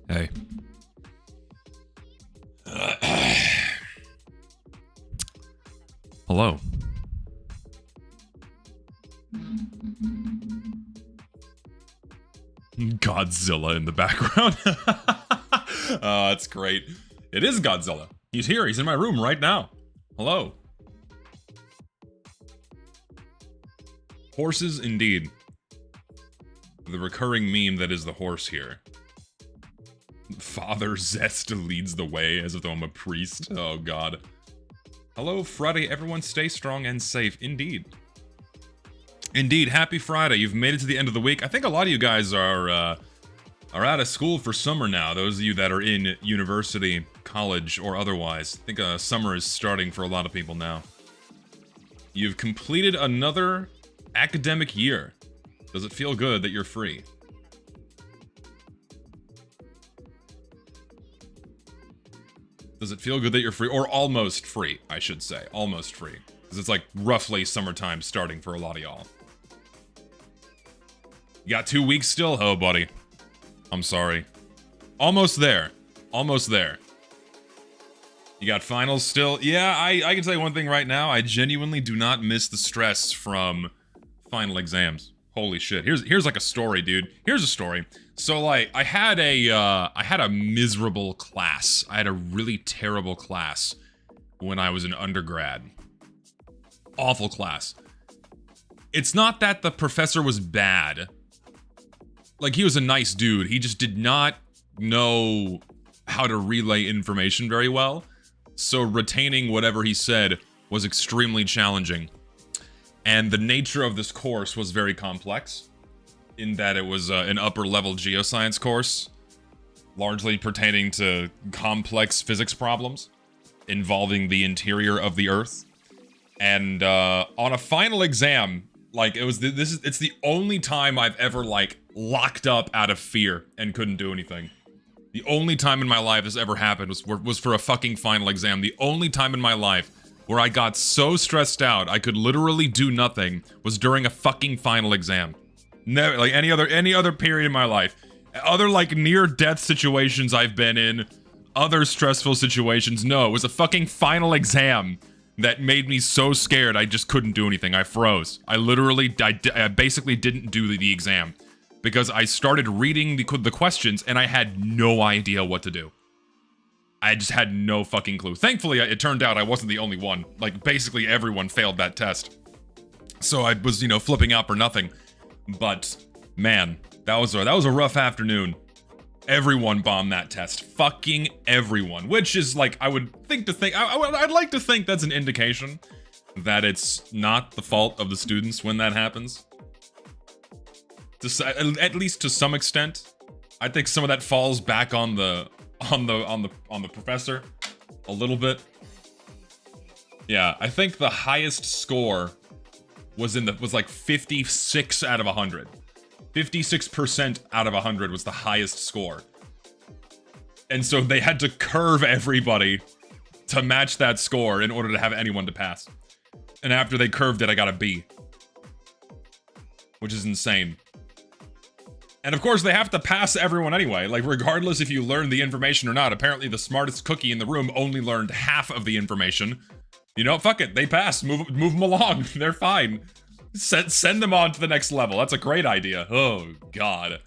Hey. Hello. Godzilla in the background. That's great. It is Godzilla. He's here. He's in my room right now. Hello. Horses indeed. The recurring meme that is the horse here. Father Zest leads the way as if I'm a priest. Oh god. Hello Friday, everyone stay strong and safe. Indeed. Indeed, happy Friday. You've made it to the end of the week. I think a lot of you guys are out of school for summer now. Those of you that are in university, college, or otherwise. I think summer is starting for a lot of people now. You've completed another academic year. Does it feel good that you're free? Does it feel good that you're free? Or almost free, I should say. Almost free. Because it's like roughly summertime starting for a lot of y'all. You got 2 weeks still? Oh, buddy. I'm sorry. Almost there. Almost there. You got finals still? Yeah, I can tell you one thing right now. I genuinely do not miss the stress from final exams. Holy shit. Here's like a story, dude. Here's a story. So like, I had a miserable class. I had a really terrible class when I was an undergrad. Awful class. It's not that the professor was bad. Like, he was a nice dude. He just did not know how to relay information very well. So retaining whatever he said was extremely challenging. And the nature of this course was very complex, in that it was an upper-level geoscience course, largely pertaining to complex physics problems involving the interior of the Earth. And on a final exam, like, it's the only time I've ever, like, locked up out of fear and couldn't do anything. The only time in my life this ever happened was for a fucking final exam. The only time in my life where I got so stressed out I could literally do nothing was during a fucking final exam. Never, like any other period in my life. Other like near-death situations I've been in, other stressful situations, no, it was a fucking final exam that made me so scared I just couldn't do anything. I froze. I basically didn't do the exam because I started reading the questions and I had no idea what to do. I just had no fucking clue. Thankfully, it turned out I wasn't the only one. Like, basically everyone failed that test. So I was, flipping out for nothing. But, man, that was a rough afternoon. Everyone bombed that test. Fucking everyone. Which is, like, I'd like to think that's an indication that it's not the fault of the students when that happens. At least to some extent. I think some of that falls back on the professor a little bit. Yeah, I think the highest score was like 56 out of 100. 56% out of 100 was the highest score. And so they had to curve everybody to match that score in order to have anyone to pass. And after they curved it, I got a B. Which is insane. And of course, they have to pass everyone anyway, like regardless if you learn the information or not. Apparently, the smartest cookie in the room only learned half of the information. You know, fuck it, they passed. Move them along. They're fine. Send them on to the next level. That's a great idea. Oh, God.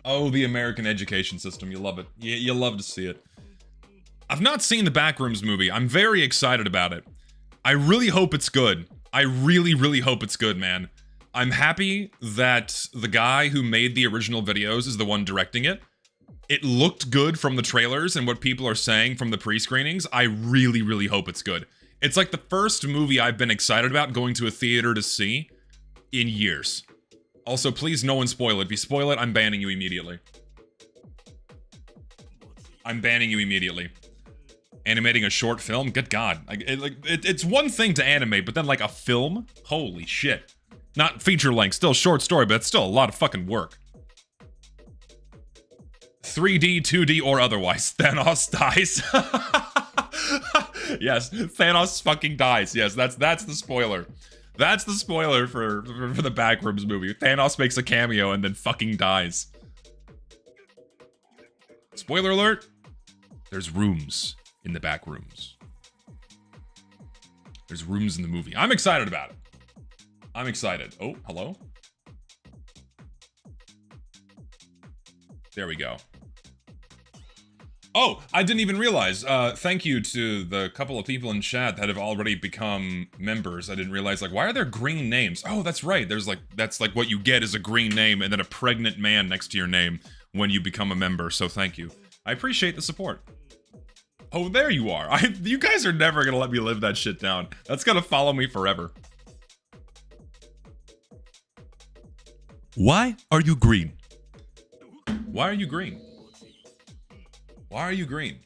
Oh, the American education system. You love it. You love to see it. I've not seen the Backrooms movie. I'm very excited about it. I really hope it's good. I really, really hope it's good, man. I'm happy that the guy who made the original videos is the one directing it. It looked good from the trailers and what people are saying from the pre-screenings. I really, really hope it's good. It's like the first movie I've been excited about going to a theater to see in years. Also, please no one spoil it. If you spoil it, I'm banning you immediately. I'm banning you immediately. Animating a short film? Good God. It's one thing to animate, but then like a film? Holy shit. Not feature length, still short story, but it's still a lot of fucking work. 3D, 2D, or otherwise, Thanos dies. Yes, Thanos fucking dies. Yes, that's the spoiler. That's the spoiler for the Backrooms movie. Thanos makes a cameo and then fucking dies. Spoiler alert, there's rooms in the back rooms. There's rooms in the movie. I'm excited about it. I'm excited. Oh, hello? There we go. Oh, I didn't even realize. Thank you to the couple of people in chat that have already become members. I didn't realize, like, why are there green names? Oh, that's right. There's like, that's like what you get is a green name and then a pregnant man next to your name when you become a member. So thank you. I appreciate the support. Oh, there you are. You guys are never gonna let me live that shit down. That's gonna follow me forever. Why are you green? Why are you green? Why are you green?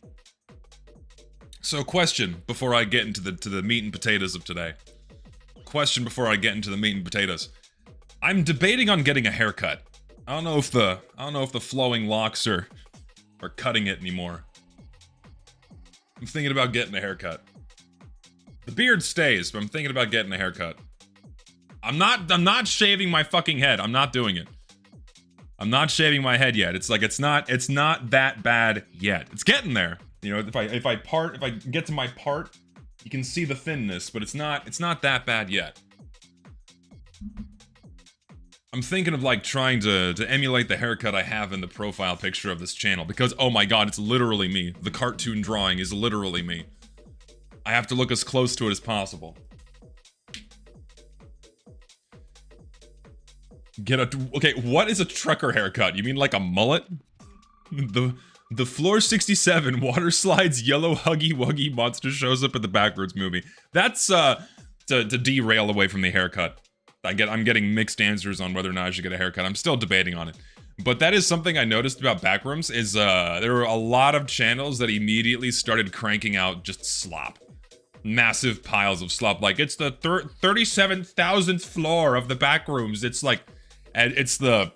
So, question before I get into the meat and potatoes of today. Question before I get into the meat and potatoes. I'm debating on getting a haircut. I don't know if the flowing locks are cutting it anymore. I'm thinking about getting a haircut. The beard stays, but I'm thinking about getting a haircut. I'm not shaving my fucking head. I'm not doing it. I'm not shaving my head yet. It's like it's not that bad yet. It's getting there. You know, if I get to my part, you can see the thinness, but it's not that bad yet. I'm thinking of like trying to emulate the haircut I have in the profile picture of this channel because, oh my god, it's literally me. The cartoon drawing is literally me. I have to look as close to it as possible. Okay, what is a trucker haircut? You mean like a mullet? The Floor 67 water slides yellow huggy wuggy monster shows up at the Backwards movie. That's to derail away from the haircut. I'm getting mixed answers on whether or not I should get a haircut. I'm still debating on it. But that is something I noticed about Backrooms is there were a lot of channels that immediately started cranking out just slop. Massive piles of slop. Like, it's the 37,000th floor of the Backrooms. It's like, and it's the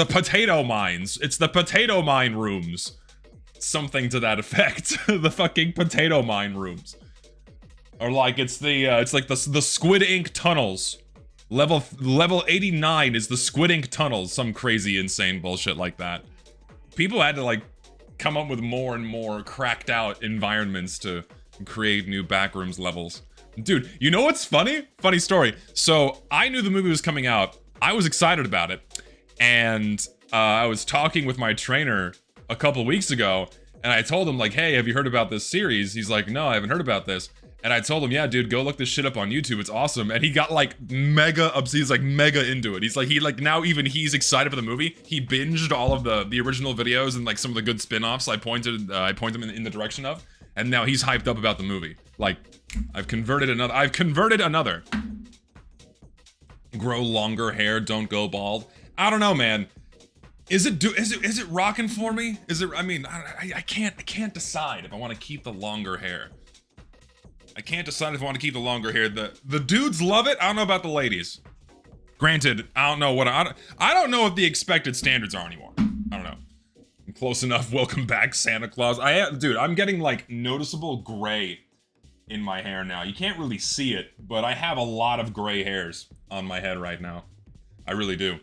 potato mines. It's the potato mine rooms. Something to that effect. The fucking potato mine rooms. Or like it's like the Squid Ink tunnels. Level 89 is the Squid Ink tunnels. Some crazy insane bullshit like that. People had to like come up with more and more cracked out environments to create new Backrooms levels. Dude, you know what's funny? Funny story. So I knew the movie was coming out. I was excited about it. And I was talking with my trainer a couple weeks ago. And I told him like, hey, have you heard about this series? He's like, no, I haven't heard about this. And I told him, yeah, dude, go look this shit up on YouTube. It's awesome. And he got like mega upset. He's like mega into it. He's like, now even he's excited for the movie. He binged all of the original videos and like some of the good spin-offs I pointed him in the direction of. And now he's hyped up about the movie. Like, I've converted another. Grow longer hair, don't go bald. I don't know, man. Is it rocking for me? I mean, I can't decide if I want to keep the longer hair. I can't decide if I want to keep the longer hair. The dudes love it. I don't know about the ladies. Granted, I don't know what the expected standards are anymore. I don't know. I'm close enough. Welcome back, Santa Claus. Dude, I'm getting like noticeable gray in my hair now. You can't really see it, but I have a lot of gray hairs on my head right now. I really do.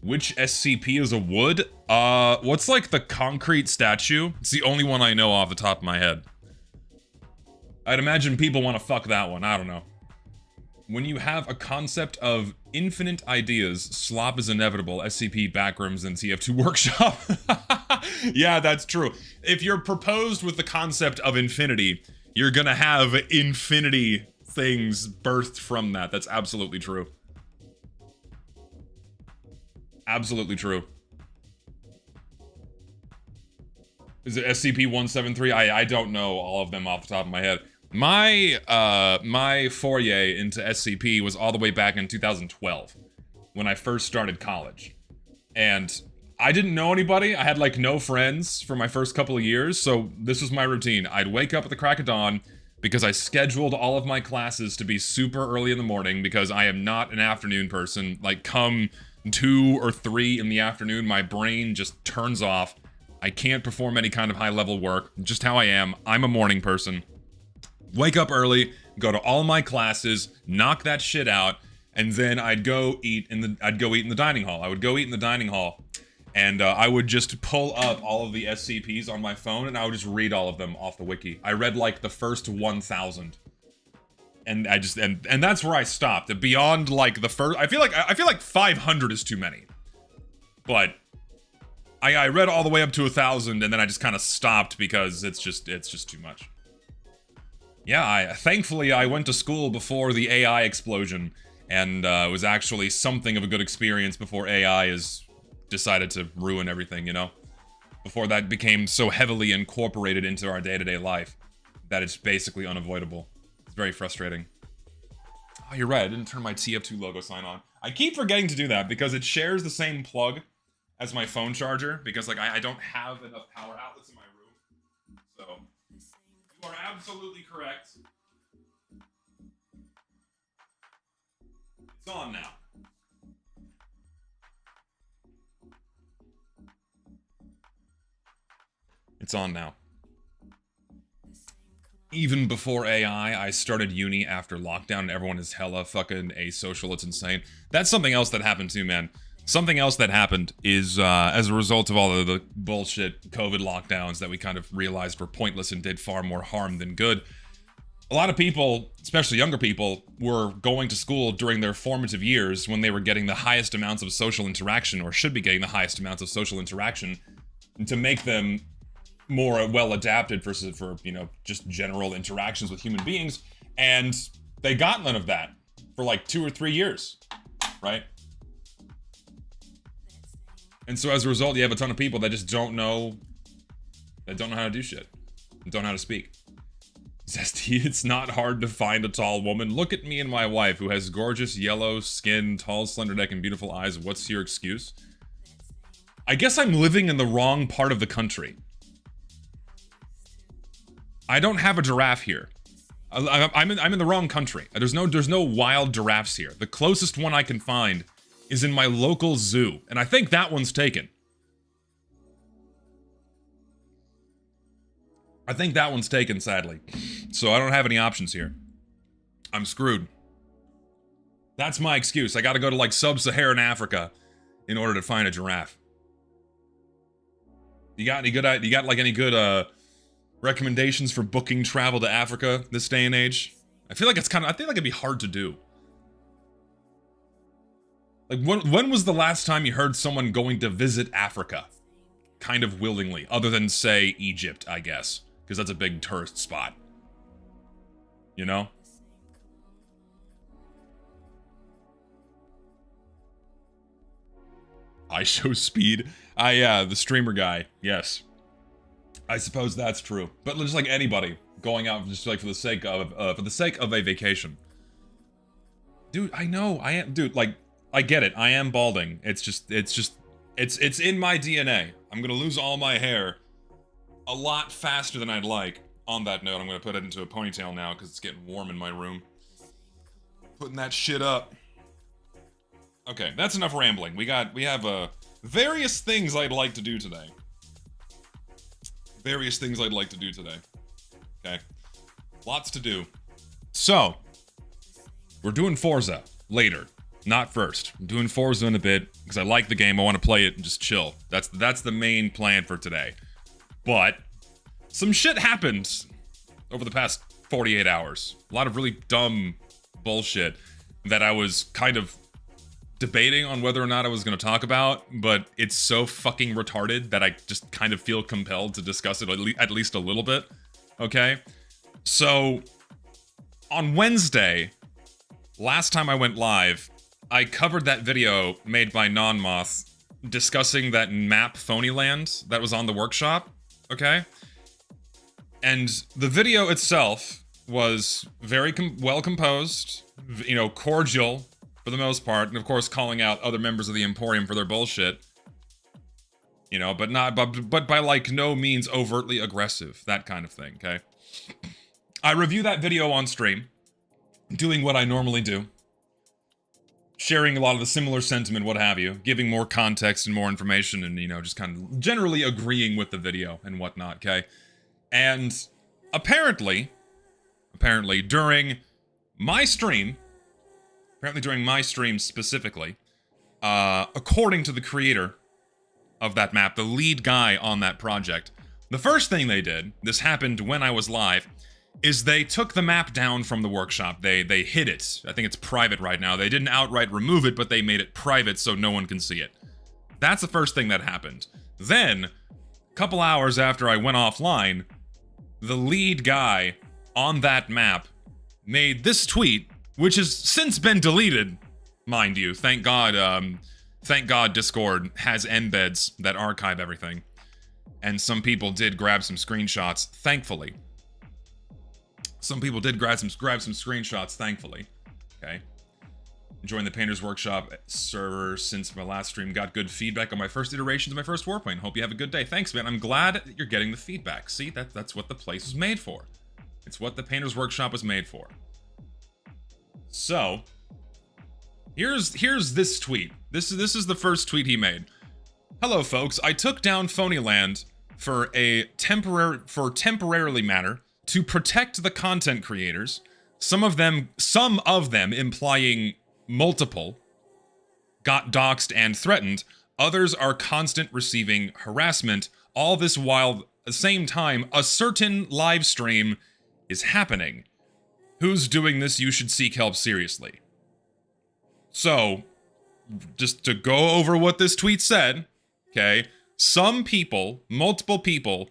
Which SCP is a wood? What's like the concrete statue? It's the only one I know off the top of my head. I'd imagine people want to fuck that one. I don't know. When you have a concept of infinite ideas, slop is inevitable. SCP, Backrooms, and TF2 Workshop. Yeah, that's true. If you're proposed with the concept of infinity, you're gonna have infinity things birthed from that. That's absolutely true. Absolutely true. Is it SCP-173? I don't know all of them off the top of my head. My foray into SCP was all the way back in 2012 when I first started college. And I didn't know anybody. I had like no friends for my first couple of years, so this was my routine. I'd wake up at the crack of dawn because I scheduled all of my classes to be super early in the morning because I am not an afternoon person. Like come 2 or 3 in the afternoon, my brain just turns off. I can't perform any kind of high-level work. Just how I am. I'm a morning person. Wake up early, go to all my classes, knock that shit out, and then I'd go eat in the dining hall. I would go eat in the dining hall, And I would just pull up all of the SCPs on my phone, and I would just read all of them off the wiki. I read like the first 1,000, and I just and that's where I stopped. Beyond like the first, I feel like 500 is too many, but I read all the way up to 1,000, and then I just kind of stopped because it's just too much. Yeah, thankfully I went to school before the AI explosion, and it was actually something of a good experience before AI is decided to ruin everything, you know? Before that became so heavily incorporated into our day-to-day life that it's basically unavoidable. It's very frustrating. Oh, you're right, I didn't turn my TF2 logo sign on. I keep forgetting to do that because it shares the same plug as my phone charger, because like I don't have enough power outlets in my room. So, you are absolutely correct. It's on now. It's on now. Even before AI, I started uni after lockdown and everyone is hella fucking asocial. It's insane. That's something else that happened too, man. Something else that happened is, as a result of all of the bullshit COVID lockdowns that we kind of realized were pointless and did far more harm than good, a lot of people, especially younger people, were going to school during their formative years when they were getting the highest amounts of social interaction, or should be getting the highest amounts of social interaction, to make them more well adapted for you know, just general interactions with human beings, and they got none of that for like 2 or 3 years, right? And so as a result, you have a ton of people that just don't know how to do shit, don't know how to speak. Zesty, it's not hard to find a tall woman. Look at me and my wife, who has gorgeous yellow skin, tall, slender neck, and beautiful eyes. What's your excuse? I guess I'm living in the wrong part of the country. I don't have a giraffe here. I'm in the wrong country. There's no wild giraffes here. The closest one I can find is in my local zoo, and I think that one's taken. I think that one's taken, sadly. So I don't have any options here. I'm screwed. That's my excuse. I gotta go to like sub-Saharan Africa in order to find a giraffe. You got like any good recommendations for booking travel to Africa this day and age? I feel like it'd be hard to do. Like when was the last time you heard someone going to visit Africa? Kind of willingly, other than say Egypt, I guess, because that's a big tourist spot. You know? I show speed. The streamer guy. Yes. I suppose that's true. But just like anybody going out just like for the sake of a vacation. Dude, I know. Dude, like I get it. I am balding. It's in my DNA. I'm gonna lose all my hair a lot faster than I'd like. On that note, I'm gonna put it into a ponytail now because it's getting warm in my room. Putting that shit up. Okay, that's enough rambling. We have various things I'd like to do today. Okay. Lots to do. So, we're doing Forza later, not first. I'm doing Forza in a bit because I like the game. I want to play it and just chill. That's the main plan for today. But some shit happened over the past 48 hours. A lot of really dumb bullshit that I was kind of debating on whether or not I was going to talk about, but it's so fucking retarded that I just kind of feel compelled to discuss it at least a little bit. Okay? So, on Wednesday, last time I went live, I covered that video made by Nonmoth discussing that map Phonyland that was on the workshop, okay? And the video itself was very well composed, you know, cordial for the most part, and of course calling out other members of the Emporium for their bullshit. You know, but by like no means overtly aggressive, that kind of thing, okay? I review that video on stream, doing what I normally do. Sharing a lot of the similar sentiment, what have you, giving more context and more information, and, you know, just kind of generally agreeing with the video and whatnot, okay? And apparently during my stream specifically, according to the creator of that map, the lead guy on that project, the first thing they did, this happened when I was live, is they took the map down from the workshop. They hid it. I think it's private right now. They didn't outright remove it, but they made it private so no one can see it. That's the first thing that happened. Then, a couple hours after I went offline, the lead guy on that map made this tweet, which has since been deleted, mind you. Thank God Discord has embeds that archive everything. And some people did grab some screenshots, thankfully. Some people did grab some screenshots, thankfully. Okay. Enjoying the Painter's Workshop server since my last stream. Got good feedback on my first iterations of my first Warplane. Hope you have a good day. Thanks, man. I'm glad that you're getting the feedback. See, that's what the place was made for. It's what the Painter's Workshop was made for. So, here's this tweet. This is the first tweet he made. Hello, folks. I took down Phonyland for temporarily matter to protect the content creators. Some of them implying multiple, got doxxed and threatened. Others are constant receiving harassment. All this while at the same time a certain live stream is happening. Who's doing this? You should seek help seriously. So, just to go over what this tweet said, okay? Some people, multiple people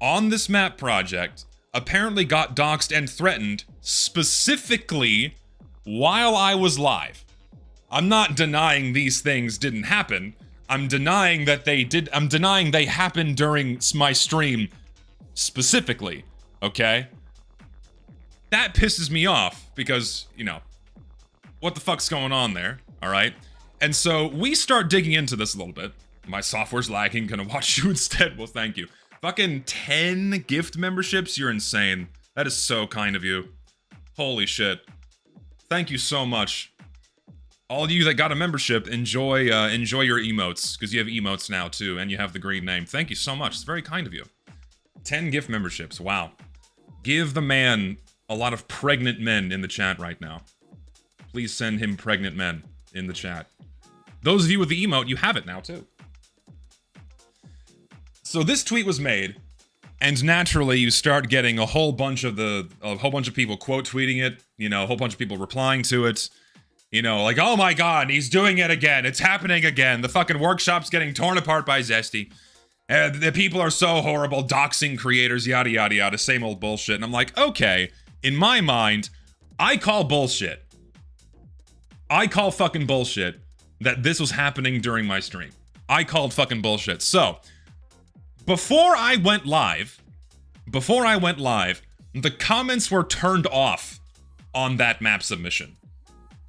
on this map project apparently got doxxed and threatened specifically while I was live. I'm not denying these things didn't happen. I'm denying that they did. I'm denying they happened during my stream specifically, okay? That pisses me off because, you know, what the fuck's going on there, all right? And so we start digging into this a little bit. My software's lagging, gonna watch you instead. Well, thank you. Fucking 10 gift memberships? You're insane. That is so kind of you. Holy shit. Thank you so much. All of you that got a membership, enjoy your emotes, because you have emotes now too, and you have the green name. Thank you so much. It's very kind of you. 10 gift memberships. Wow. Give the man a lot of pregnant men in the chat right now. Please send him pregnant men in the chat. Those of you with the emote, you have it now too. So this tweet was made, and naturally you start getting a whole bunch of people quote tweeting it, you know, a whole bunch of people replying to it, you know, like, oh my god, he's doing it again, it's happening again, the fucking workshop's getting torn apart by Zesty, the people are so horrible, doxing creators, yada yada yada, same old bullshit. And I'm like, okay, in my mind, I call bullshit. I call fucking bullshit that this was happening during my stream. I called fucking bullshit. So, before I went live, the comments were turned off on that map submission.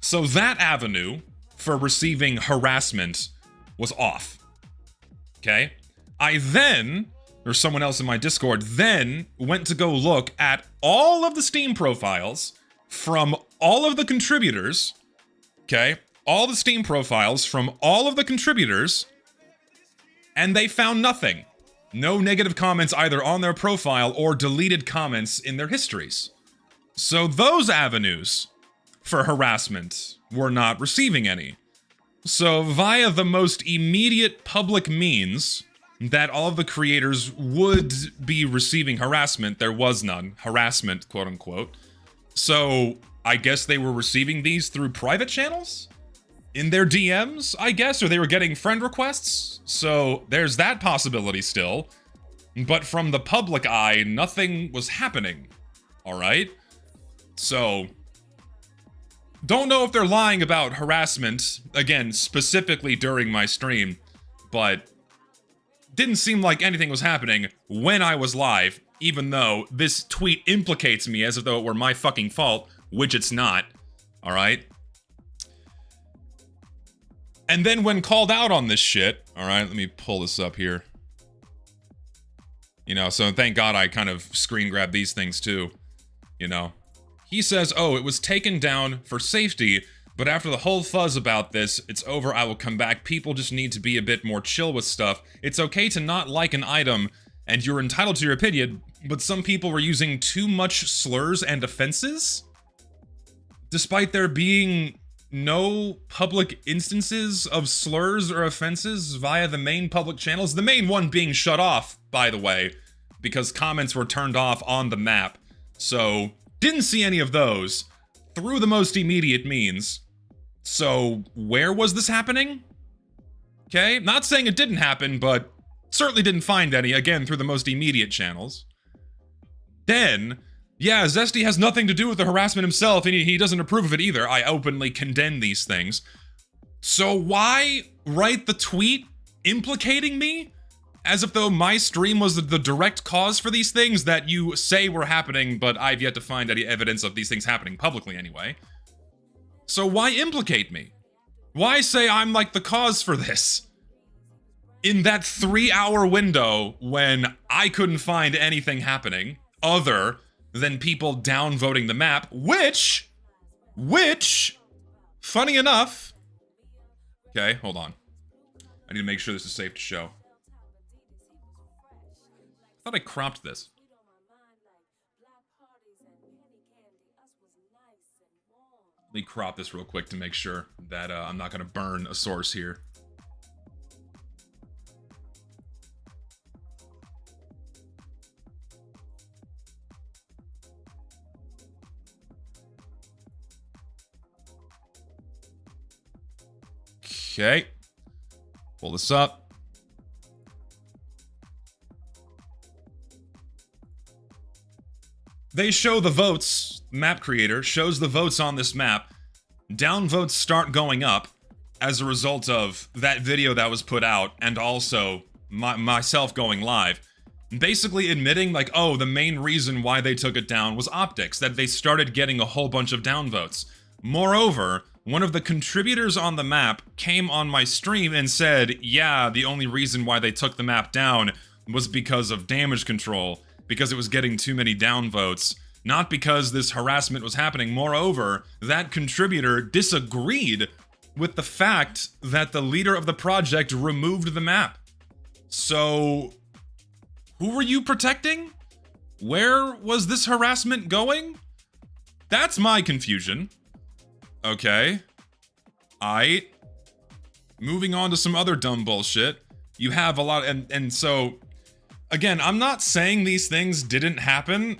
So that avenue for receiving harassment was off. Okay? I then, or someone else in my Discord, then went to go look at all of the Steam profiles from all of the contributors. Okay? All the Steam profiles from all of the contributors, and they found nothing. No negative comments either on their profile or deleted comments in their histories. So those avenues for harassment were not receiving any. So via the most immediate public means that all of the creators would be receiving harassment, there was none. Harassment, quote unquote. So I guess they were receiving these through private channels? In their DMs, I guess, or they were getting friend requests. So there's that possibility still. But from the public eye, nothing was happening. Alright? So, don't know if they're lying about harassment, again, specifically during my stream, but didn't seem like anything was happening when I was live, even though this tweet implicates me as if though it were my fucking fault, which it's not. Alright? And then when called out on this shit, alright, let me pull this up here. You know, so thank God I kind of screen grabbed these things too, you know. He says, oh, it was taken down for safety, but after the whole fuzz about this, it's over, I will come back. People just need to be a bit more chill with stuff. It's okay to not like an item, and you're entitled to your opinion, but some people were using too much slurs and offenses? Despite there being no public instances of slurs or offenses via the main public channels. The main one being shut off, by the way, because comments were turned off on the map. So, didn't see any of those through the most immediate means. So, where was this happening? Okay, not saying it didn't happen, but certainly didn't find any, again, through the most immediate channels. Then, yeah, Zesty has nothing to do with the harassment himself, and he doesn't approve of it either. I openly condemn these things. So why write the tweet implicating me? As if though my stream was the direct cause for these things that you say were happening, but I've yet to find any evidence of these things happening publicly anyway. So why implicate me? Why say I'm like the cause for this? In that 3-hour window when I couldn't find anything happening other than people downvoting the map, which, funny enough, okay, hold on. I need to make sure this is safe to show. I thought I cropped this. Let me crop this real quick to make sure that I'm not going to burn a source here. Okay. Pull this up. They show the votes. Map creator shows the votes on this map. Downvotes start going up as a result of that video that was put out, and also myself going live. Basically admitting, like, oh, the main reason why they took it down was optics, that they started getting a whole bunch of downvotes. Moreover, one of the contributors on the map came on my stream and said, yeah, the only reason why they took the map down was because of damage control, because it was getting too many downvotes, not because this harassment was happening. Moreover, that contributor disagreed with the fact that the leader of the project removed the map. So, who were you protecting? Where was this harassment going? That's my confusion. Okay. Moving on to some other dumb bullshit. You have a lot, and so, again, I'm not saying these things didn't happen,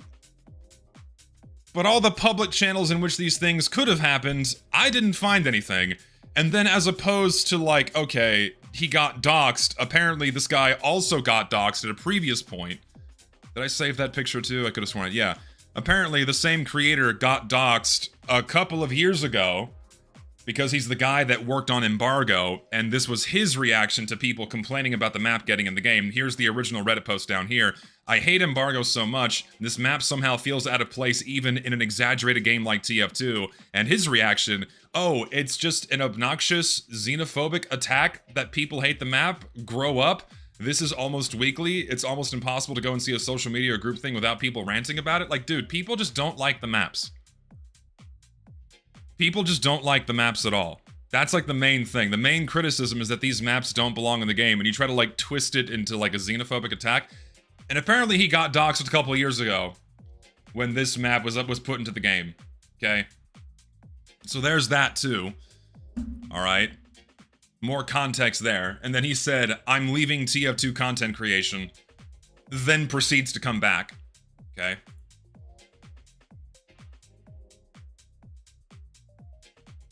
but all the public channels in which these things could have happened, I didn't find anything. And then as opposed to like, okay, he got doxxed, apparently this guy also got doxxed at a previous point. Did I save that picture too? I could have sworn it, yeah. Apparently the same creator got doxxed a couple of years ago because he's the guy that worked on Embargo, and this was his reaction to people complaining about the map getting in the game. Here's the original Reddit post down here. I hate Embargo so much, this map somehow feels out of place even in an exaggerated game like TF2. And his reaction, oh, it's just an obnoxious, xenophobic attack that people hate the map, grow up. This is almost weekly. It's almost impossible to go and see a social media or group thing without people ranting about it. Like, dude, people just don't like the maps. People just don't like the maps at all. That's like the main thing. The main criticism is that these maps don't belong in the game, and you try to like twist it into like a xenophobic attack. And apparently he got doxxed a couple of years ago when this map was put into the game. Okay? So there's that too. Alright. More context there. And then he said, I'm leaving TF2 content creation. Then proceeds to come back. Okay?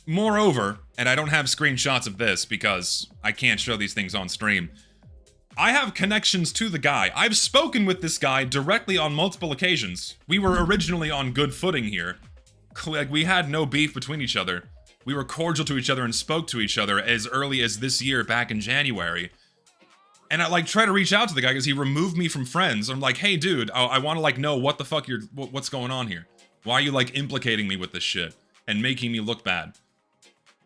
Moreover, and I don't have screenshots of this because I can't show these things on stream, I have connections to the guy. I've spoken with this guy directly on multiple occasions. We were originally on good footing here. Like, we had no beef between each other. We were cordial to each other and spoke to each other as early as this year, back in January. And I like try to reach out to the guy because he removed me from friends. I'm like, hey dude, I want to like know what the fuck what's going on here. Why are you like implicating me with this shit and making me look bad?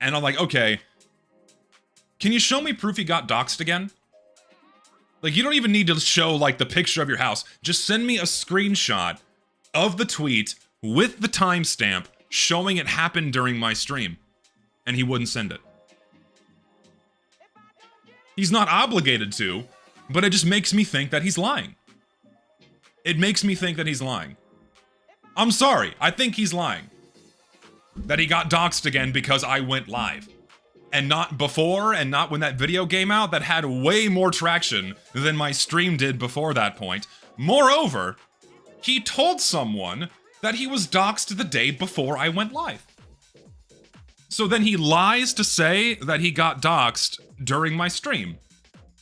And I'm like, okay, can you show me proof he got doxxed again? Like, you don't even need to show, like, the picture of your house. Just send me a screenshot of the tweet with the timestamp showing it happened during my stream. And he wouldn't send it. He's not obligated to, but it just makes me think that he's lying. It makes me think that he's lying. I'm sorry, I think he's lying. that he got doxxed again because I went live. And not before, and not when that video came out that had way more traction than my stream did before that point. Moreover, he told someone that he was doxxed the day before I went live. So then he lies to say that he got doxxed during my stream,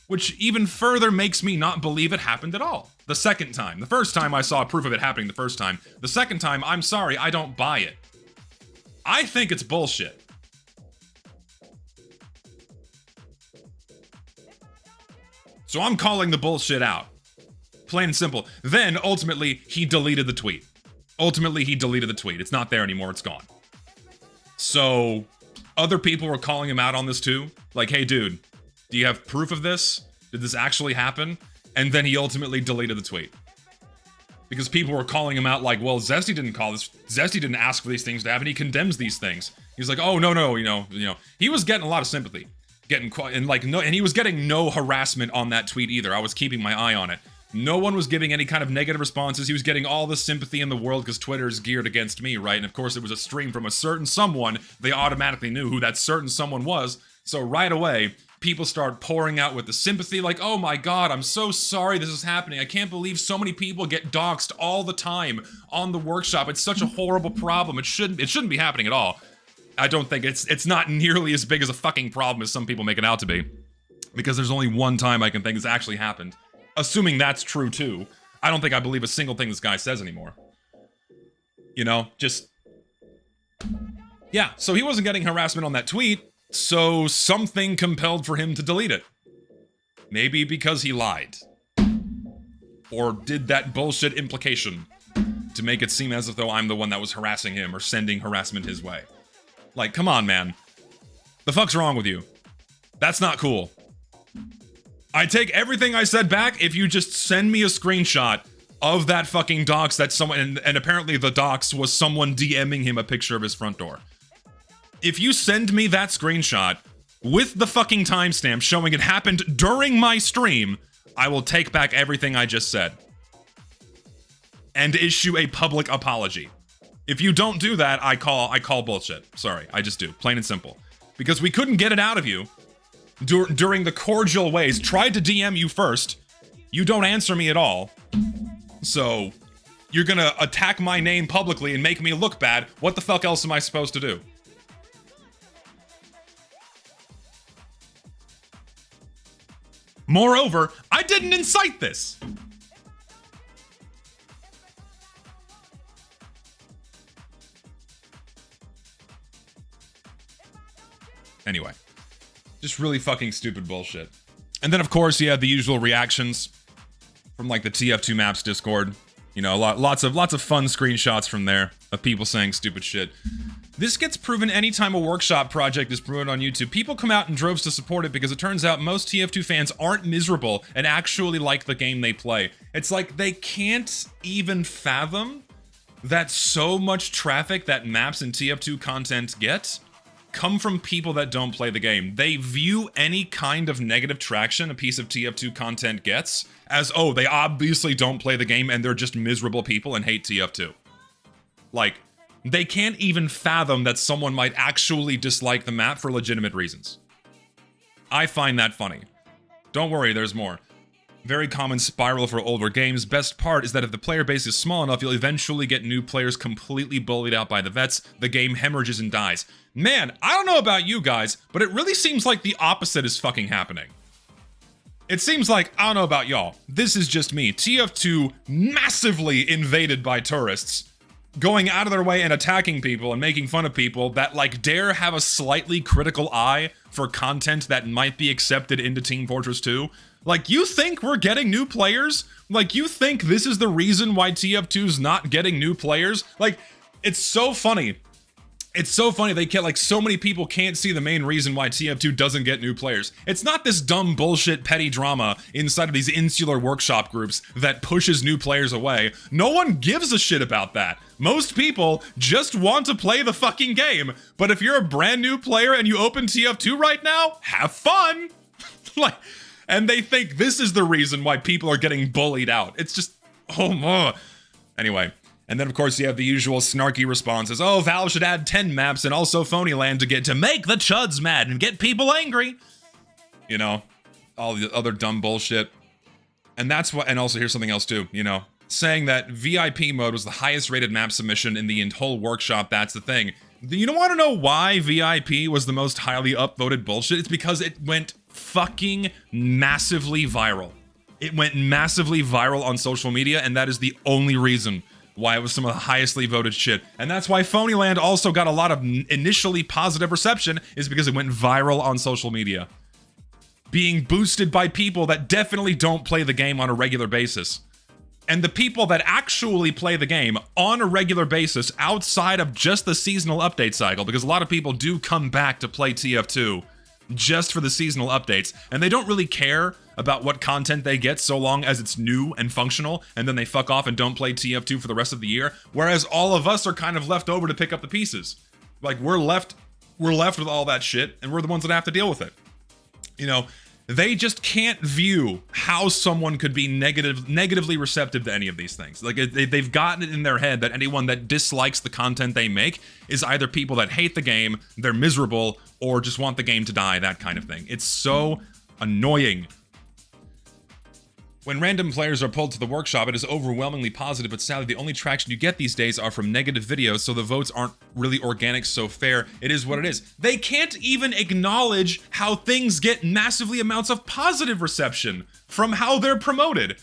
which even further makes me not believe it happened at all. The second time. The first time I saw proof of it happening the first time. The second time, I'm sorry, I don't buy it. I think it's bullshit. So I'm calling the bullshit out. Plain and simple. Then, ultimately, he deleted the tweet. It's not there anymore, it's gone. So, other people were calling him out on this too. Like, hey dude, do you have proof of this? Did this actually happen? And then he ultimately deleted the tweet. Because people were calling him out like, well, Zesty didn't call this. Zesty didn't ask for these things to happen. He condemns these things. He's like, oh, no, you know. He was getting a lot of sympathy. And he was getting no harassment on that tweet either. I was keeping my eye on it. No one was giving any kind of negative responses. He was getting all the sympathy in the world because Twitter is geared against me, right? And of course it was a stream from a certain someone. They automatically knew who that certain someone was. So right away, people start pouring out with the sympathy like, oh my god, I'm so sorry this is happening. I can't believe so many people get doxxed all the time on the workshop. It's such a horrible problem. It shouldn't be happening at all. I don't think it's not nearly as big as a fucking problem as some people make it out to be. Because there's only one time I can think it's actually happened. Assuming that's true too. I don't think I believe a single thing this guy says anymore. You know, just... Yeah, so he wasn't getting harassment on that tweet, so something compelled for him to delete it. Maybe because he lied. Or did that bullshit implication to make it seem as if though I'm the one that was harassing him or sending harassment his way. Like, come on, man. The fuck's wrong with you? That's not cool. I take everything I said back if you just send me a screenshot of that fucking dox that someone, and apparently the dox was someone DMing him a picture of his front door. If you send me that screenshot with the fucking timestamp showing it happened during my stream, I will take back everything I just said. And issue a public apology. If you don't do that, I call bullshit. Sorry, I just do. Plain and simple. Because we couldn't get it out of you during the cordial ways. Tried to DM you first. You don't answer me at all. So, you're gonna attack my name publicly and make me look bad. What the fuck else am I supposed to do? Moreover, I didn't incite this. Anyway, just really fucking stupid bullshit. And then of course you have the usual reactions from like the TF2 Maps Discord. You know, lots of fun screenshots from there of people saying stupid shit. This gets proven anytime a workshop project is promoted on YouTube. People come out in droves to support it because it turns out most TF2 fans aren't miserable and actually like the game they play. It's like they can't even fathom that so much traffic that maps and TF2 content get come from people that don't play the game. They view any kind of negative traction a piece of TF2 content gets as, oh, they obviously don't play the game and they're just miserable people and hate TF2. Like, they can't even fathom that someone might actually dislike the map for legitimate reasons. I find that funny. Don't worry, there's more. Very common spiral for older games. Best part is that if the player base is small enough, you'll eventually get new players completely bullied out by the vets. The game hemorrhages and dies. Man, I don't know about you guys, but it really seems like the opposite is fucking happening. It seems like, I don't know about y'all, this is just me. TF2 massively invaded by tourists, going out of their way and attacking people and making fun of people that like dare have a slightly critical eye for content that might be accepted into Team Fortress 2. Like, you think we're getting new players? Like, you think this is the reason why TF2's not getting new players? Like, it's so funny. It's so funny they can't, like, so many people can't see the main reason why TF2 doesn't get new players. It's not this dumb bullshit petty drama inside of these insular workshop groups that pushes new players away. No one gives a shit about that. Most people just want to play the fucking game. But if you're a brand new player and you open TF2 right now, have fun! Like, and they think this is the reason why people are getting bullied out. It's just, oh, anyway. And then, of course, you have the usual snarky responses. Oh, Valve should add 10 maps and also Phonyland to make the chuds mad and get people angry. You know, all the other dumb bullshit. And that's what, and also here's something else too, you know, saying that VIP mode was the highest rated map submission in the whole workshop. That's the thing. You don't want to know why VIP was the most highly upvoted bullshit? It's because it went fucking massively viral. It went massively viral on social media, and that is the only reason why it was some of the highestly voted shit. And that's why Phonyland also got a lot of initially positive reception, is because it went viral on social media. Being boosted by people that definitely don't play the game on a regular basis. And the people that actually play the game on a regular basis outside of just the seasonal update cycle, because a lot of people do come back to play TF2 just for the seasonal updates, and they don't really care about what content they get so long as it's new and functional, and then they fuck off and don't play TF2 for the rest of the year, whereas all of us are kind of left over to pick up the pieces. Like, we're left with all that shit, and we're the ones that have to deal with it. You know, they just can't view how someone could be negatively receptive to any of these things. Like, they've gotten it in their head that anyone that dislikes the content they make is either people that hate the game, they're miserable, or just want the game to die, that kind of thing. It's so annoying. When random players are pulled to the workshop, it is overwhelmingly positive, but sadly the only traction you get these days are from negative videos, so the votes aren't really organic, so fair. It is what it is. They can't even acknowledge how things get massively amounts of positive reception from how they're promoted.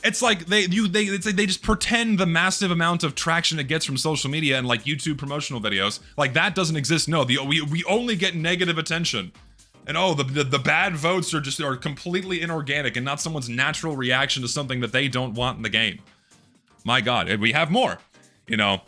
It's like they just pretend the massive amount of traction it gets from social media and like YouTube promotional videos, like that doesn't exist. No, we only get negative attention. And oh, the bad votes are completely inorganic and not someone's natural reaction to something that they don't want in the game. My God, and we have more. You know,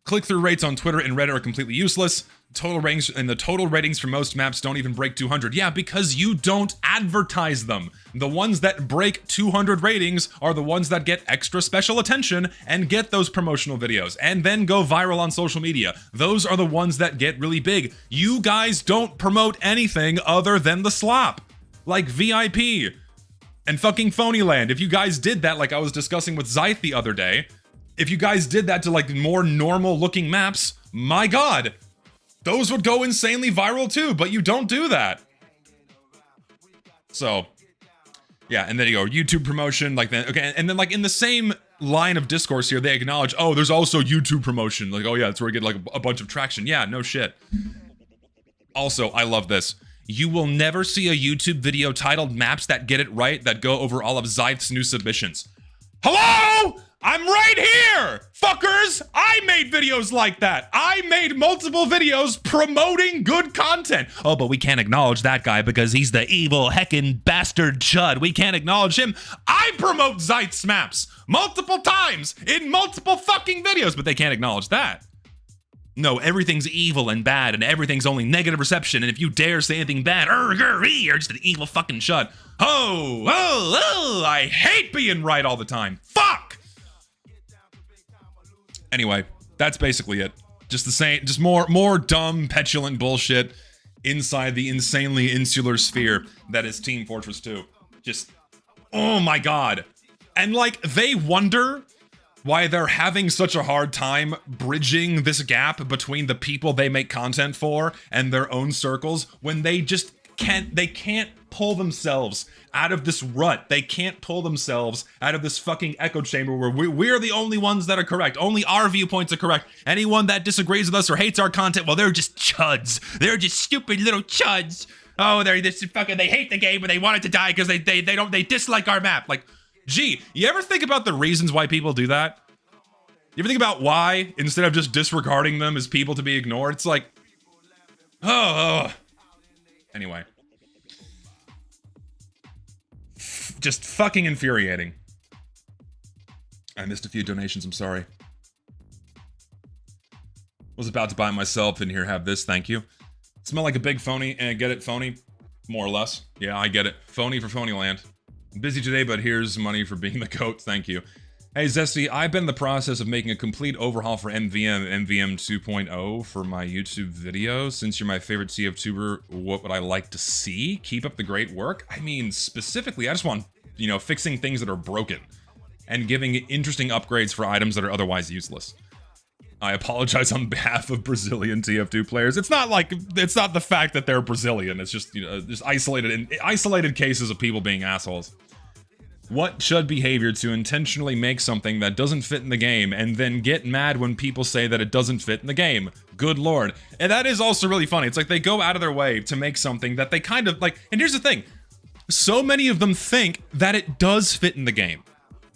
click-through rates on Twitter and Reddit are completely useless. Total ratings and the total ratings for most maps don't even break 200. Yeah, because you don't advertise them. The ones that break 200 ratings are the ones that get extra special attention and get those promotional videos and then go viral on social media. Those are the ones that get really big. You guys don't promote anything other than the slop. Like VIP and fucking Phonyland. If you guys did that, like I was discussing with Zyth the other day, if you guys did that to like more normal looking maps, my God, those would go insanely viral too, but you don't do that. So, yeah, and then you go, YouTube promotion, like that. Okay, and then like in the same line of discourse here, they acknowledge, oh, there's also YouTube promotion. Like, oh yeah, that's where we get like a bunch of traction. Yeah, no shit. Also, I love this. You will never see a YouTube video titled Maps That Get It Right that go over all of Zyth's new submissions. Hello? I'm right here, fuckers! I made videos like that. I made multiple videos promoting good content. Oh, but we can't acknowledge that guy because he's the evil heckin' bastard chud. We can't acknowledge him. I promote Zyth's maps multiple times in multiple fucking videos, but they can't acknowledge that. No, everything's evil and bad, and everything's only negative reception, and if you dare say anything bad, you're just an evil fucking chud. Oh, I hate being right all the time. Fuck! Anyway, that's basically it. Just the same, just more dumb, petulant bullshit inside the insanely insular sphere that is Team Fortress 2. Just, oh my God. And like, they wonder why they're having such a hard time bridging this gap between the people they make content for and their own circles when they just can't pull themselves out of this rut. They can't pull themselves out of this fucking echo chamber where we're the only ones that are correct. Only our viewpoints are correct. Anyone that disagrees with us or hates our content, well, they're just chuds. They're just stupid little chuds. Oh, they're this fucking, they hate the game and they want it to die because they dislike our map. Like, gee, you ever think about the reasons why people do that? You ever think about why, instead of just disregarding them as people to be ignored? It's like, anyway. Just fucking infuriating. I missed a few donations, I'm sorry. Was about to buy myself in here, have this, thank you. Smell like a big phony, and get it, phony? More or less. Yeah, I get it. Phony for Phonyland. I'm busy today, but here's money for being the goat, thank you. Hey Zesty, I've been in the process of making a complete overhaul for MVM 2.0 for my YouTube videos. Since you're my favorite TF2er, what would I like to see? Keep up the great work. I mean, specifically, I just want, you know, fixing things that are broken. and giving interesting upgrades for items that are otherwise useless. I apologize on behalf of Brazilian TF2 players. It's not the fact that they're Brazilian. It's just, just isolated cases of people being assholes. What should behavior to intentionally make something that doesn't fit in the game and then get mad when people say that it doesn't fit in the game? Good lord. And that is also really funny. It's like they go out of their way to make something that they kind of like, and here's the thing. So many of them think that it does fit in the game.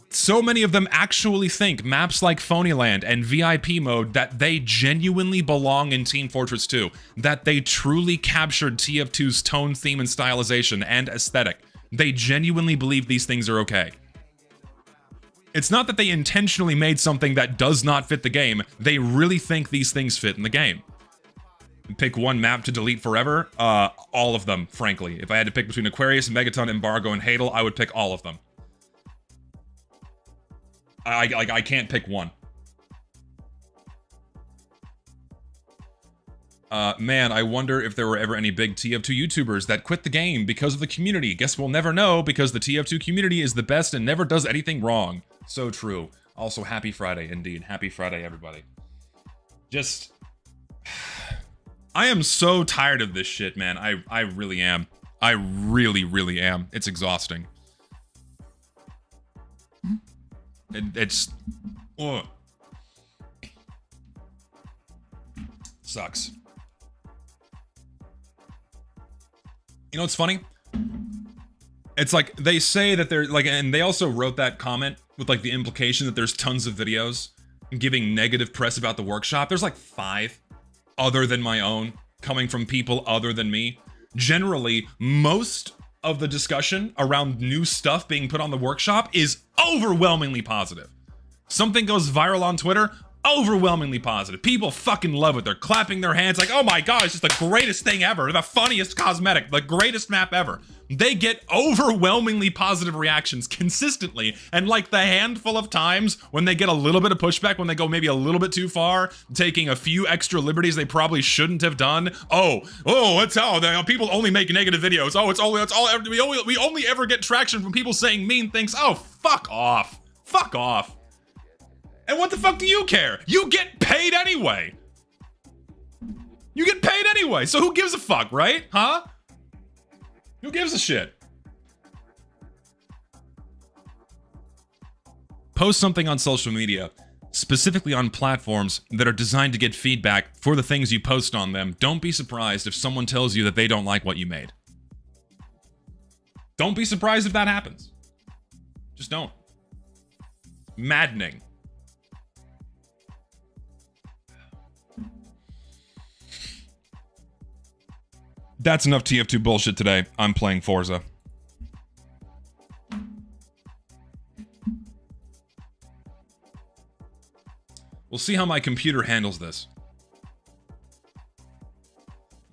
So many of them actually think maps like Phonyland and VIP mode that they genuinely belong in Team Fortress 2, that they truly captured TF2's tone, theme, and stylization and aesthetic. They genuinely believe these things are okay. It's not that they intentionally made something that does not fit the game, they really think these things fit in the game. Pick one map to delete forever? All of them, frankly. If I had to pick between Aquarius, Megaton, Embargo, and Hadal, I would pick all of them. I can't pick one. Man, I wonder if there were ever any big TF2 YouTubers that quit the game because of the community. Guess we'll never know, because the TF2 community is the best and never does anything wrong. So true. Also, happy Friday, indeed. Happy Friday, everybody. Just... I am so tired of this shit, man. I really am. I really, really am. It's exhausting. It's... Ugh. Sucks. You know what's funny? It's like, they say that they're, like, and they also wrote that comment with, like, the implication that there's tons of videos giving negative press about the workshop. There's, like, 5 other than my own, coming from people other than me. Generally, most of the discussion around new stuff being put on the workshop is overwhelmingly positive. Something goes viral on Twitter, overwhelmingly positive. People fucking love it. They're clapping their hands like, oh my god, it's just the greatest thing ever. The funniest cosmetic, the greatest map ever. They get overwhelmingly positive reactions consistently, and like the handful of times when they get a little bit of pushback, when they go maybe a little bit too far, taking a few extra liberties they probably shouldn't have done. It's how people only make negative videos. We only ever get traction from people saying mean things. Oh, fuck off. Fuck off. And what the fuck do you care? You get paid anyway. You get paid anyway, so who gives a fuck, right? Huh? Who gives a shit? Post something on social media, specifically on platforms that are designed to get feedback for the things you post on them. Don't be surprised if someone tells you that they don't like what you made. Don't be surprised if that happens. Just don't. Maddening. That's enough TF2 bullshit today. I'm playing Forza. We'll see how my computer handles this.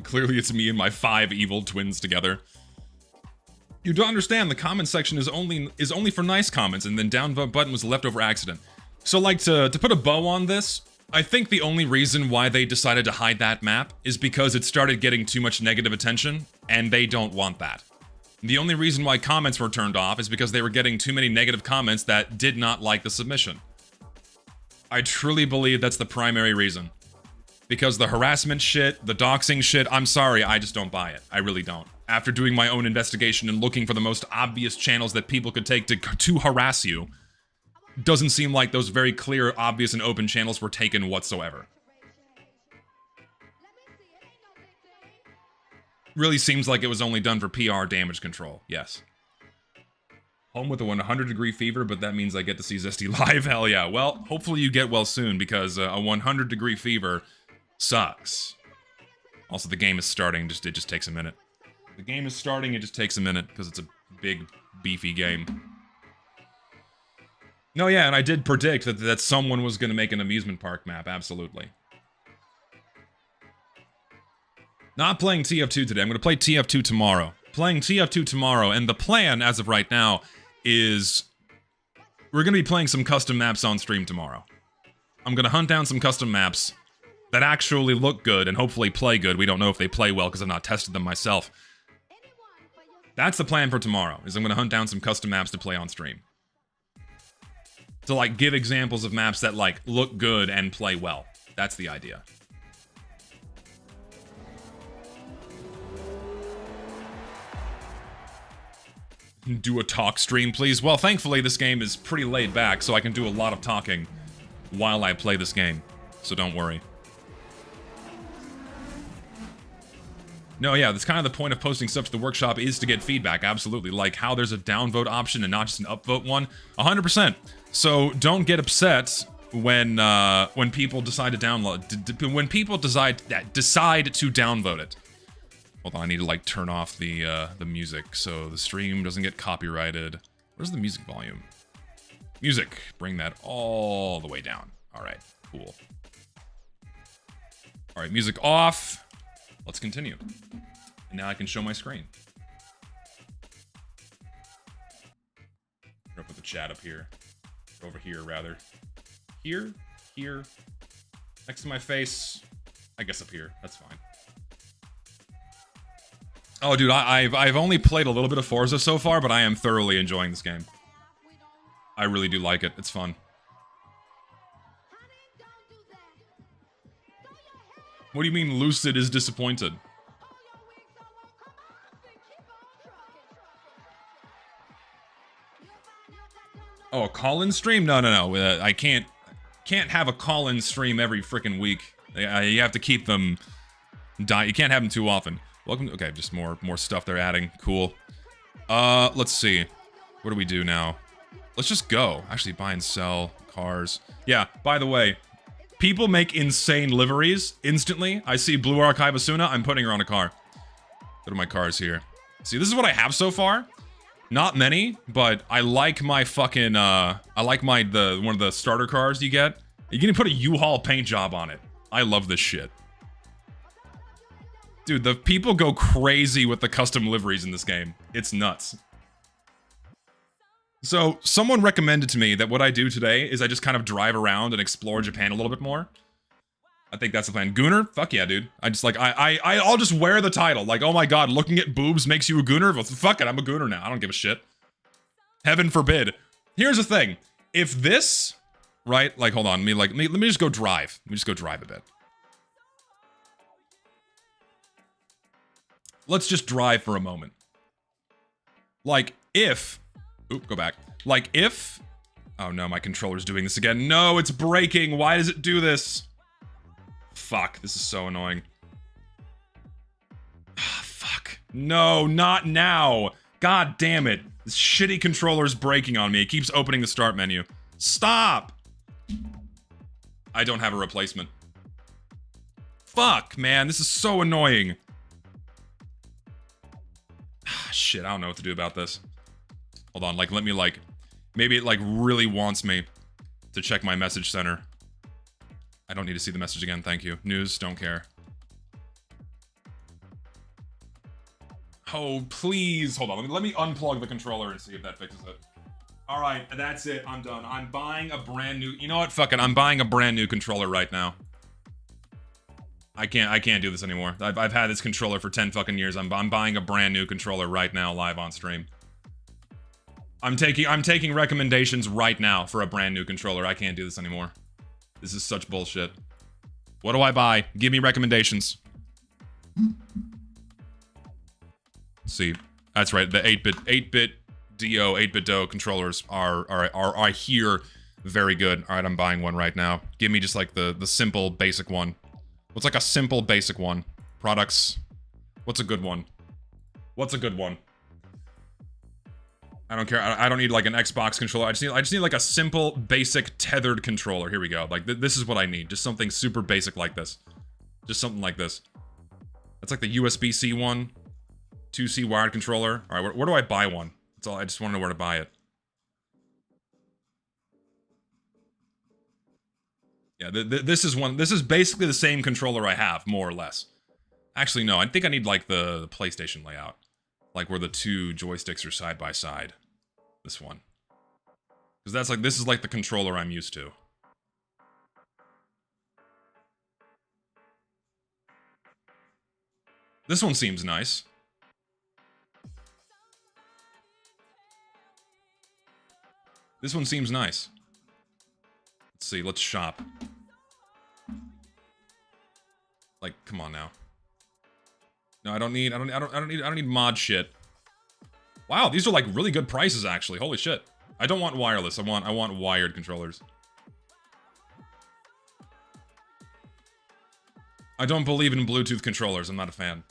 Clearly it's me and my 5 evil twins together. You don't understand, the comment section is only for nice comments, and then down vote button was left over accident. So like to put a bow on this, I think the only reason why they decided to hide that map is because it started getting too much negative attention, and they don't want that. The only reason why comments were turned off is because they were getting too many negative comments that did not like the submission. I truly believe that's the primary reason. Because the harassment shit, the doxing shit, I'm sorry, I just don't buy it. I really don't. After doing my own investigation and looking for the most obvious channels that people could take to harass you, doesn't seem like those very clear, obvious, and open channels were taken whatsoever. Really seems like it was only done for PR damage control, yes. Home with a 100-degree fever, but that means I get to see Zesty live? Hell yeah. Well, hopefully you get well soon, because a 100-degree fever sucks. Also, the game is starting, it just takes a minute. The game is starting, it just takes a minute, because it's a big, beefy game. No, yeah, and I did predict that someone was going to make an amusement park map, absolutely. Not playing TF2 today, I'm going to play TF2 tomorrow. Playing TF2 tomorrow, and the plan, as of right now, is we're going to be playing some custom maps on stream tomorrow. I'm going to hunt down some custom maps that actually look good and hopefully play good. We don't know if they play well because I've not tested them myself. That's the plan for tomorrow, is I'm going to hunt down some custom maps to play on stream. to like give examples of maps that like look good and play well. That's the idea. Do a talk stream, please. Well, thankfully this game is pretty laid back, so I can do a lot of talking while I play this game. So don't worry. No, yeah, that's kind of the point of posting stuff to the workshop, is to get feedback, absolutely. Like how there's a downvote option and not just an upvote one. 100%. So don't get upset when people decide to download, when people decide to downvote it. Hold on, I need to like turn off the music so the stream doesn't get copyrighted. Where's the music volume? Music, bring that all the way down. All right, cool. All right, music off. Let's continue. And now I can show my screen. I'm gonna put the chat up here. Over here, rather. Here, next to my face. I guess up here, that's fine. Oh, dude, I've only played a little bit of Forza so far, but I am thoroughly enjoying this game. I really do like it. It's fun. What do you mean Lucid is disappointed? Oh, a call-in stream? No. I can't have a call-in stream every freaking week. You have to keep them. You can't have them too often. Welcome. Okay, just more stuff they're adding. Cool. Let's see. What do we do now? Let's just go. Actually, buy and sell cars. Yeah. By the way, people make insane liveries instantly. I see Blue Archive Asuna. I'm putting her on a car. Go to my cars here. See, this is what I have so far. Not many, but I like my fucking, I like one of the starter cars you get. You can put a U-Haul paint job on it. I love this shit. Dude, the people go crazy with the custom liveries in this game. It's nuts. So, someone recommended to me that what I do today is I just kind of drive around and explore Japan a little bit more. I think that's the plan. Gooner? Fuck yeah, dude. I just like, I'll just wear the title. Like, oh my god, looking at boobs makes you a Gooner? Well, fuck it, I'm a Gooner now. I don't give a shit. Heaven forbid. Here's the thing. If this, right, like, hold on, let me just go drive. Let me just go drive a bit. Let's just drive for a moment. Like, if... Oop, go back. Like, if... Oh no, my controller's doing this again. No, it's breaking. Why does it do this? Fuck, this is so annoying. Fuck. No, not now. God damn it. This shitty controller's breaking on me. It keeps opening the start menu. Stop! I don't have a replacement. Fuck, man. This is so annoying. Shit, I don't know what to do about this. Hold on, like, let me, like... Maybe it, like, really wants me to check my message center. I don't need to see the message again, thank you. News, don't care. Oh, please. Hold on, let me unplug the controller and see if that fixes it. Alright, that's it. I'm done. I'm buying a brand new... You know what? Fuck it. I'm buying a brand new controller right now. I can't do this anymore. I've had this controller for 10 fucking years. I'm buying a brand new controller right now, live on stream. I'm taking recommendations right now for a brand new controller. I can't do this anymore. This is such bullshit. What do I buy? Give me recommendations. See, that's right. The 8-bit DO, 8-bit DO controllers are here very good. All right, I'm buying one right now. Give me just like the simple basic one. What's like a simple basic one? Products. What's a good one? What's a good one? I don't care. I don't need like an Xbox controller. I just need like a simple basic tethered controller. Here we go. Like this is what I need. Just something super basic like this. Just something like this. That's like the USB-C one. 2C wired controller. All right, where do I buy one? That's all. I just want to know where to buy it. Yeah, this is one. This is basically the same controller I have, more or less. Actually, no. I think I need like the PlayStation layout, like where the two joysticks are side by side. This one, because that's like this is like the controller I'm used to. This one seems nice. This one seems nice. Let's see, let's shop. Like, come on now. No, I don't need mod shit. Wow, these are like really good prices actually. Holy shit. I don't want wireless. I want wired controllers. I don't believe in Bluetooth controllers. I'm not a fan.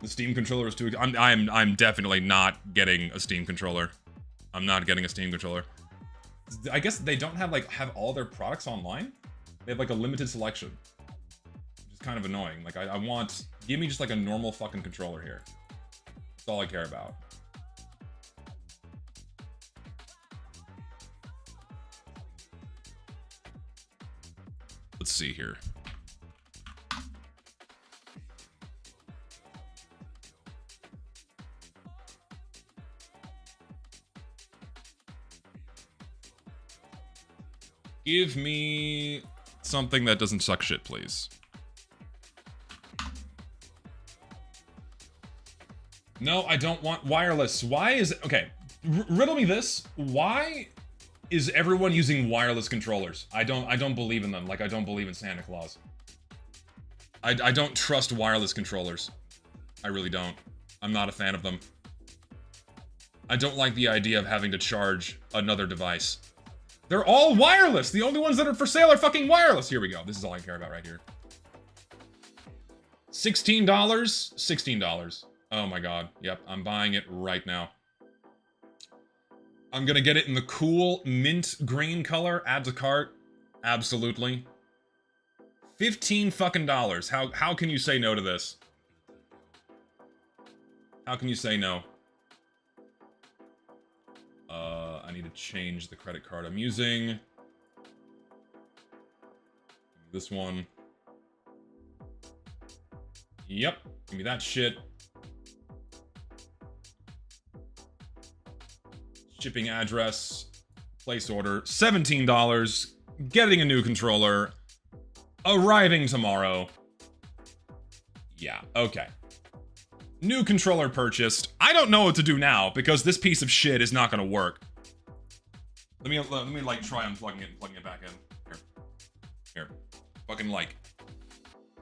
The Steam controller is too. I'm definitely not getting a Steam controller. I'm not getting a Steam controller. I guess they don't have have all their products online. They have like a limited selection, which is kind of annoying. Like I want, give me just like a normal fucking controller here. That's all I care about. Let's see here. Give me something that doesn't suck shit, please. No, I don't want wireless. Why is it? Okay, riddle me this. Why is everyone using wireless controllers? I don't believe in them. Like I don't believe in Santa Claus. I don't trust wireless controllers. I really don't. I'm not a fan of them. I don't like the idea of having to charge another device. They're all wireless. The only ones that are for sale are fucking wireless. Here we go. This is all I care about right here. $16? $16. Oh my god. Yep, I'm buying it right now. I'm gonna get it in the cool mint green color. Add to cart. Absolutely. $15 fucking dollars. How can you say no to this? How can you say no? I need to change the credit card I'm using. This one. Yep, give me that shit. Shipping address, place order, $17, getting a new controller, arriving tomorrow. Yeah, okay. New controller purchased. I don't know what to do now because this piece of shit is not gonna work. Let me like try unplugging it and plugging it back in. Here. Fucking like.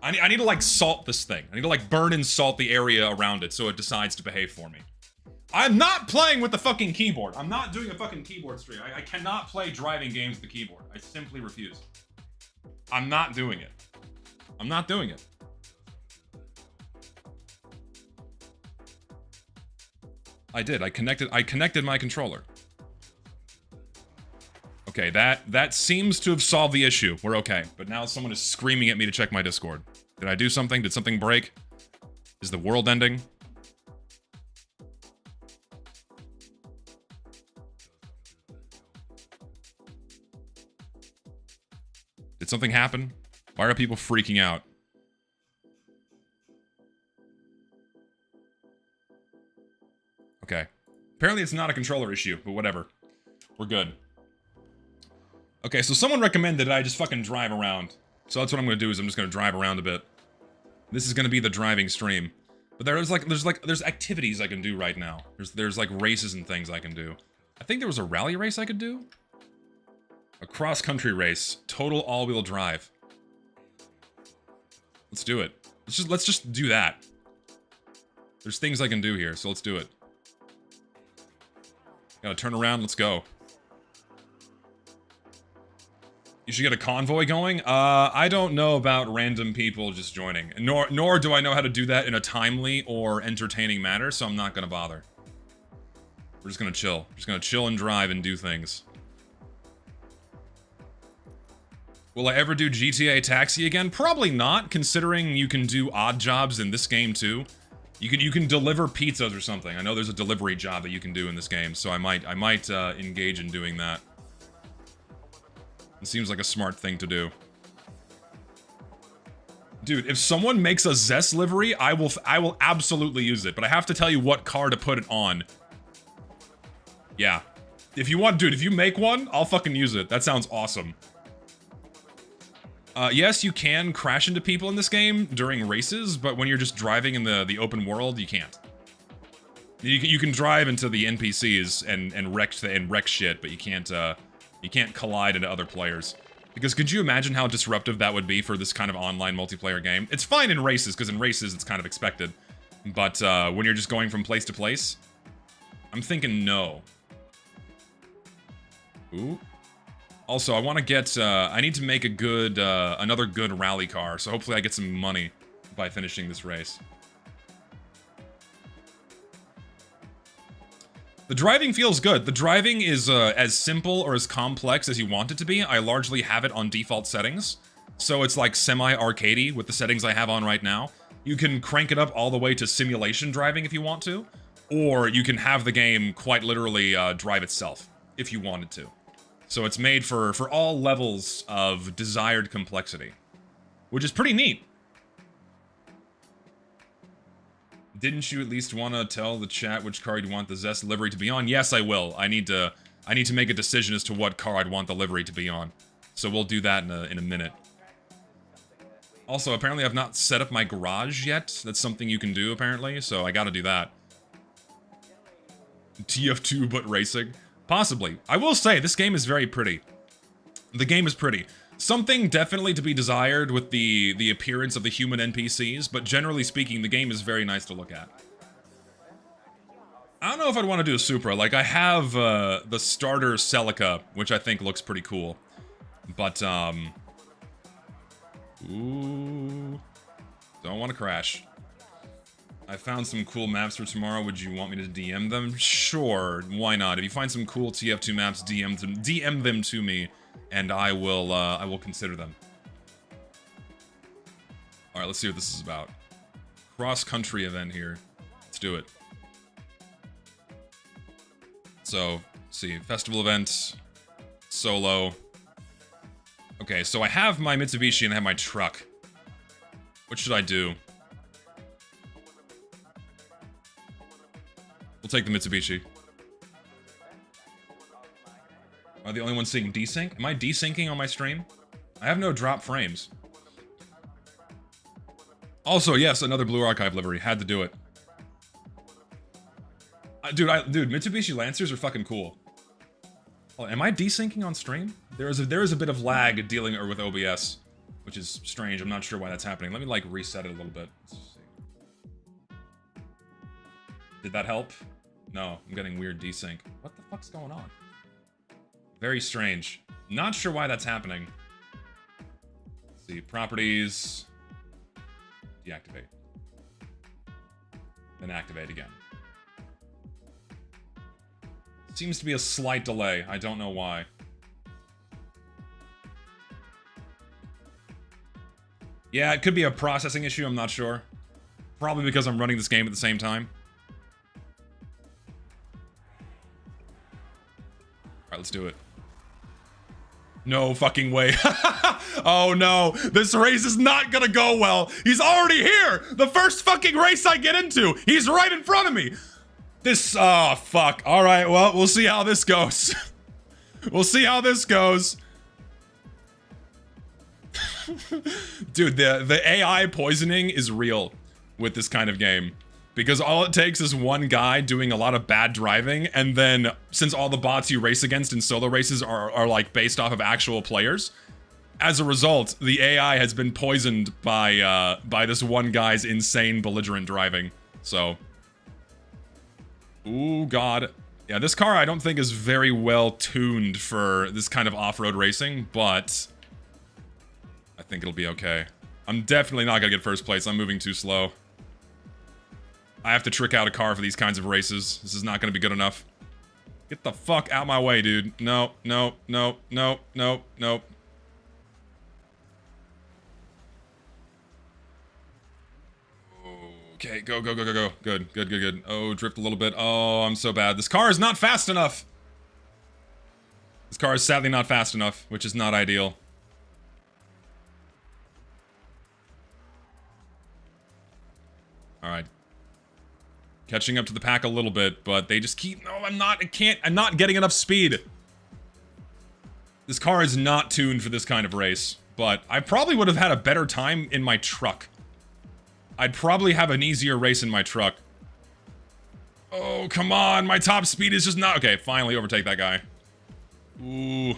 I need to like salt this thing. I need to like burn and salt the area around it so it decides to behave for me. I'm not playing with the fucking keyboard. I'm not doing a fucking keyboard stream. I cannot play driving games with the keyboard. I simply refuse. I'm not doing it. I'm not doing it. I did. I connected my controller. Okay, that seems to have solved the issue. We're okay. But now someone is screaming at me to check my Discord. Did I do something? Did something break? Is the world ending? Did something happen? Why are people freaking out? Okay. Apparently it's not a controller issue, but whatever. We're good. Okay, so someone recommended I just fucking drive around. So that's what I'm gonna do, is I'm just gonna drive around a bit. This is gonna be the driving stream. But there's activities I can do right now. There's like races and things I can do. I think there was a rally race I could do. A cross-country race. Total all-wheel drive. Let's do it. Let's just do that. There's things I can do here, so let's do it. Gotta turn around, let's go. You should get a convoy going? I don't know about random people just joining. Nor do I know how to do that in a timely or entertaining manner, so I'm not gonna bother. We're just gonna chill. Just gonna chill and drive and do things. Will I ever do GTA Taxi again? Probably not, considering you can do odd jobs in this game too. You can deliver pizzas or something. I know there's a delivery job that you can do in this game, so I might engage in doing that. It seems like a smart thing to do. Dude, if someone makes a Zest livery, I will absolutely use it, but I have to tell you what car to put it on. Yeah. If you want, dude, if you make one, I'll fucking use it. That sounds awesome. Yes, you can crash into people in this game during races, but when you're just driving in the open world, you can't. You can drive into the NPCs and wreck shit, but you can't collide into other players. Because could you imagine how disruptive that would be for this kind of online multiplayer game? It's fine in races, because in races it's kind of expected. But when you're just going from place to place, I'm thinking no. Ooh. Also, I want to get, I need to make a good, another good rally car, so hopefully I get some money by finishing this race. The driving feels good. The driving is as simple or as complex as you want it to be. I largely have it on default settings. So it's like semi-arcadey with the settings I have on right now. You can crank it up all the way to simulation driving if you want to. Or you can have the game quite literally drive itself if you wanted to. So it's made for all levels of desired complexity. Which is pretty neat. Didn't you at least want to tell the chat which car you'd want the Zest livery to be on? Yes, I will. I need to make a decision as to what car I'd want the livery to be on. So we'll do that in a minute. Also, apparently I've not set up my garage yet. That's something you can do, apparently, so I gotta do that. TF2 but racing? Possibly. I will say, this game is very pretty. The game is pretty. Something definitely to be desired with the appearance of the human NPCs, but generally speaking, the game is very nice to look at. I don't know if I'd want to do a Supra. Like, I have the starter Celica, which I think looks pretty cool. But, ooh. Don't want to crash. I found some cool maps for tomorrow. Would you want me to DM them? Sure, why not? If you find some cool TF2 maps, DM them to me. And I will consider them. Alright, let's see what this is about. Cross-country event here. Let's do it. So, let's see. Festival event. Solo. Okay, so I have my Mitsubishi and I have my truck. What should I do? We'll take the Mitsubishi. Am I the only one seeing desync? Am I desyncing on my stream? I have no drop frames. Also, yes, another Blue Archive livery. Had to do it. Dude, Mitsubishi Lancers are fucking cool. Oh, am I desyncing on stream? There is a bit of lag dealing with OBS, which is strange. I'm not sure why that's happening. Let me like reset it a little bit. Let's see. Did that help? No, I'm getting weird desync. What the fuck's going on? Very strange. Not sure why that's happening. Let's see, properties. Deactivate. Then activate again. Seems to be a slight delay. I don't know why. Yeah, it could be a processing issue, I'm not sure. Probably because I'm running this game at the same time. Alright, let's do it. No fucking way. Oh no, this race is not gonna go well. He's already here. The first fucking race I get into. He's right in front of me. This, oh fuck. All right, well, we'll see how this goes. We'll see how this goes. Dude, the AI poisoning is real with this kind of game. Because all it takes is one guy doing a lot of bad driving, and then since all the bots you race against in solo races are like based off of actual players, as a result, the AI has been poisoned by this one guy's insane belligerent driving. So, ooh god, yeah, this car I don't think is very well tuned for this kind of off-road racing, but I think it'll be okay. I'm definitely not gonna get first place. I'm moving too slow. I have to trick out a car for these kinds of races. This is not going to be good enough. Get the fuck out my way, dude. No, no, no, no, no, no. Okay, go, go, go, go, go. Good, good, good, good. Oh, drift a little bit. Oh, I'm so bad. This car is not fast enough. This car is sadly not fast enough, which is not ideal. All right. Catching up to the pack a little bit, but they just keep... No, I'm not getting enough speed. This car is not tuned for this kind of race, but I probably would have had a better time in my truck. I'd probably have an easier race in my truck. Oh, come on. My top speed is just not... Okay, finally overtake that guy. Ooh.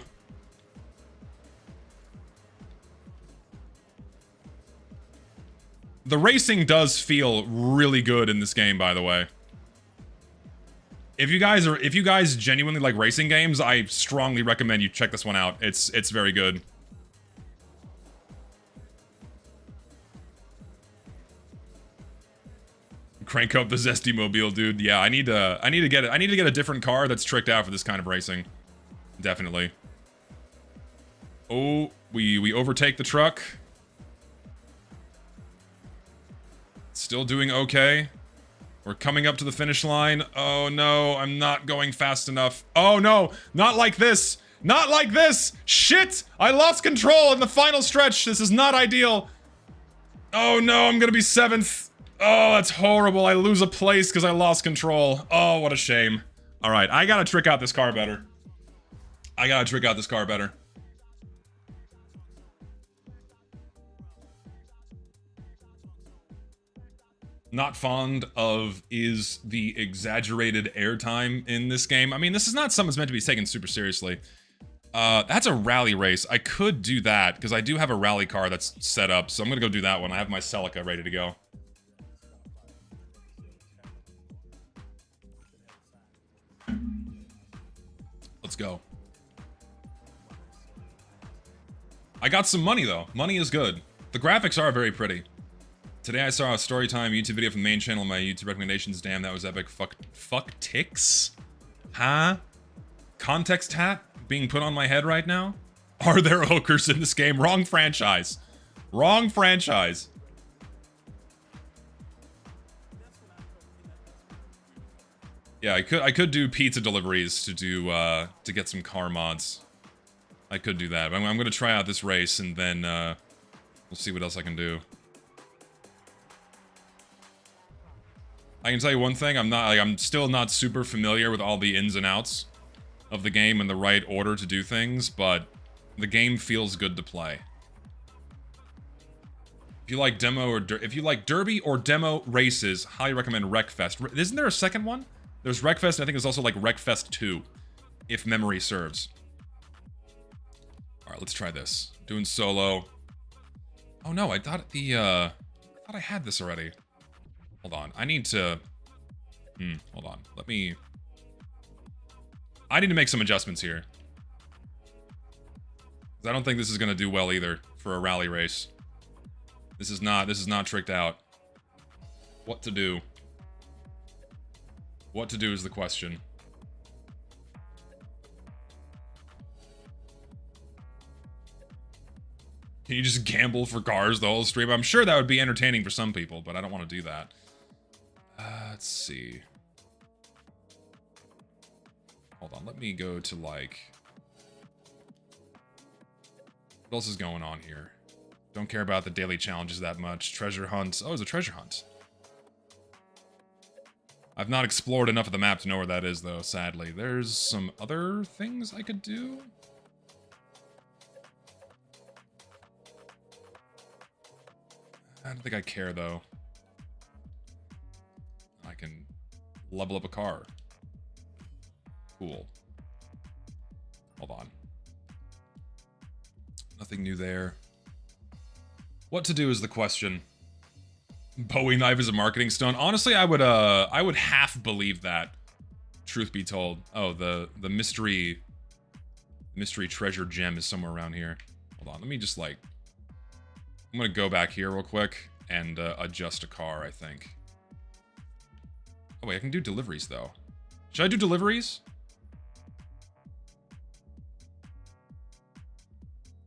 The racing does feel really good in this game, by the way. If you guys genuinely like racing games, I strongly recommend you check this one out. It's very good. Crank up the Zesty Mobile, dude. Yeah, I need to get a different car that's tricked out for this kind of racing. Definitely. Oh, we overtake the truck. Still doing okay. We're coming up to the finish line. Oh no, I'm not going fast enough. Oh no, not like this. Not like this. Shit, I lost control in the final stretch. This is not ideal. Oh no, I'm gonna be 7th. Oh, that's horrible. I lose a place because I lost control. Oh, what a shame. All right, I gotta trick out this car better. Not fond of is the exaggerated airtime in this game. I mean, this is not something that's meant to be taken super seriously. That's a rally race. I could do that because I do have a rally car that's set up, so I'm gonna go do that one. I have my Celica ready to go. Let's go. I got some money though. Money is good. The graphics are very pretty. Today I saw a storytime YouTube video from the main channel. My YouTube recommendations. Damn, that was epic. Fuck ticks? Huh? Context hat being put on my head right now? Are there hookers in this game? Wrong franchise. Wrong franchise. Yeah, I could do pizza deliveries to do to get some car mods. I could do that. I'm gonna try out this race and then we'll see what else I can do. I can tell you one thing, I'm still not super familiar with all the ins and outs of the game and the right order to do things, but the game feels good to play. If you like if you like derby or demo races, highly recommend Wreckfest. Isn't there a second one? There's Wreckfest, and I think there's also like Wreckfest 2, if memory serves. All right, let's try this. Doing solo. Oh no, I thought I had this already. Hold on, I need to... hold on, I need to make some adjustments here. I don't think this is gonna do well either for a rally race. This is not tricked out. What to do? What to do is the question. Can you just gamble for cars the whole stream? I'm sure that would be entertaining for some people, but I don't want to do that. Let's see. Hold on, let me go to like... What else is going on here? Don't care about the daily challenges that much. Treasure hunt. Oh, it's a treasure hunt. I've not explored enough of the map to know where that is, though, sadly. There's some other things I could do. I don't think I care, though. I can level up a car. Cool. Hold on. Nothing new there. What to do is the question. Bowie knife is a marketing stunt. Honestly, I would half believe that. Truth be told. Oh, the mystery treasure gem is somewhere around here. Hold on, let me just like... I'm gonna go back here real quick and adjust a car, I think. Oh wait, I can do deliveries though. Should I do deliveries?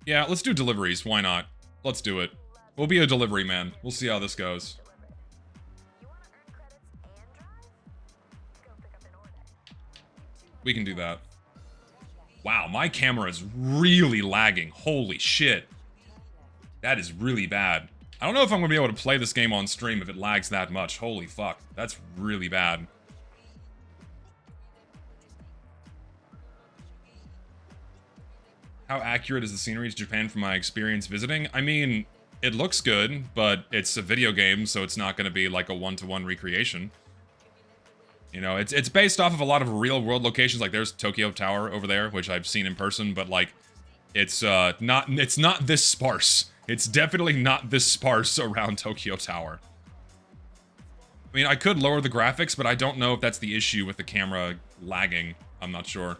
Yeah, let's do deliveries. Why not? Let's do it. We'll be a delivery man. We'll see how this goes. We can do that. Wow, my camera is really lagging. Holy shit. That is really bad. I don't know if I'm going to be able to play this game on stream if it lags that much. Holy fuck. That's really bad. How accurate is the scenery to Japan from my experience visiting? I mean, it looks good, but it's a video game, so it's not going to be like a one-to-one recreation. You know, it's based off of a lot of real world locations. Like there's Tokyo Tower over there, which I've seen in person, but like it's not this sparse. It's definitely not this sparse around Tokyo Tower. I mean, I could lower the graphics, but I don't know if that's the issue with the camera lagging. I'm not sure.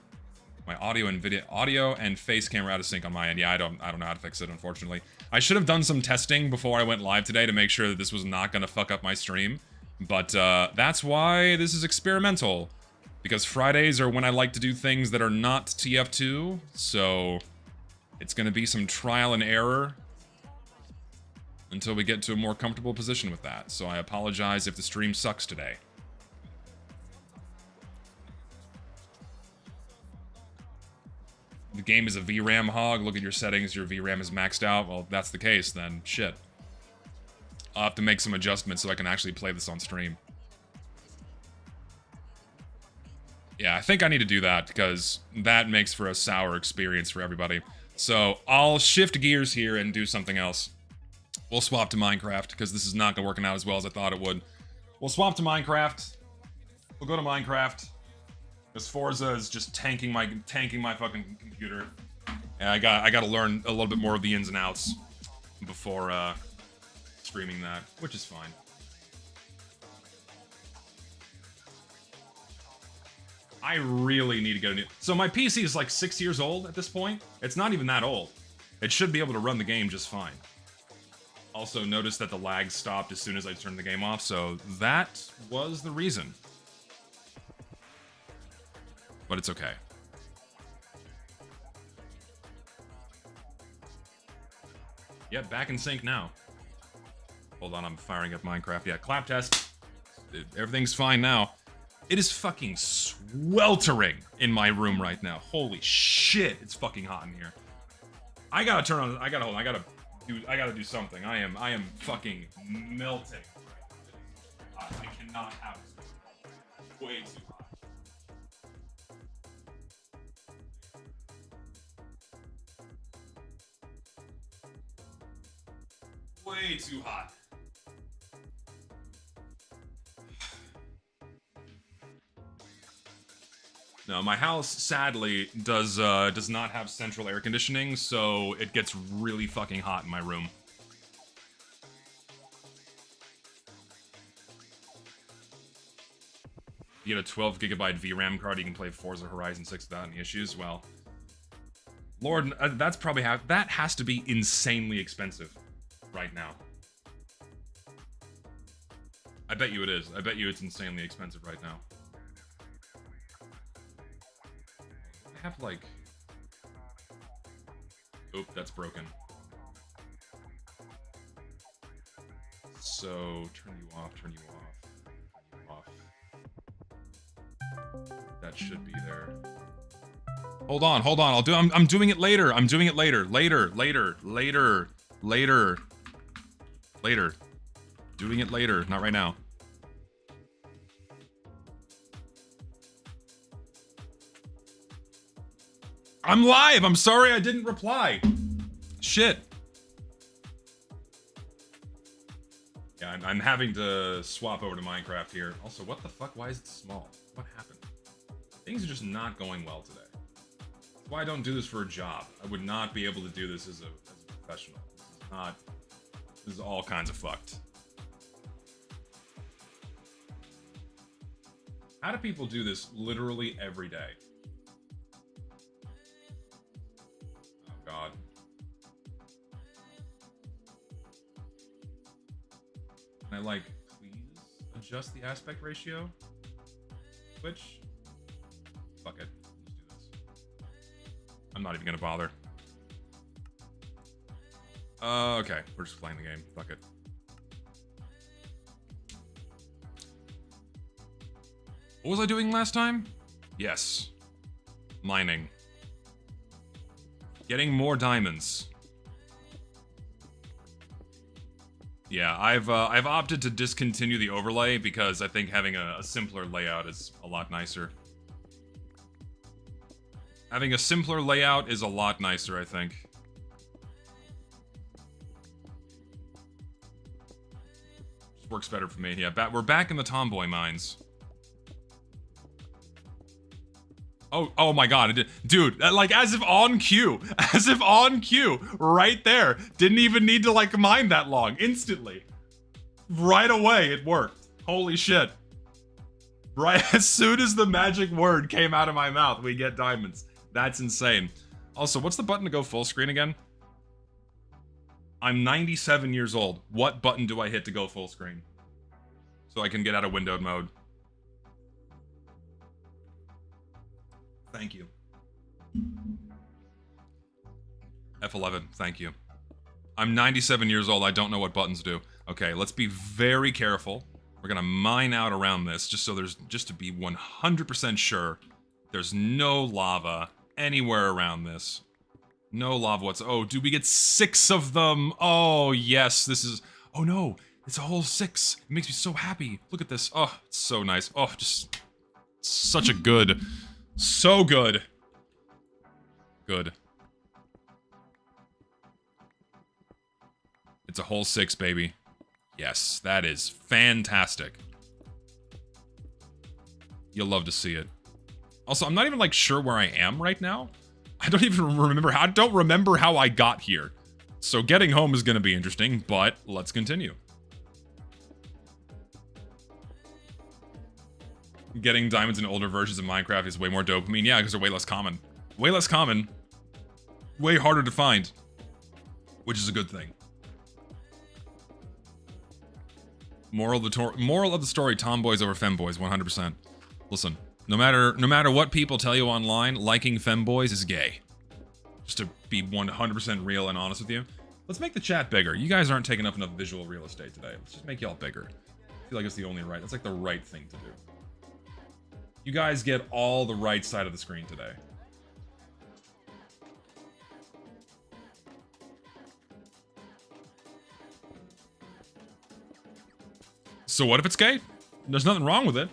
My audio and face camera out of sync on my end. Yeah, I don't know how to fix it, unfortunately. I should have done some testing before I went live today to make sure that this was not gonna fuck up my stream. But that's why this is experimental. Because Fridays are when I like to do things that are not TF2, so it's gonna be some trial and error until we get to a more comfortable position with that. So I apologize if the stream sucks today. The game is a VRAM hog. Look at your settings. Your VRAM is maxed out. Well, if that's the case, then shit. I'll have to make some adjustments so I can actually play this on stream. Yeah, I think I need to do that because that makes for a sour experience for everybody. So I'll shift gears here and do something else. We'll swap to Minecraft because this is not working out as well as I thought it would. We'll swap to Minecraft. We'll go to Minecraft. Because Forza is just tanking my fucking computer. And I gotta learn a little bit more of the ins and outs before streaming that, which is fine. I really need to get a new... So my PC is like 6 years old at this point. It's not even that old. It should be able to run the game just fine. Also noticed that the lag stopped as soon as I turned the game off, so that was the reason. But it's okay. Yep, back in sync now. Hold on, I'm firing up Minecraft. Yeah, clap test. Everything's fine now. It is fucking sweltering in my room right now. Holy shit, it's fucking hot in here. I gotta turn on, I gotta do something. I am fucking melting. I cannot have this. Way too hot. Way too hot. No, my house sadly does not have central air conditioning, so it gets really fucking hot in my room. You get a 12 gigabyte VRAM card, you can play Forza Horizon 6 without any issues. Well, Lord, that's probably that has to be insanely expensive right now. I bet you it is. I bet you it's insanely expensive right now. I have like... Oop, that's broken. So, turn you off, turn you off, turn you off. That should be there. Hold on, I'm doing it later. I'm doing it later. Later. Doing it later, not right now. I'm live! I'm sorry I didn't reply. Shit. Yeah, I'm having to swap over to Minecraft here. Also, what the fuck? Why is it small? What happened? Things are just not going well today. That's why I don't do this for a job. I would not be able to do this as a professional. This is all kinds of fucked. How do people do this literally every day? Oh god. Can I like, please adjust the aspect ratio? Twitch? Fuck it. Let's do this. I'm not even gonna bother. Okay. We're just playing the game. Fuck it. What was I doing last time? Yes. Mining. Getting more diamonds. Yeah, I've opted to discontinue the overlay because I think having a simpler layout is a lot nicer. Having a simpler layout is a lot nicer, I think. Just works better for me. Yeah, we're back in the Tomboy mines. Oh my god, it did. Dude, like as if on cue. As if on cue. Right there. Didn't even need to like mine that long. Instantly. Right away, it worked. Holy shit. Right as soon as the magic word came out of my mouth, we get diamonds. That's insane. Also, what's the button to go full screen again? I'm 97 years old. What button do I hit to go full screen? So I can get out of windowed mode. Thank you. F11, thank you. I'm 97 years old, I don't know what buttons do. Okay, let's be very careful. We're gonna mine out around this just to be 100% sure there's no lava anywhere around this. No lava oh, do we get 6 of them? Oh, yes, this is, oh no, it's a whole 6. It makes me so happy. Look at this, oh, it's so nice. Oh, just such a good, so good. Good. It's a whole 6, baby. Yes, that is fantastic. You'll love to see it. Also, I'm not even like sure where I am right now. I don't even remember how I got here. So getting home is going to be interesting, but let's continue. Getting diamonds in older versions of Minecraft is way more dopamine. Yeah, because they're way less common. Way less common. Way harder to find. Which is a good thing. Moral of the story, tomboys over femboys, 100%. Listen, no matter what people tell you online, liking femboys is gay. Just to be 100% real and honest with you. Let's make the chat bigger. You guys aren't taking up enough visual real estate today. Let's just make y'all bigger. I feel like it's the only right. That's like the right thing to do. You guys get all the right side of the screen today. So what if it's gay? There's nothing wrong with it.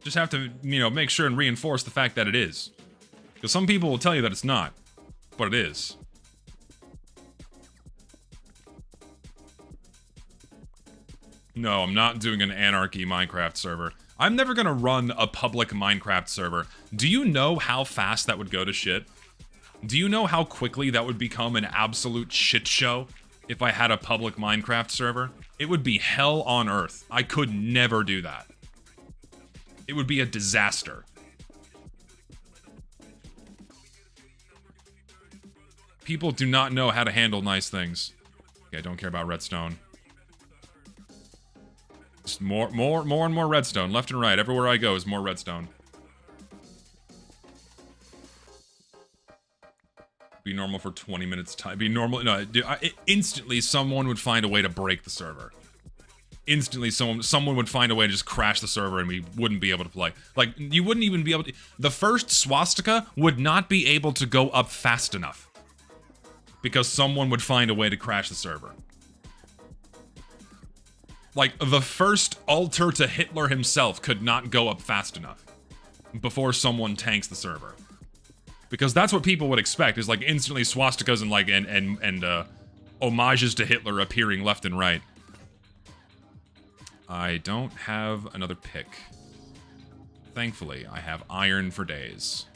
Just have to, make sure and reinforce the fact that it is. Because some people will tell you that it's not, but it is. No, I'm not doing an anarchy Minecraft server. I'm never gonna run a public Minecraft server. Do you know how fast that would go to shit? Do you know how quickly that would become an absolute shit show if I had a public Minecraft server? It would be hell on earth. I could never do that. It would be a disaster. People do not know how to handle nice things. Okay, I don't care about redstone. Just more and more redstone, left and right. Everywhere I go is more redstone. Be normal for 20 minutes time. Be normal. No, instantly someone would find a way to break the server. Instantly someone would find a way to just crash the server and we wouldn't be able to play. Like, you wouldn't even be able to. The first swastika would not be able to go up fast enough. Because someone would find a way to crash the server. Like, the first altar to Hitler himself could not go up fast enough before someone tanks the server. Because that's what people would expect, is like instantly swastikas and like and homages to Hitler appearing left and right. I don't have another pick. Thankfully, I have iron for days.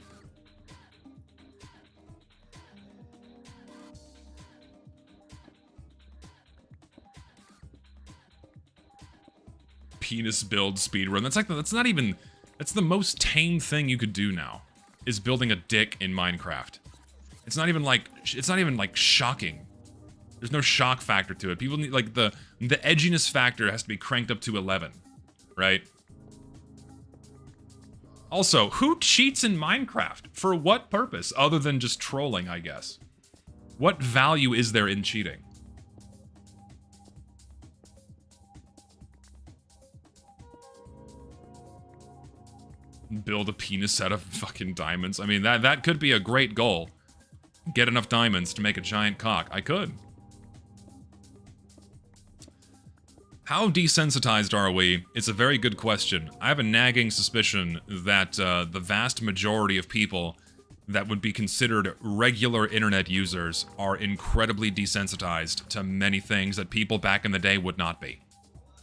Penis build speedrun. That's not even, that's the most tame thing you could do now, is building a dick in Minecraft. It's not even like shocking. There's no shock factor to it. People need, like, the edginess factor has to be cranked up to 11, right? Also, who cheats in Minecraft? For what purpose? Other than just trolling, I guess. What value is there in cheating? Build a penis out of fucking diamonds. I mean, that could be a great goal. Get enough diamonds to make a giant cock. I could. How desensitized are we? It's a very good question. I have a nagging suspicion that the vast majority of people that would be considered regular internet users are incredibly desensitized to many things that people back in the day would not be.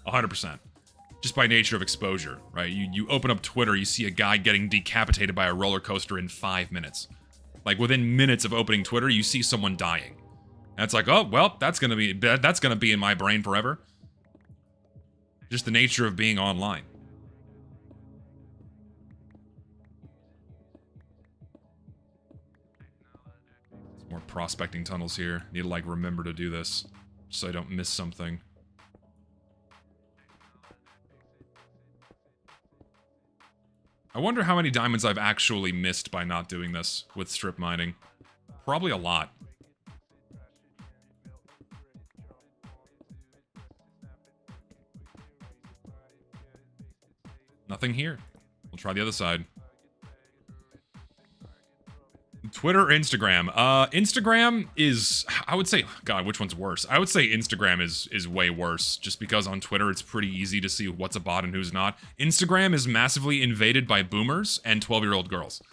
100%. just by nature of exposure, right? You open up Twitter, you see a guy getting decapitated by a roller coaster in 5 minutes. Like within minutes of opening Twitter, you see someone dying. And it's like, oh, well, that's gonna be in my brain forever. Just the nature of being online. Some more prospecting tunnels here. Need to like remember to do this so I don't miss something. I wonder how many diamonds I've actually missed by not doing this with strip mining. Probably a lot. Nothing here. We'll try the other side. Twitter or Instagram? Instagram is, I would say, God, which one's worse? I would say Instagram is way worse, just because on Twitter it's pretty easy to see what's a bot and who's not. Instagram is massively invaded by boomers and 12-year-old girls.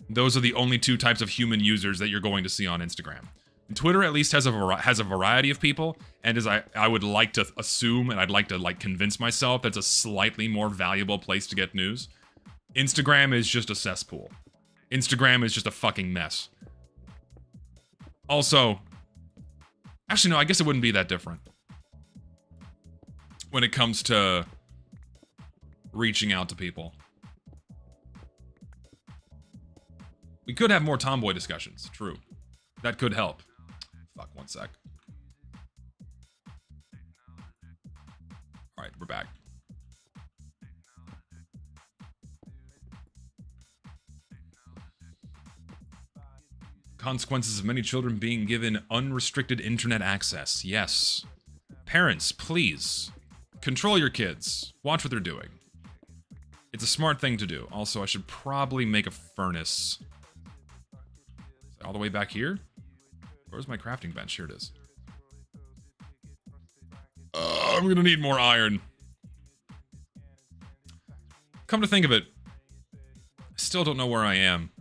Those are the only two types of human users that you're going to see on Instagram. Twitter at least has a variety of people, and as I would like to assume, and I'd like to like convince myself that's a slightly more valuable place to get news. Instagram is just a cesspool. Instagram is just a fucking mess. Also, actually no, I guess it wouldn't be that different when it comes to reaching out to people. We could have more tomboy discussions, true. That could help. Fuck, one sec. Alright, we're back. Consequences of many children being given unrestricted internet access. Yes. Parents, please. Control your kids. Watch what they're doing. It's a smart thing to do. Also, I should probably make a furnace. All the way back here? Where's my crafting bench? Here it is. I'm gonna need more iron. Come to think of it, I still don't know where I am.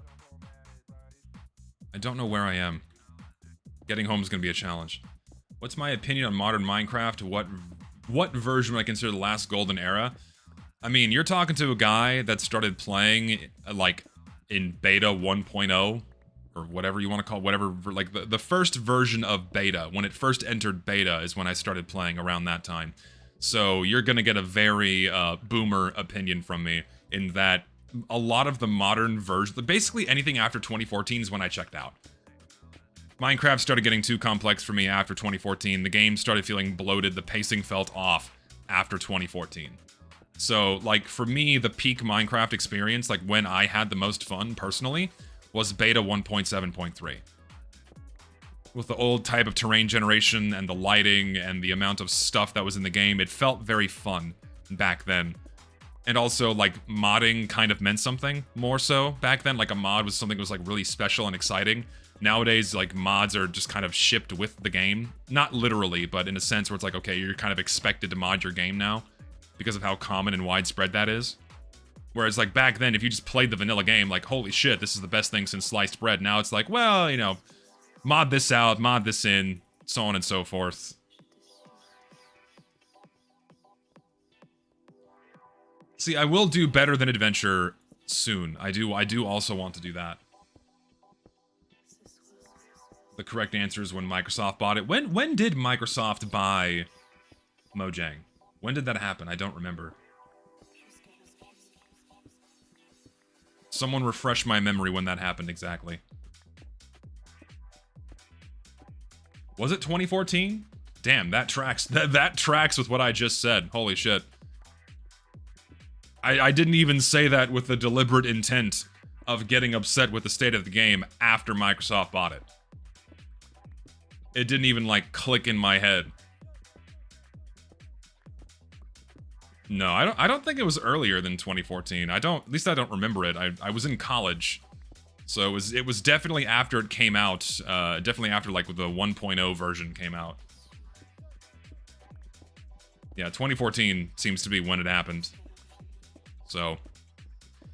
I don't know where I am. Getting home is gonna be a challenge. What's my opinion on modern Minecraft? What version would I consider the last golden era? I mean, you're talking to a guy that started playing, like, in beta 1.0. Or whatever you want to call whatever, like the first version of beta, when it first entered beta is when I started playing around that time. So you're gonna get a very boomer opinion from me in that a lot of the modern version, basically anything after 2014 is when I checked out. Minecraft started getting too complex for me after 2014. The game started feeling bloated, the pacing felt off after 2014. So like for me, the peak Minecraft experience, like when I had the most fun personally, was beta 1.7.3. With the old type of terrain generation and the lighting and the amount of stuff that was in the game, it felt very fun back then. And also, like, modding kind of meant something more so back then. Like, a mod was something that was, like, really special and exciting. Nowadays, like, mods are just kind of shipped with the game. Not literally, but in a sense where it's like, okay, you're kind of expected to mod your game now because of how common and widespread that is. Whereas, like, back then, if you just played the vanilla game, like, holy shit, this is the best thing since sliced bread. Now it's like, well, you know, mod this out, mod this in, so on and so forth. See, I will do better than adventure soon. I do also want to do that. The correct answer is when Microsoft bought it. When did Microsoft buy Mojang? When did that happen? I don't remember. Someone refresh my memory when that happened exactly. Was it 2014? Damn, that tracks. That tracks with what I just said. Holy shit. I didn't even say that with the deliberate intent of getting upset with the state of the game after Microsoft bought it. It didn't even, like, click in my head. No, I don't think it was earlier than 2014. At least I don't remember it. I was in college. So it was definitely after it came out. Definitely after, like, the 1.0 version came out. Yeah, 2014 seems to be when it happened. So,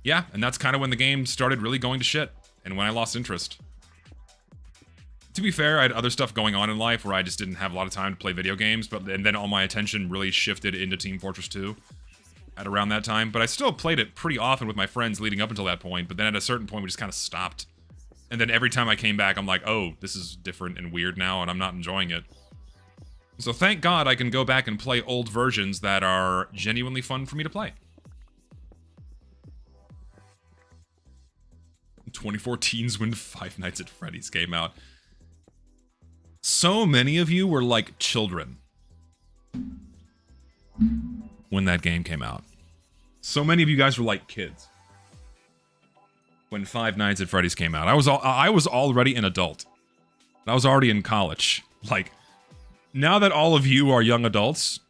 yeah, and that's kind of when the game started really going to shit, and when I lost interest. To be fair, I had other stuff going on in life where I just didn't have a lot of time to play video games, and then all my attention really shifted into Team Fortress 2. at around that time, but I still played it pretty often with my friends leading up until that point, but then at a certain point we just kind of stopped. And then every time I came back, I'm like, oh, this is different and weird now, and I'm not enjoying it. So thank God I can go back and play old versions that are genuinely fun for me to play. 2014's when Five Nights at Freddy's came out. So many of you were like children when that game came out. So many of you guys were like kids when Five Nights at Freddy's came out. I was already an adult. I was already in college. Like, now that all of you are young adults,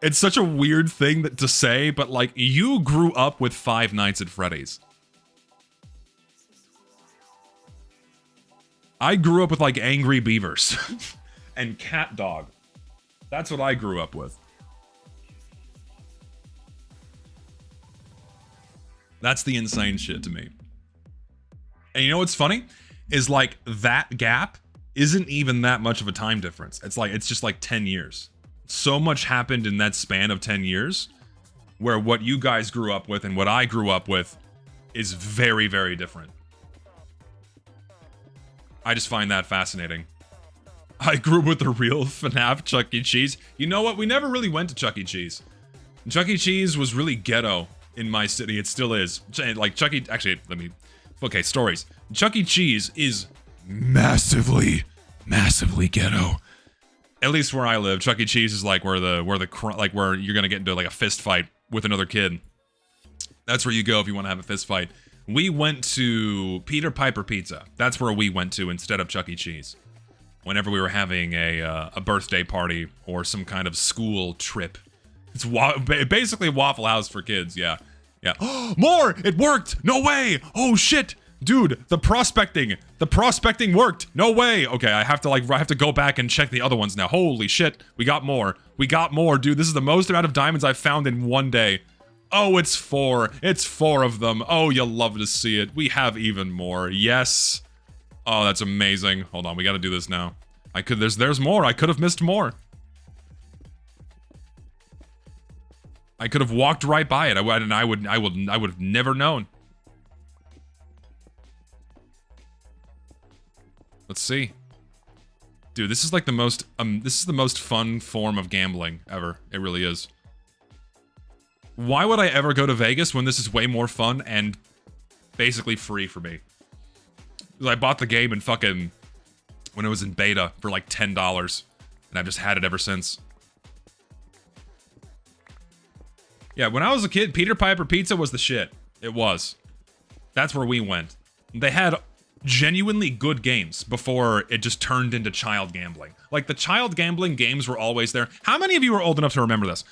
it's such a weird thing to say, but like, you grew up with Five Nights at Freddy's. I grew up with like Angry Beavers and Cat Dog. That's what I grew up with. That's the insane shit to me. And you know what's funny? Is like that gap isn't even that much of a time difference. It's just like 10 years. So much happened in that span of 10 years where what you guys grew up with and what I grew up with is very, very different. I just find that fascinating. I grew up with the real FNAF Chuck E. Cheese. You know what? We never really went to Chuck E. Cheese. Chuck E. Cheese was really ghetto in my city. It still is. Like, Chuck E. Actually, okay, stories. Chuck E. Cheese is massively ghetto. At least where I live, Chuck E. Cheese is like where you're gonna get into like a fist fight with another kid. That's where you go if you want to have a fist fight. We went to Peter Piper Pizza. That's where we went to instead of Chuck E. Cheese. Whenever we were having a birthday party or some kind of school trip. It's basically Waffle House for kids, yeah. Yeah. More! It worked! No way! Oh shit! Dude, the prospecting worked! No way! Okay, I have to go back and check the other ones now. Holy shit, we got more. We got more, dude. This is the most amount of diamonds I've found in one day. Oh, it's 4. It's 4 of them. Oh, you'll love to see it. We have even more. Yes. Oh, that's amazing. Hold on, we gotta do this now. There's more. I could have missed more. I could have walked right by it. I would have never known. Let's see. Dude, this is like the most fun form of gambling ever. It really is. Why would I ever go to Vegas when this is way more fun and basically free for me? I bought the game in when it was in beta for like $10, and I've just had it ever since. Yeah, when I was a kid, Peter Piper Pizza was the shit. It was. That's where we went. They had genuinely good games before it just turned into child gambling. Like, the child gambling games were always there. How many of you are old enough to remember this?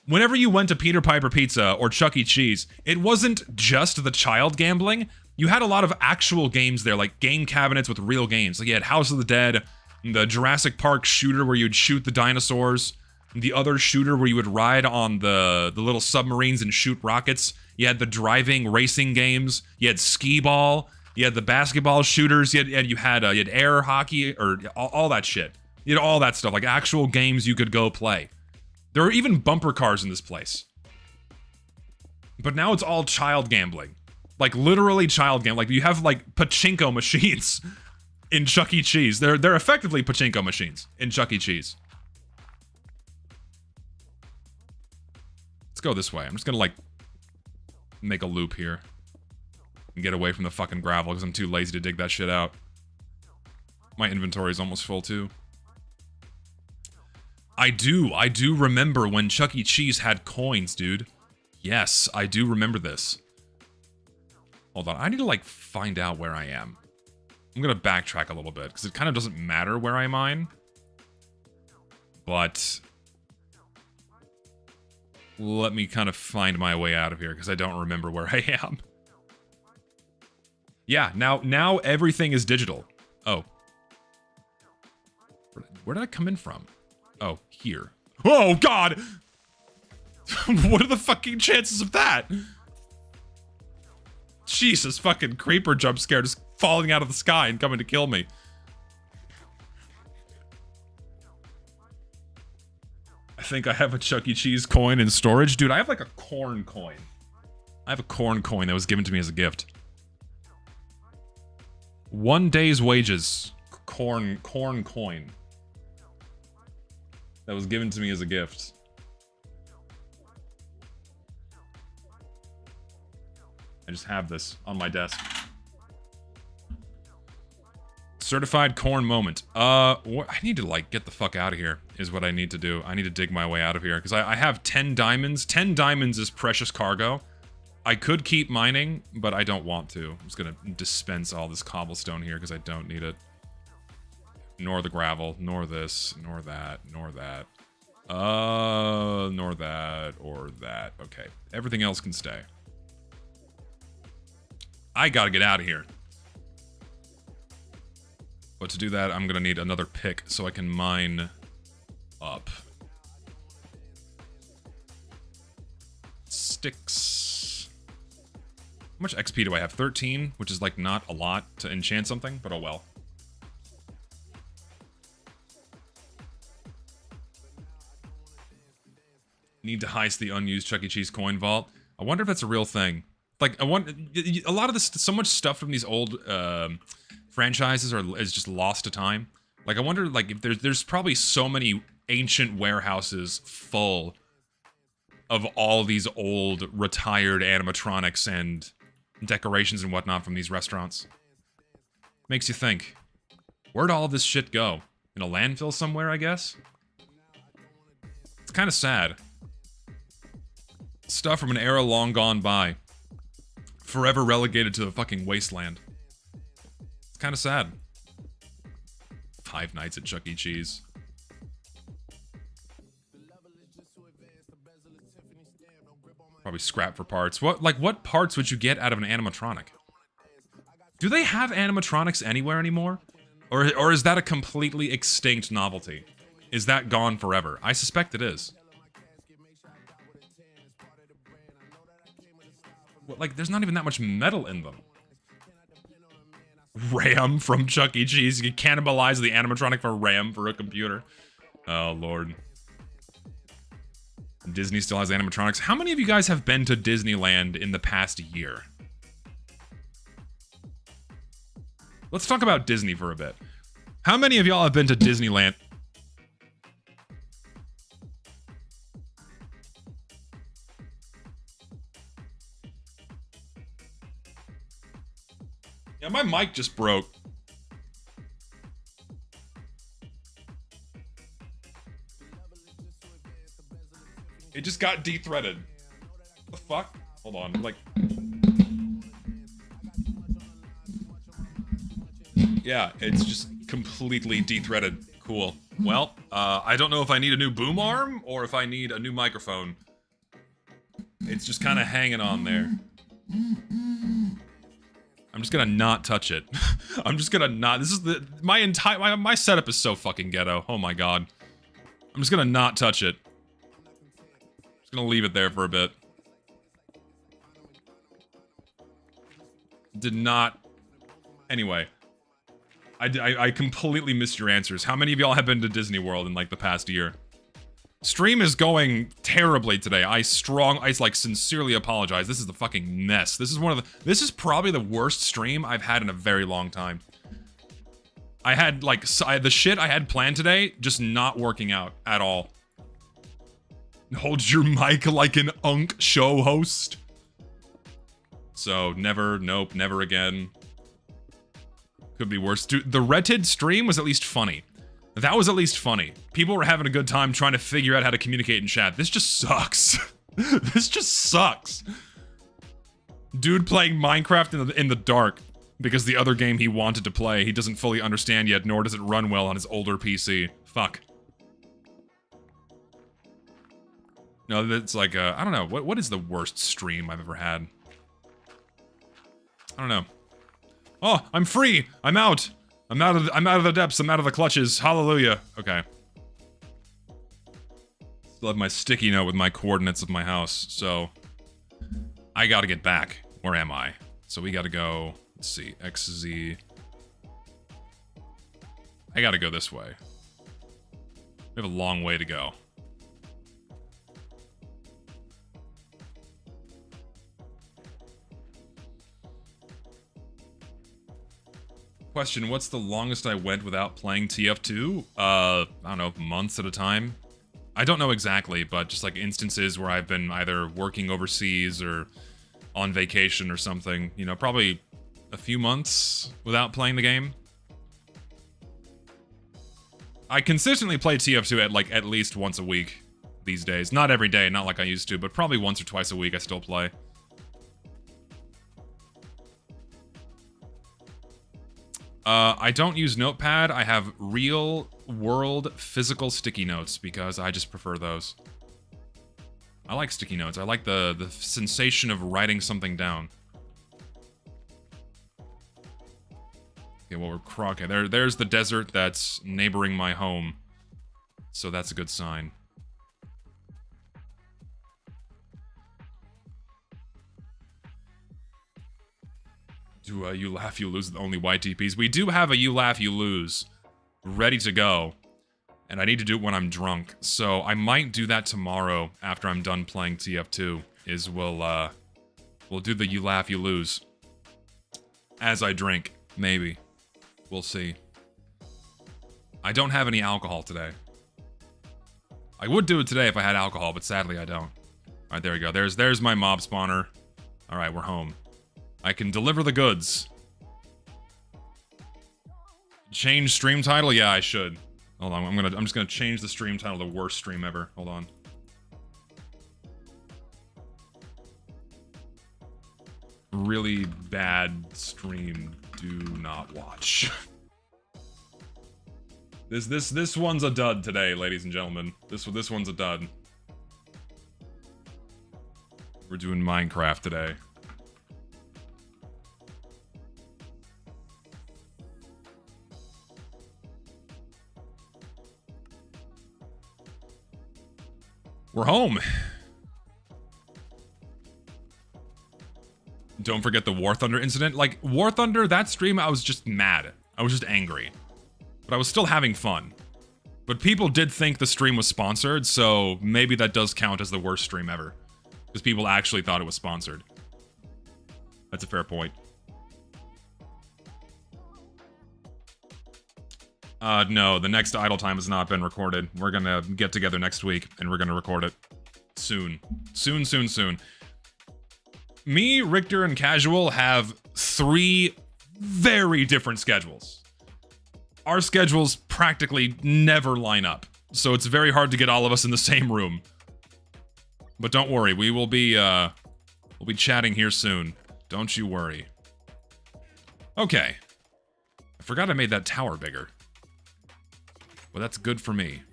Whenever you went to Peter Piper Pizza or Chuck E. Cheese, it wasn't just the child gambling. You had a lot of actual games there, like game cabinets with real games. Like, you had House of the Dead, the Jurassic Park shooter where you'd shoot the dinosaurs, the other shooter where you would ride on the little submarines and shoot rockets. You had the driving racing games. You had skee-ball. You had the basketball shooters. You had air hockey, or all that shit. You had all that stuff, like actual games you could go play. There are even bumper cars in this place. But now it's all child gambling. Like, literally child gambling. Like, you have, like, pachinko machines in Chuck E. Cheese. They're effectively pachinko machines in Chuck E. Cheese. Let's go this way. I'm just gonna, like, make a loop here. And get away from the fucking gravel, because I'm too lazy to dig that shit out. My inventory is almost full, too. I do remember when Chuck E. Cheese had coins, dude. Yes, I do remember this. Hold on, I need to, like, find out where I am. I'm gonna backtrack a little bit, because it kind of doesn't matter where I mine. But let me kind of find my way out of here, because I don't remember where I am. Yeah, now everything is digital. Oh. Where did I come in from? Oh, here. Oh, God! What are the fucking chances of that? Jesus, fucking creeper jump scare just falling out of the sky and coming to kill me. I think I have a Chuck E. Cheese coin in storage. Dude, I have like a corn coin. I have a corn coin that was given to me as a gift. 1 day's wages. Corn coin. That was given to me as a gift. I just have this on my desk. Certified corn moment. I need to, like, get the fuck out of here, is what I need to do. I need to dig my way out of here, because I have 10 diamonds. 10 diamonds is precious cargo. I could keep mining, but I don't want to. I'm just gonna dispense all this cobblestone here, because I don't need it. Nor the gravel, nor this, nor that, nor that. Nor that, or that. Okay, everything else can stay. I gotta get out of here. But to do that, I'm gonna need another pick so I can mine up. Sticks. How much XP do I have? 13, which is like not a lot to enchant something, but oh well. Need to heist the unused Chuck E. Cheese coin vault. I wonder if that's a real thing. Like, a lot of this, so much stuff from these old franchises is just lost to time. Like, I wonder, like, if there's probably so many ancient warehouses full of all these old retired animatronics and decorations and whatnot from these restaurants. Makes you think, where'd all this shit go? In a landfill somewhere, I guess? It's kind of sad. Stuff from an era long gone by. Forever relegated to the fucking wasteland. It's kind of sad. 5 nights at Chuck E. Cheese. Probably scrap for parts. What parts would you get out of an animatronic? Do they have animatronics anywhere anymore? Or is that a completely extinct novelty? Is that gone forever? I suspect it is. Like, there's not even that much metal in them. RAM from Chuck E. Cheese. You can cannibalize the animatronic for RAM for a computer. Oh, Lord. Disney still has animatronics. How many of you guys have been to Disneyland in the past year? Let's talk about Disney for a bit. How many of y'all have been to Disneyland? Yeah, my mic just broke. It just got de-threaded. The fuck? Hold on, like... Yeah, it's just completely de-threaded. Cool. Well, I don't know if I need a new boom arm or if I need a new microphone. It's just kind of hanging on there. I'm just gonna not touch it. I'm just gonna not. This is my setup is so fucking ghetto. Oh my god. I'm just gonna not touch it. Just gonna leave it there for a bit. Did not. Anyway. I completely missed your answers. How many of y'all have been to Disney World in like the past year? Stream is going terribly today. I like sincerely apologize. This is the fucking mess. This is probably the worst stream I've had in a very long time. I had like the shit I had planned today just not working out at all. Hold your mic like an unk show host. So nope, never again. Could be worse. Dude, the Retid stream was at least funny. That was at least funny. People were having a good time trying to figure out how to communicate in chat. This just sucks. This just sucks. Dude playing Minecraft in the dark because the other game he wanted to play he doesn't fully understand yet, nor does it run well on his older PC. Fuck. No, that's like I don't know. What is the worst stream I've ever had? I don't know. Oh, I'm free. I'm out. I'm out of the depths. I'm out of the clutches. Hallelujah. Okay. Still have my sticky note with my coordinates of my house, so I gotta get back. Where am I? So we gotta go. Let's see. XZ. I gotta go this way. We have a long way to go. Question, what's the longest I went without playing TF2? I don't know, months at a time? I don't know exactly, but just like instances where I've been either working overseas or on vacation or something, you know, probably a few months without playing the game. I consistently play TF2 at like at least once a week these days. Not every day, not like I used to, but probably once or twice a week I still play. I don't use Notepad. I have real world physical sticky notes because I just prefer those. I like sticky notes. I like the sensation of writing something down. Okay, well, okay, there's the desert that's neighboring my home. So that's a good sign. Do you laugh, you lose the only YTPs? We do have a you laugh, you lose ready to go. And I need to do it when I'm drunk. So I might do that tomorrow after I'm done playing TF2. Is we'll do the you laugh, you lose. As I drink. Maybe. We'll see. I don't have any alcohol today. I would do it today if I had alcohol, but sadly I don't. Alright, there we go. There's my mob spawner. Alright, we're home. I can deliver the goods. Change stream title? Yeah, I should. Hold on, I'm just gonna change the stream title to worst stream ever. Hold on. Really bad stream. Do not watch. This one's a dud today, ladies and gentlemen. This one's a dud. We're doing Minecraft today. We're home. Don't forget the War Thunder incident. Like, War Thunder, that stream, I was just mad. I was just angry. But I was still having fun. But people did think the stream was sponsored, so maybe that does count as the worst stream ever. Because people actually thought it was sponsored. That's a fair point. No, the next Idle Time has not been recorded. We're gonna get together next week, and we're gonna record it. Soon. Soon, soon, soon. Me, Richter, and Casual have 3 very different schedules. Our schedules practically never line up, so it's very hard to get all of us in the same room. But don't worry, we'll be chatting here soon. Don't you worry. Okay. I forgot I made that tower bigger. Well, that's good for me.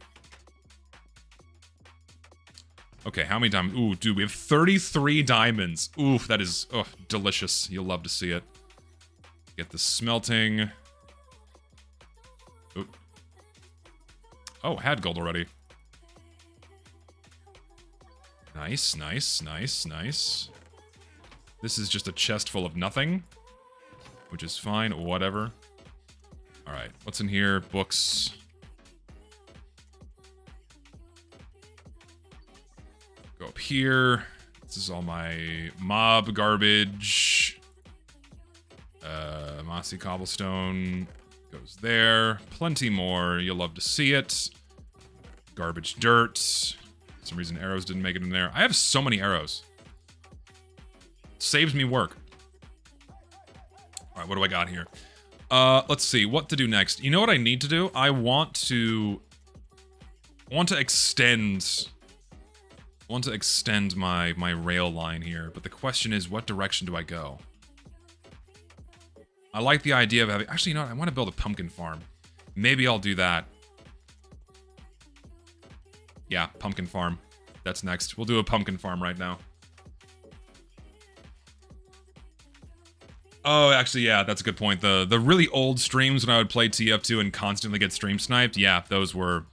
Okay, how many diamonds? Ooh, dude, we have 33 diamonds. Oof, that is, delicious. You'll love to see it. Get the smelting. Ooh. Oh, I had gold already. Nice, nice, nice, nice. This is just a chest full of nothing. Which is fine, whatever. Alright, what's in here? Books. Go up here. This is all my mob garbage. Mossy cobblestone goes there. Plenty more. You'll love to see it. Garbage dirt. For some reason arrows didn't make it in there. I have so many arrows. Saves me work. Alright, what do I got here? Let's see. What to do next? You know what I need to do? I want to extend my rail line here, but the question is, what direction do I go? I like the idea of having... Actually, you know what? I want to build a pumpkin farm. Maybe I'll do that. Yeah, pumpkin farm. That's next. We'll do a pumpkin farm right now. Oh, actually, yeah, that's a good point. The really old streams when I would play TF2 and constantly get stream sniped, yeah, those were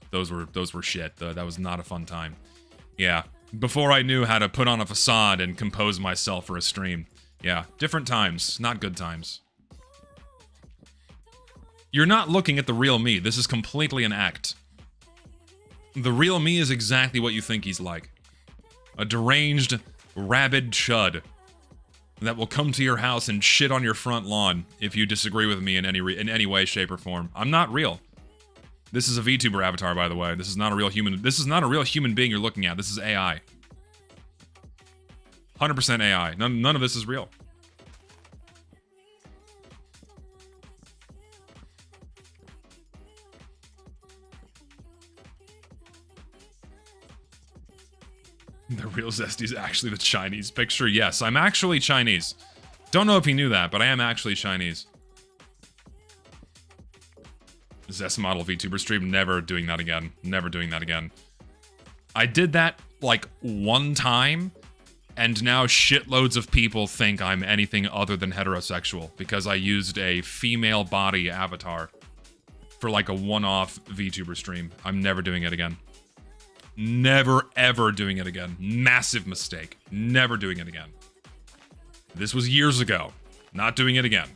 shit. That was not a fun time. Yeah. Before I knew how to put on a facade and compose myself for a stream. Yeah, different times, not good times. You're not looking at the real me. This is completely an act. The real me is exactly what you think he's like. A deranged, rabid chud. that will come to your house and shit on your front lawn if you disagree with me in any way, shape, or form. I'm not real. This is a VTuber avatar, by the way. This is not a real human. This is not a real human being you're looking at. This is AI. 100% AI. None of this is real. The real Zesty is actually the Chinese picture. Yes, I'm actually Chinese. Don't know if he knew that, but I am actually Chinese. Zest model VTuber stream, never doing that again. Never doing that again. I did that like one time, and now shitloads of people think I'm anything other than heterosexual because I used a female body avatar for like a one-off VTuber stream. I'm never doing it again. Never, ever doing it again. Massive mistake. Never doing it again. This was years ago. Not doing it again.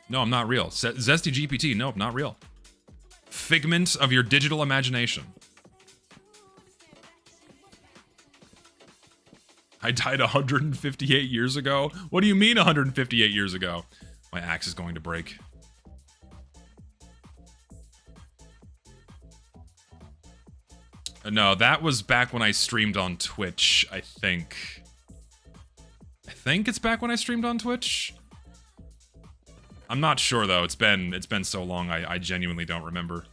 No, I'm not real. Zesty GPT, nope, not real. Figment of your digital imagination. I died 158 years ago? What do you mean 158 years ago? My axe is going to break. No, that was back when I streamed on Twitch, I think. I think it's back when I streamed on Twitch? I'm not sure though. It's been so long. I genuinely don't remember.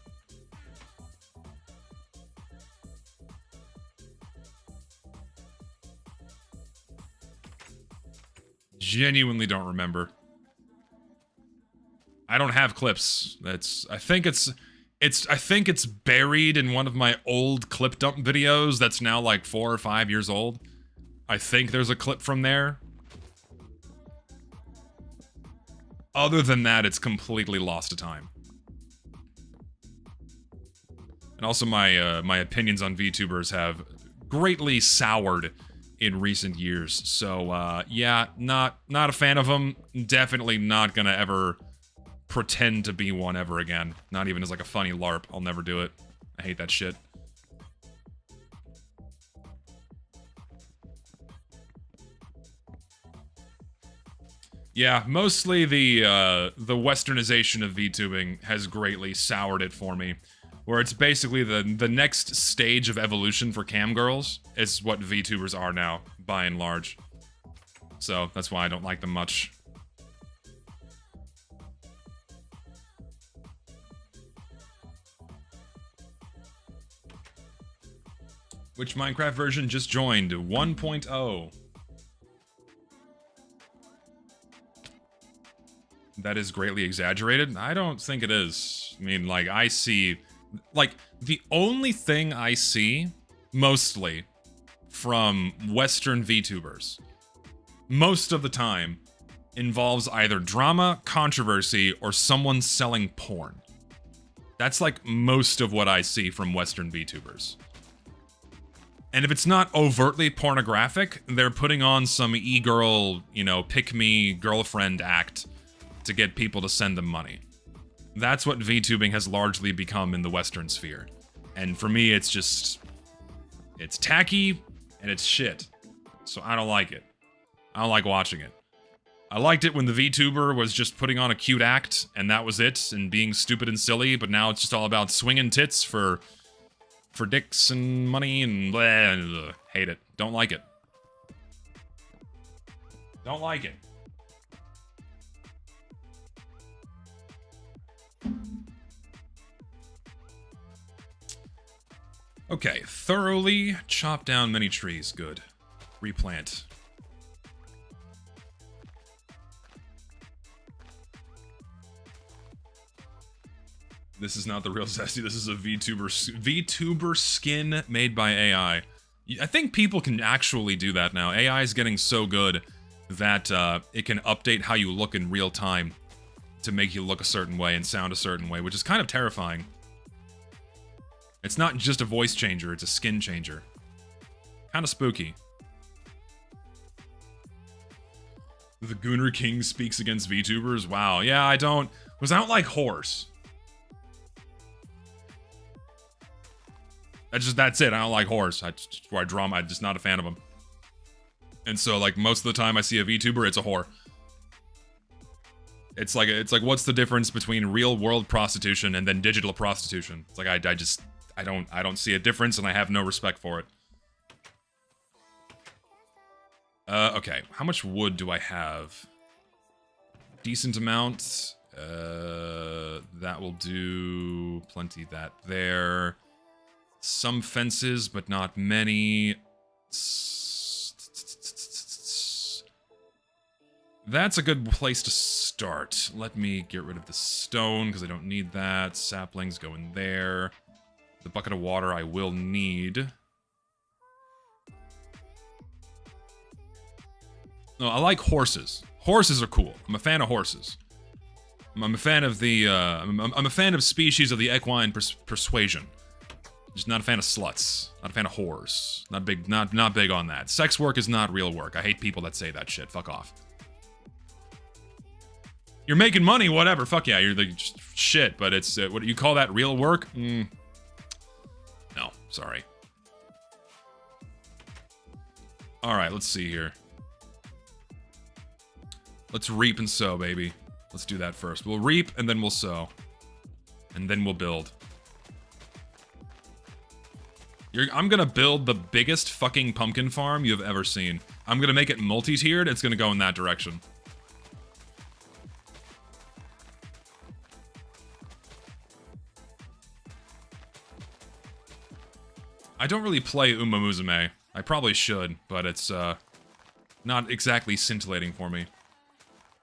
Genuinely don't remember. I don't have clips. I think it's buried in one of my old clip dump videos that's now like 4 or 5 years old. I think there's a clip from there. Other than that, it's completely lost to time. And also my opinions on VTubers have greatly soured in recent years. So yeah, not a fan of them. Definitely not gonna ever pretend to be one ever again. Not even as like a funny LARP. I'll never do it. I hate that shit. Yeah, mostly the westernization of VTubing has greatly soured it for me. Where it's basically the next stage of evolution for cam girls is what VTubers are now, by and large. So that's why I don't like them much. Which Minecraft version just joined? 1.0. That is greatly exaggerated? I don't think it is. I mean, like, I see... Like, the only thing I see, mostly, from Western VTubers, most of the time, involves either drama, controversy, or someone selling porn. That's, like, most of what I see from Western VTubers. And if it's not overtly pornographic, they're putting on some e-girl, you know, pick-me girlfriend act to get people to send them money. That's what VTubing has largely become in the Western sphere. And for me, it's just... it's tacky, and it's shit. So I don't like it. I don't like watching it. I liked it when the VTuber was just putting on a cute act, and that was it, and being stupid and silly, but now it's just all about swinging tits for dicks and money and blah. Hate it. Don't like it. Don't like it. Okay, thoroughly chop down many trees. Good. Replant. This is not the real Zesty. This is a VTuber skin made by AI. I think people can actually do that now. AI is getting so good that it can update how you look in real time to make you look a certain way and sound a certain way, which is kind of terrifying. It's not just a voice changer, it's a skin changer. Kind of spooky. The Gunner King speaks against VTubers? Wow, yeah, I don't like horse. That's it, I don't like horse. I'm just not a fan of them. And so, like, most of the time I see a VTuber, it's a whore. It's like what's the difference between real world prostitution and then digital prostitution? It's like I don't see a difference, and I have no respect for it. Okay, how much wood do I have? Decent amount. That will do plenty. That there. Some fences, but not many. That's a good place to start. Let me get rid of the stone, because I don't need that. Saplings go in there. The bucket of water I will need. No, I like horses. Horses are cool. I'm a fan of horses. I'm a fan of the, I'm a fan of species of the equine persuasion. Just not a fan of sluts. Not a fan of whores. Not big on that. Sex work is not real work. I hate people that say that shit. Fuck off. You're making money, whatever. Fuck yeah, you're the shit. But it's what do you call that? Real work? No, sorry. All right, let's see here. Let's reap and sow, baby. Let's do that first. We'll reap and then we'll sow, and then we'll build. I'm gonna build the biggest fucking pumpkin farm you've ever seen. I'm gonna make it multi-tiered. It's gonna go in that direction. I don't really play Uma Musume. I probably should, but it's not exactly scintillating for me.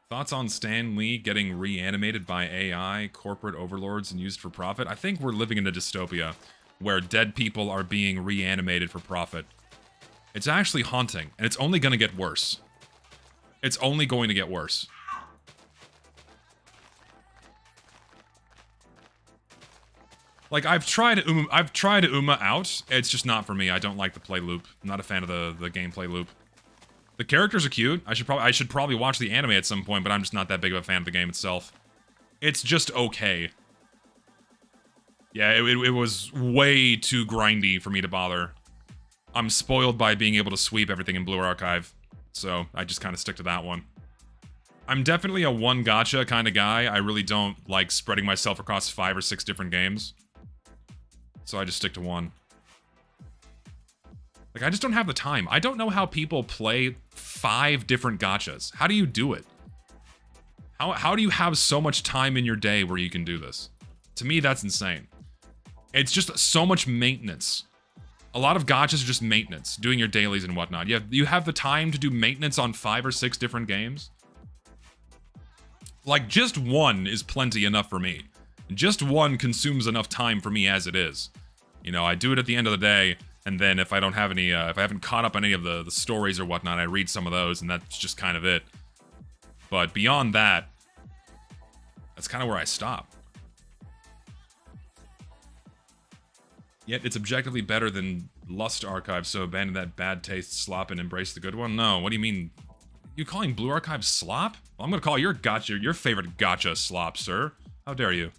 Thoughts on Stan Lee getting reanimated by AI, corporate overlords, and used for profit? I think we're living in a dystopia where dead people are being reanimated for profit. It's actually haunting, and it's only going to get worse. It's only going to get worse. Like, I've tried Uma out. It's just not for me. I don't like the play loop. I'm not a fan of the gameplay loop. The characters are cute. I should probably watch the anime at some point, but I'm just not that big of a fan of the game itself. It's just okay. Yeah, it was way too grindy for me to bother. I'm spoiled by being able to sweep everything in Blue Archive, so I just kind of stick to that one. I'm definitely a one gacha kind of guy. I really don't like spreading myself across 5 or 6 different games. So I just stick to one. Like, I just don't have the time. I don't know how people play 5 different gachas. How do you do it? How do you have so much time in your day where you can do this? To me, that's insane. It's just so much maintenance. A lot of gachas are just maintenance, doing your dailies and whatnot. You have the time to do maintenance on 5 or 6 different games? Like, just one is plenty enough for me. Just one consumes enough time for me as it is. You know, I do it at the end of the day, and then if I don't have any, if I haven't caught up on any of the stories or whatnot, I read some of those, and that's just kind of it. But beyond that, that's kind of where I stop. Yet it's objectively better than Lust Archive, so abandon that bad taste slop and embrace the good one? No, what do you mean? You calling Blue Archive slop? Well, I'm gonna call your favorite gacha slop, sir. How dare you?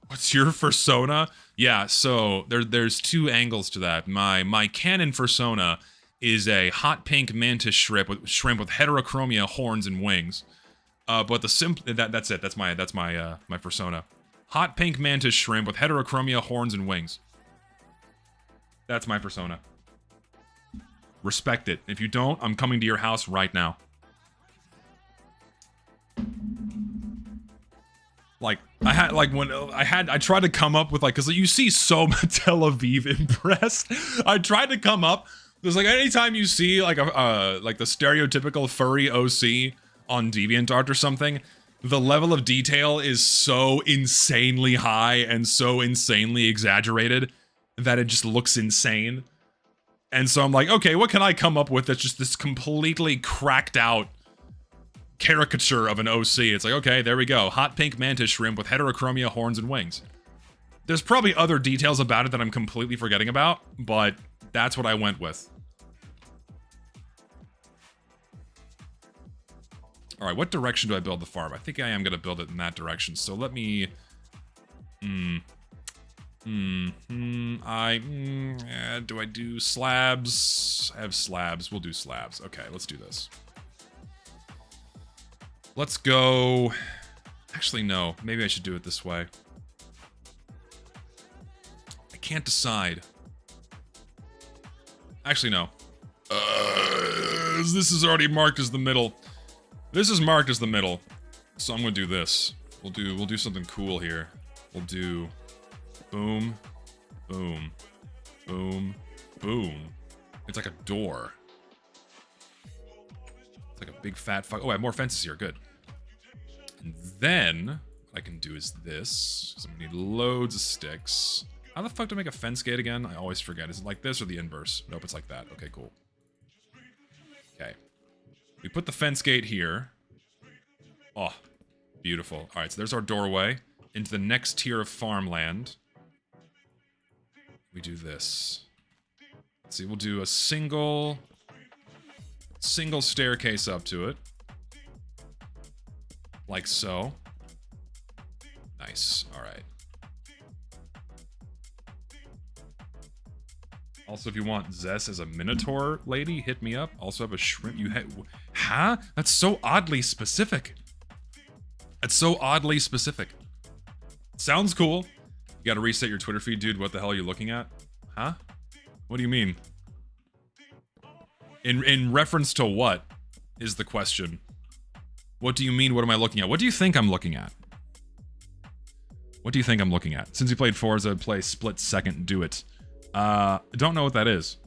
What's your persona? Yeah, so there's 2 angles to that. My canon persona is a hot pink mantis shrimp with heterochromia, horns, and wings. But that's it. That's my persona. Hot pink mantis shrimp with heterochromia, horns, and wings. That's my persona. Respect it. If you don't, I'm coming to your house right now. Like, I tried to come up with, like, because you see so much Tel Aviv impressed. I tried to come up, there's like, anytime you see, like, like the stereotypical furry OC on DeviantArt or something, the level of detail is so insanely high and so insanely exaggerated that it just looks insane. And so I'm like, okay, what can I come up with that's just this completely cracked out caricature of an OC? It's like, okay, there we go. Hot pink mantis shrimp with heterochromia, horns, and wings. There's probably other details about it that I'm completely forgetting about, but that's what I went with. Alright, what direction do I build the farm? I think I am going to build it in that direction, so let me... Do I do slabs? I have slabs. We'll do slabs. Okay, let's do this. Let's go... Actually, no. Maybe I should do it this way. I can't decide. Actually, no. This is already marked as the middle. This is marked as the middle. So I'm gonna do this. We'll do something cool here. We'll do boom, boom, boom, boom. It's like a door. It's like a big fat fuck. Oh, I have more fences here. Good. And then what I can do is this. Because I'm gonna need loads of sticks. How the fuck do I make a fence gate again? I always forget. Is it like this or the inverse? Nope, it's like that. Okay, cool. Okay. We put the fence gate here. Oh, beautiful. All right, so there's our doorway into the next tier of farmland. We do this. Let's see, we'll do a single staircase up to it. Like so. Nice. All right. Also, if you want Zess as a Minotaur lady, hit me up. Also have a shrimp. Huh? That's so oddly specific. That's so oddly specific. Sounds cool. You gotta reset your Twitter feed, dude. What the hell are you looking at? Huh? What do you mean? In reference to what is the question? What do you mean, what am I looking at? What do you think I'm looking at? What do you think I'm looking at? Since you played Forza, play Split Second, do it. Don't know what that is.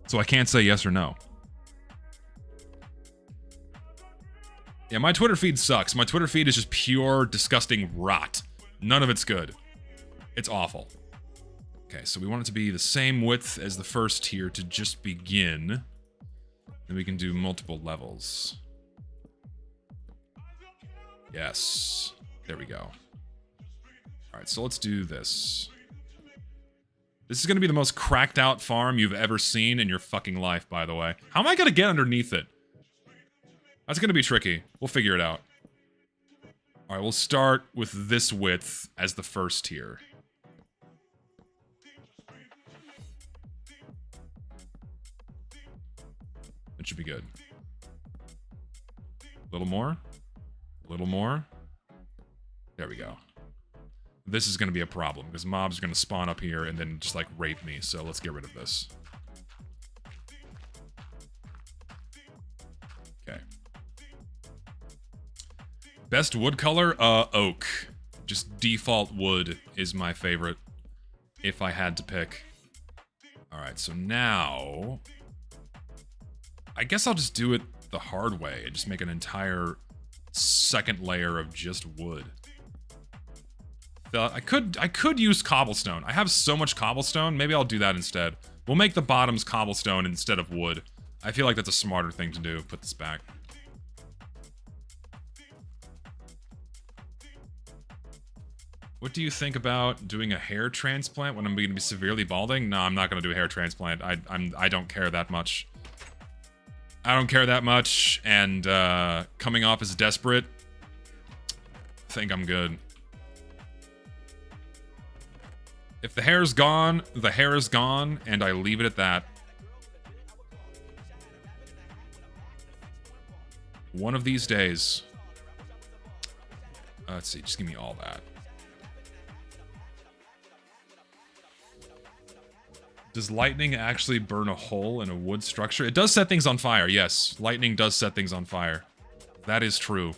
So I can't say yes or no. Yeah, my Twitter feed sucks. My Twitter feed is just pure, disgusting rot. None of it's good. It's awful. Okay, so we want it to be the same width as the first tier to just begin. Then we can do multiple levels. Yes. There we go. Alright, so let's do this. This is going to be the most cracked out farm you've ever seen in your fucking life, by the way. How am I going to get underneath it? That's going to be tricky. We'll figure it out. Alright, we'll start with this width as the first tier. That should be good. A little more. A little more. There we go. This is going to be a problem, because mobs are going to spawn up here and then just, like, rape me, so let's get rid of this. Okay. Best wood color? Oak. Just default wood is my favorite, if I had to pick. Alright, so now... I guess I'll just do it the hard way and just make an entire second layer of just wood. I could use cobblestone. I have so much cobblestone, maybe I'll do that instead. We'll make the bottoms cobblestone instead of wood. I feel like that's a smarter thing to do. Put this back. What do you think about doing a hair transplant when I'm going to be severely balding? No, I'm not going to do a hair transplant. I don't care that much. I don't care that much, and coming off as desperate, I think I'm good. If the hair's gone, the hair is gone, and I leave it at that. One of these days. Let's see, just give me all that. Does lightning actually burn a hole in a wood structure? It does set things on fire, yes. Lightning does set things on fire. That is true.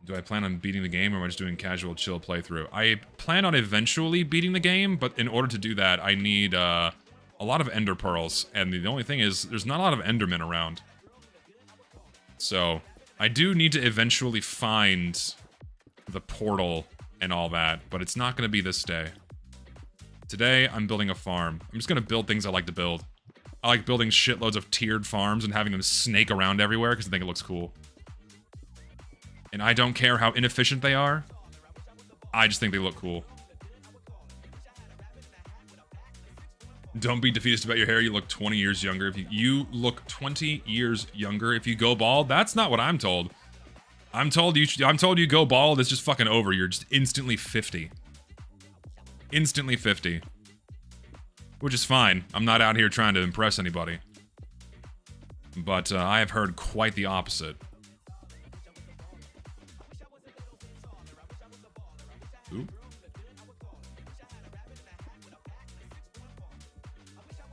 Do I plan on beating the game, or am I just doing casual, chill playthrough? I plan on eventually beating the game, but in order to do that, I need a lot of ender pearls. And the only thing is, there's not a lot of endermen around. So, I do need to eventually find the portal and all that, but it's not going to be this day. Today, I'm building a farm. I'm just going to build things I like to build. I like building shitloads of tiered farms and having them snake around everywhere because I think it looks cool. And I don't care how inefficient they are. I just think they look cool. Don't be defeatist about your hair. You look 20 years younger. If you look 20 years younger if you go bald. That's not what I'm told. I'm told you go bald, it's just fucking over. You're just instantly 50. Instantly 50. Which is fine. I'm not out here trying to impress anybody. But I have heard quite the opposite. Ooh.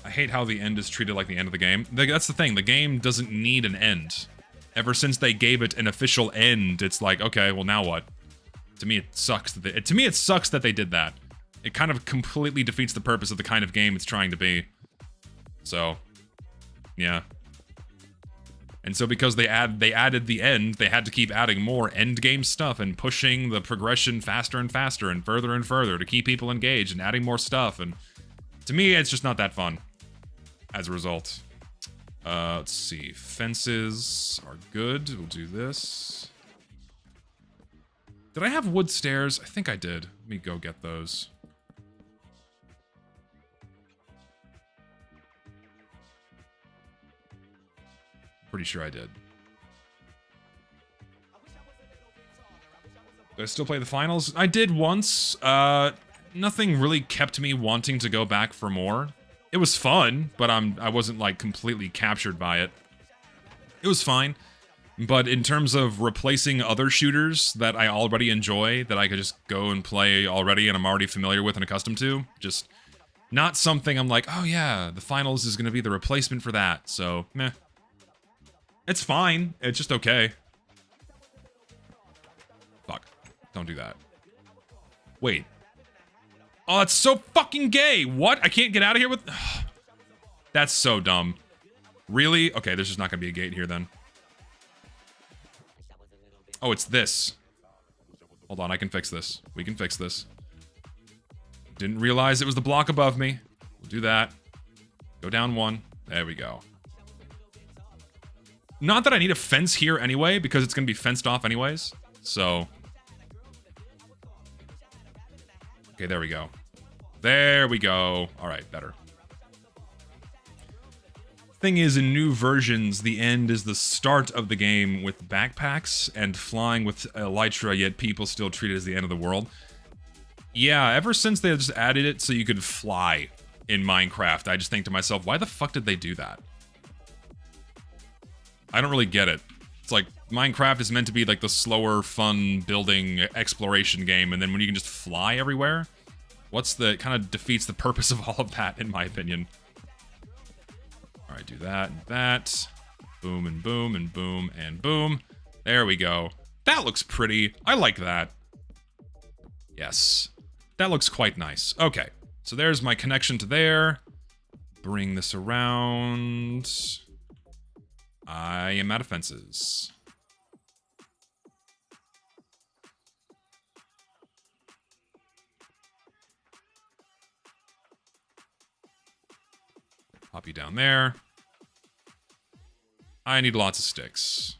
I hate how the end is treated like the end of the game. That's the thing, the game doesn't need an end. Ever since they gave it an official end, it's like, okay, well now what? To me, it sucks that they did that. It kind of completely defeats the purpose of the kind of game it's trying to be. So, yeah. And so because they added the end, they had to keep adding more end game stuff and pushing the progression faster and faster and further to keep people engaged and adding more stuff. And to me, it's just not that fun as a result. Let's see. Fences are good. We'll do this. Did I have wood stairs? I think I did. Let me go get those. Pretty sure I did. Do I still play the finals? I did once. Nothing really kept me wanting to go back for more. It was fun, but I wasn't like completely captured by it. It was fine, but in terms of replacing other shooters that I already enjoy, that I could just go and play already and I'm already familiar with and accustomed to, just not something I'm like, oh yeah, the finals is gonna be the replacement for that, so meh. It's fine, it's just okay. Fuck, don't do that. Wait. Oh, that's so fucking gay! What? I can't get out of here with... That's so dumb. Really? Okay, there's just not gonna be a gate here then. Oh, it's this. Hold on, I can fix this. We can fix this. Didn't realize it was the block above me. We'll do that. Go down one. There we go. Not that I need a fence here anyway, because it's gonna be fenced off anyways. So... Okay, there we go. There we go. Alright, better. Thing is, in new versions, the end is the start of the game with backpacks and flying with elytra, yet people still treat it as the end of the world. Yeah, ever since they just added it so you could fly in Minecraft, I just think to myself, why the fuck did they do that? I don't really get it. It's like, Minecraft is meant to be like the slower, fun, building, exploration game, and then when you can just fly everywhere? What's the... It kind of defeats the purpose of all of that, in my opinion. Alright, do that and that. Boom and boom and boom and boom. There we go. That looks pretty. I like that. Yes. That looks quite nice. Okay. So there's my connection to there. Bring this around. I am out of fences. Pop you down there. I need lots of sticks.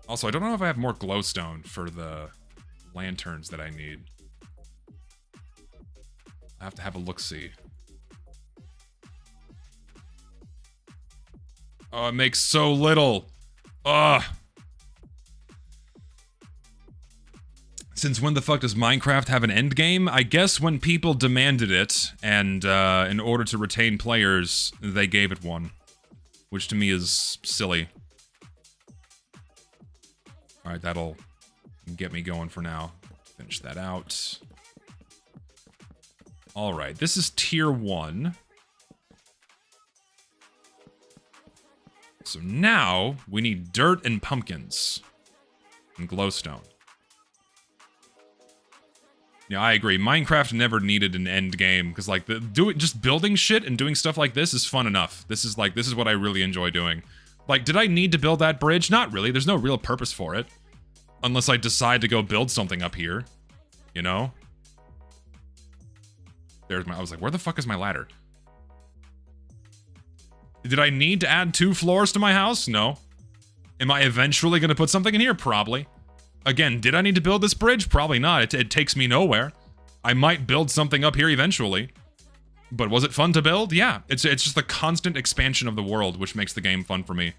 Also, I don't know if I have more glowstone for the lanterns that I need. I have to have a look-see. Oh, it makes so little. Ugh. Since when the fuck does Minecraft have an end game? I guess when people demanded it, and in order to retain players, they gave it one. Which to me is silly. Alright, that'll get me going for now. Finish that out. Alright, this is tier 1. So now, we need dirt and pumpkins. And glowstone. Yeah, I agree. Minecraft never needed an end game, because like, just building shit and doing stuff like this is fun enough. This is what I really enjoy doing. Like, did I need to build that bridge? Not really. There's no real purpose for it. Unless I decide to go build something up here. You know? There's my... I was like, where the fuck is my ladder? Did I need to add 2 floors to my house? No. Am I eventually going to put something in here? Probably. Again, did I need to build this bridge? Probably not. It takes me nowhere. I might build something up here eventually. But was it fun to build? Yeah. It's just the constant expansion of the world which makes the game fun for me.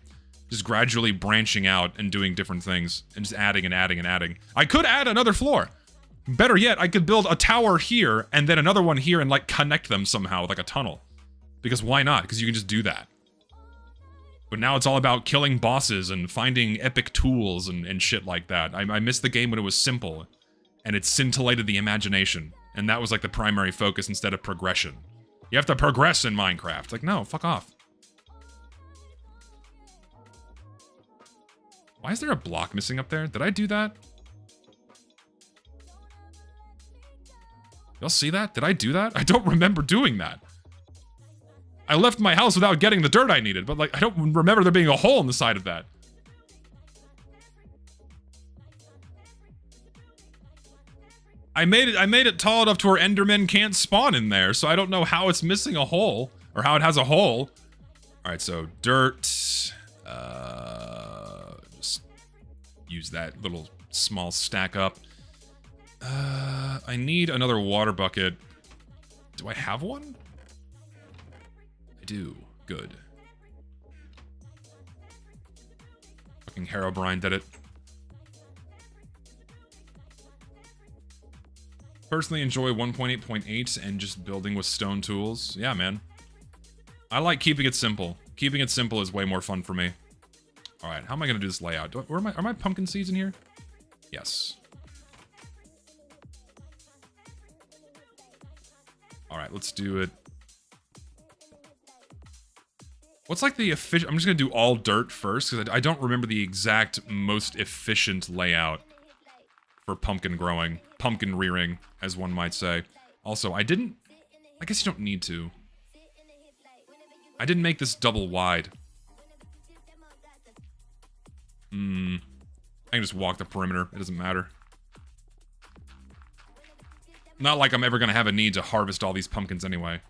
Just gradually branching out and doing different things. And just adding and adding and adding. I could add another floor. Better yet, I could build a tower here and then another one here and like connect them somehow with like a tunnel. Because why not? Because you can just do that. But now it's all about killing bosses and finding epic tools and shit like that. I missed the game when it was simple. And it scintillated the imagination. And that was like the primary focus instead of progression. You have to progress in Minecraft. Like, no, fuck off. Why is there a block missing up there? Did I do that? Y'all see that? Did I do that? I don't remember doing that. I left my house without getting the dirt I needed, but like, I don't remember there being a hole in the side of that. I made it tall enough to where Endermen can't spawn in there, so I don't know how it's missing a hole, or how it has a hole. Alright, so dirt, just use that little small stack up. I need another water bucket. Do I have one? I do. Good. Fucking Herobrine did it. Personally enjoy 1.8.8 and just building with stone tools. Yeah, man. I like keeping it simple. Keeping it simple is way more fun for me. Alright, how am I gonna do this layout? Are my pumpkin seeds in here? Yes. Alright, let's do it. What's like the efficient... I'm just gonna do all dirt first, because I don't remember the exact most efficient layout for pumpkin growing. Pumpkin rearing, as one might say. Also, I guess you don't need to. I didn't make this double wide. I can just walk the perimeter. It doesn't matter. Not like I'm ever gonna have a need to harvest all these pumpkins anyway.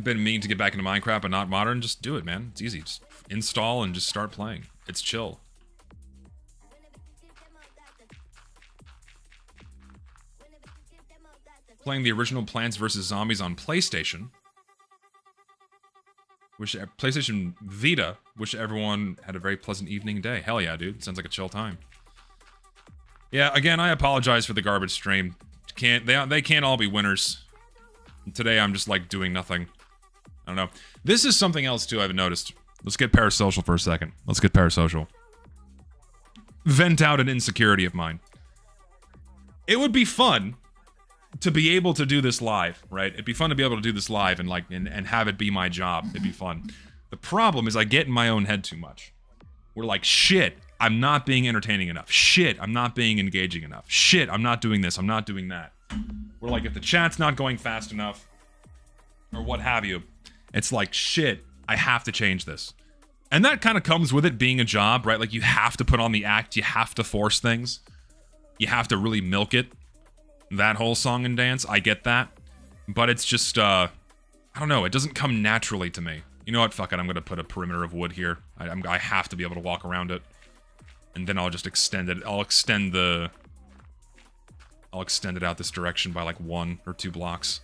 Been meaning to get back into Minecraft, but not modern. Just do it, man. It's easy. Just install and just start playing. It's chill. Playing the original Plants vs. Zombies on PlayStation. PlayStation Vita. Wish everyone had a very pleasant evening day. Hell yeah, dude. Sounds like a chill time. Yeah, again, I apologize for the garbage stream. They can't all be winners. Today I'm just like doing nothing. I don't know. This is something else too I've noticed. Let's get parasocial for a second. Let's get parasocial. Vent out an insecurity of mine. It would be fun to be able to do this live, right? It'd be fun to be able to do this live and like and have it be my job. It'd be fun. The problem is I get in my own head too much. We're like, shit, I'm not being entertaining enough. Shit, I'm not being engaging enough. Shit, I'm not doing this. I'm not doing that. We're like, if the chat's not going fast enough, or what have you, it's like, shit, I have to change this. And that kind of comes with it being a job, right? Like, you have to put on the act, you have to force things. You have to really milk it. That whole song and dance, I get that. But it's just, I don't know, it doesn't come naturally to me. You know what, fuck it, I'm gonna put a perimeter of wood here. I have to be able to walk around it. And then I'll just extend it. I'll extend it out this direction by like 1 or 2 blocks.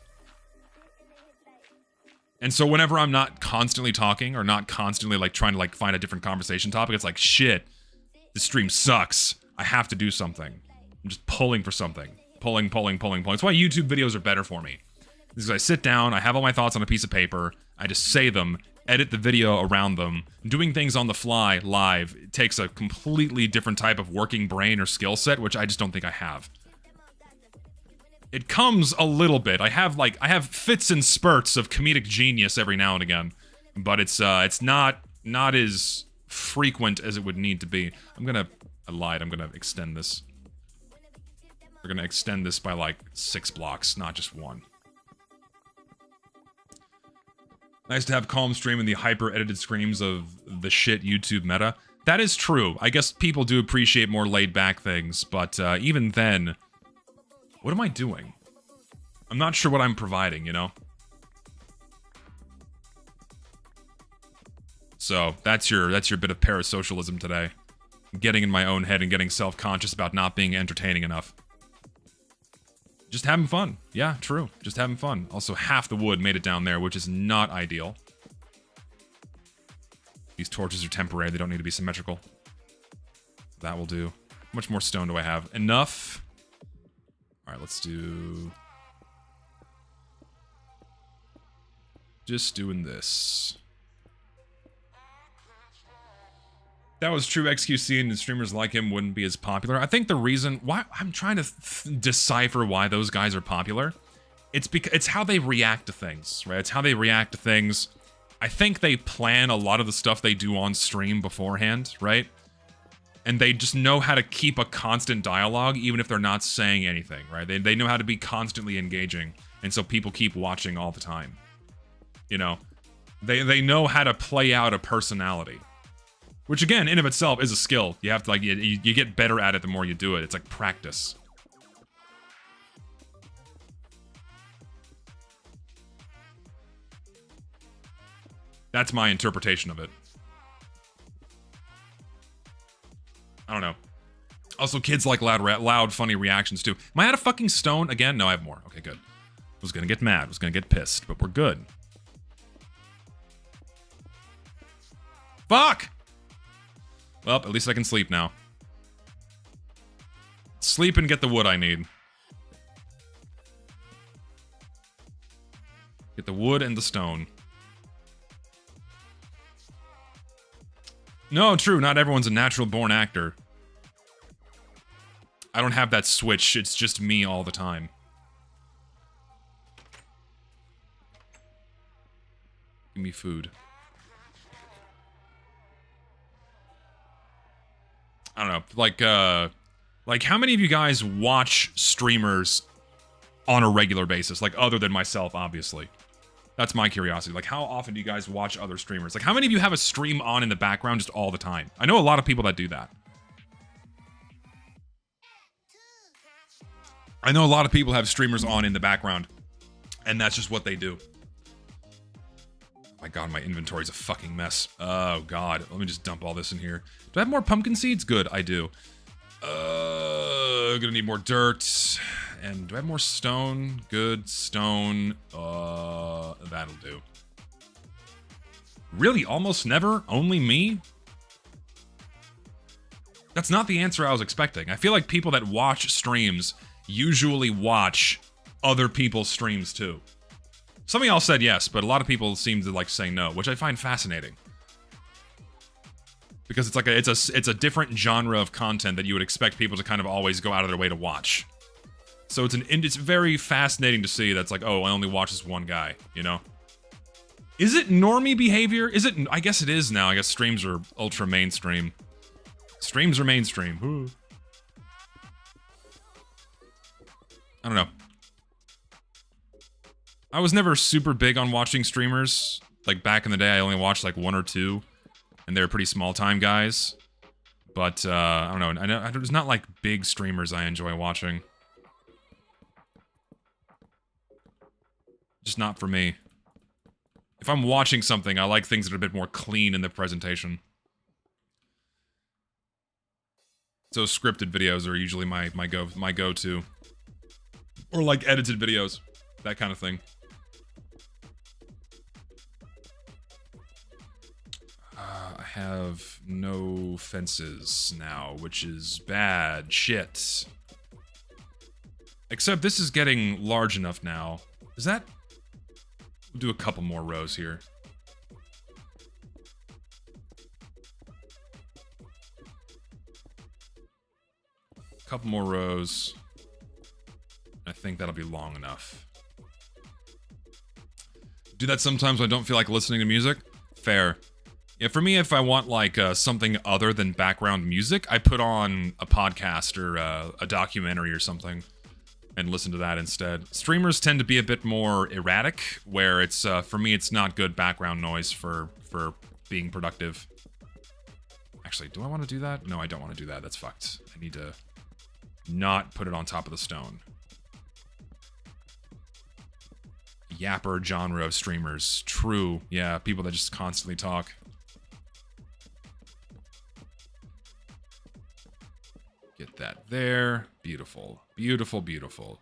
And so whenever I'm not constantly talking or not constantly like trying to like find a different conversation topic, it's like, shit, this stream sucks. I have to do something. I'm just pulling for something. Pulling. That's why YouTube videos are better for me. Because I sit down, I have all my thoughts on a piece of paper, I just say them, edit the video around them. Doing things on the fly, live, it takes a completely different type of working brain or skill set, which I just don't think I have. It comes a little bit. I have fits and spurts of comedic genius every now and again, but it's not as frequent as it would need to be. I lied. I'm gonna extend this. We're gonna extend this by like 6 blocks, not just 1. Nice to have calm stream and the hyper-edited screams of the shit YouTube meta. That is true. I guess people do appreciate more laid-back things, but even then... What am I doing? I'm not sure what I'm providing, you know? So, that's your bit of parasocialism today. Getting in my own head and getting self-conscious about not being entertaining enough. Just having fun. Yeah, true. Just having fun. Also, half the wood made it down there, which is not ideal. These torches are temporary. They don't need to be symmetrical. That will do. How much more stone do I have? Enough. All right, let's do... Just doing this. If that was true, XQC and streamers like him wouldn't be as popular. I think the reason why I'm trying to decipher why those guys are popular. It's because it's how they react to things, right? It's how they react to things. I think they plan a lot of the stuff they do on stream beforehand, right? And they just know how to keep a constant dialogue, even if they're not saying anything, right? They know how to be constantly engaging, and so people keep watching all the time. You know, they know how to play out a personality, which again, in of itself, is a skill. You have to like you get better at it the more you do it. It's like practice. That's my interpretation of it. I don't know. Also, kids like loud, funny reactions too. Am I out of fucking stone again? No, I have more. Okay, good. I was gonna get mad. I was gonna get pissed, but we're good. Fuck! Well, at least I can sleep now. Sleep and get the wood I need. Get the wood and the stone. No, true, not everyone's a natural-born actor. I don't have that switch, it's just me all the time. Give me food. I don't know, like how many of you guys watch streamers on a regular basis? Like, other than myself, obviously. That's my curiosity. Like, how often do you guys watch other streamers? Like, how many of you have a stream on in the background just all the time? I know a lot of people that do that. I know a lot of people have streamers on in the background, and that's just what they do. My god, my inventory's a fucking mess. Oh god, let me just dump all this in here. Do I have more pumpkin seeds? Good, I do. Gonna need more dirt. And do I have more stone? Good, stone. That'll do. Really? Almost never? Only me? That's not the answer I was expecting. I feel like people that watch streams usually watch other people's streams too. Some of y'all said yes, but a lot of people seem to like say no, which I find fascinating. Because it's like it's a different genre of content that you would expect people to kind of always go out of their way to watch. So it's very fascinating to see that's like, oh, I only watch this one guy, you know? Is it normie behavior? Is it? I guess it is now. I guess streams are ultra mainstream. Streams are mainstream. I don't know. I was never super big on watching streamers. Like, back in the day, I only watched like one or two. And they were pretty small-time guys. But, I don't know. I know there's not like big streamers I enjoy watching. Just not for me. If I'm watching something, I like things that are a bit more clean in the presentation. So scripted videos are usually my go-to. Or like edited videos. That kind of thing. I have no fences now, which is bad shit. Except this is getting large enough now. Is that... We'll do a couple more rows here. Couple more rows. I think that'll be long enough. Do that sometimes when I don't feel like listening to music. Fair. Yeah, for me, if I want like something other than background music, I put on a podcast or a documentary or something and listen to that instead. Streamers tend to be a bit more erratic, where it's for me, it's not good background noise for being productive. Actually, do I want to do that? No, I don't want to do that. That's fucked. I need to not put it on top of the stone. Yapper genre of streamers. True. Yeah, people that just constantly talk. Get that there. Beautiful. Beautiful, beautiful.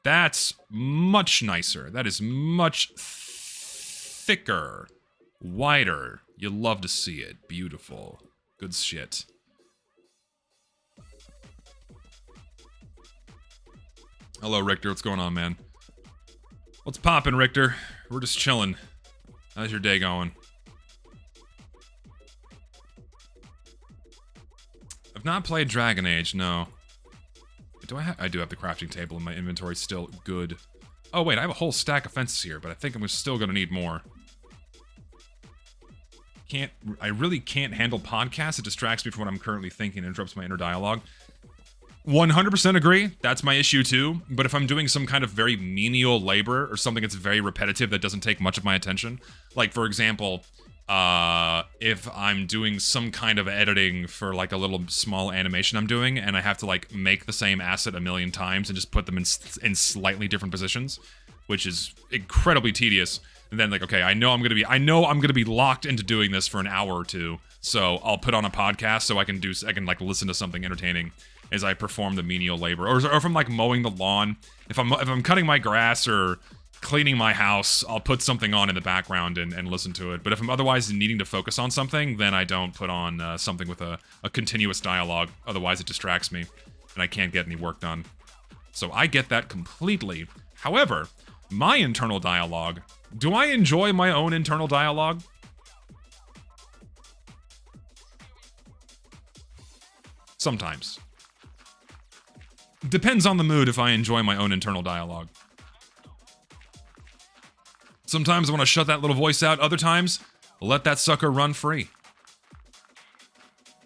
That's much nicer. That is much thicker. Wider. You love to see it. Beautiful. Good shit. Hello, Richter. What's going on, man? What's poppin', Richter? We're just chilling. How's your day going? I've not played Dragon Age, no. I do have the crafting table in my inventory still. Good. Oh, wait, I have a whole stack of fences here, but I think I'm still gonna need more. I really can't handle podcasts. It distracts me from what I'm currently thinking and interrupts my inner dialogue. 100% agree. That's my issue too. But if I'm doing some kind of very menial labor or something that's very repetitive that doesn't take much of my attention, like for example, if I'm doing some kind of editing for like a little small animation I'm doing and I have to like make the same asset a million times and just put them in slightly different positions, which is incredibly tedious. And then like, okay, I know I'm gonna be locked into doing this for an hour or two. So I'll put on a podcast so I can like listen to something entertaining as I perform the menial labor. Or if I'm like mowing the lawn, if I'm cutting my grass or cleaning my house, I'll put something on in the background and listen to it. But if I'm otherwise needing to focus on something, then I don't put on something with a continuous dialogue. Otherwise it distracts me and I can't get any work done. So I get that completely. However, my internal dialogue, do I enjoy my own internal dialogue? Sometimes. Depends on the mood if I enjoy my own internal dialogue. Sometimes I want to shut that little voice out. Other times, let that sucker run free.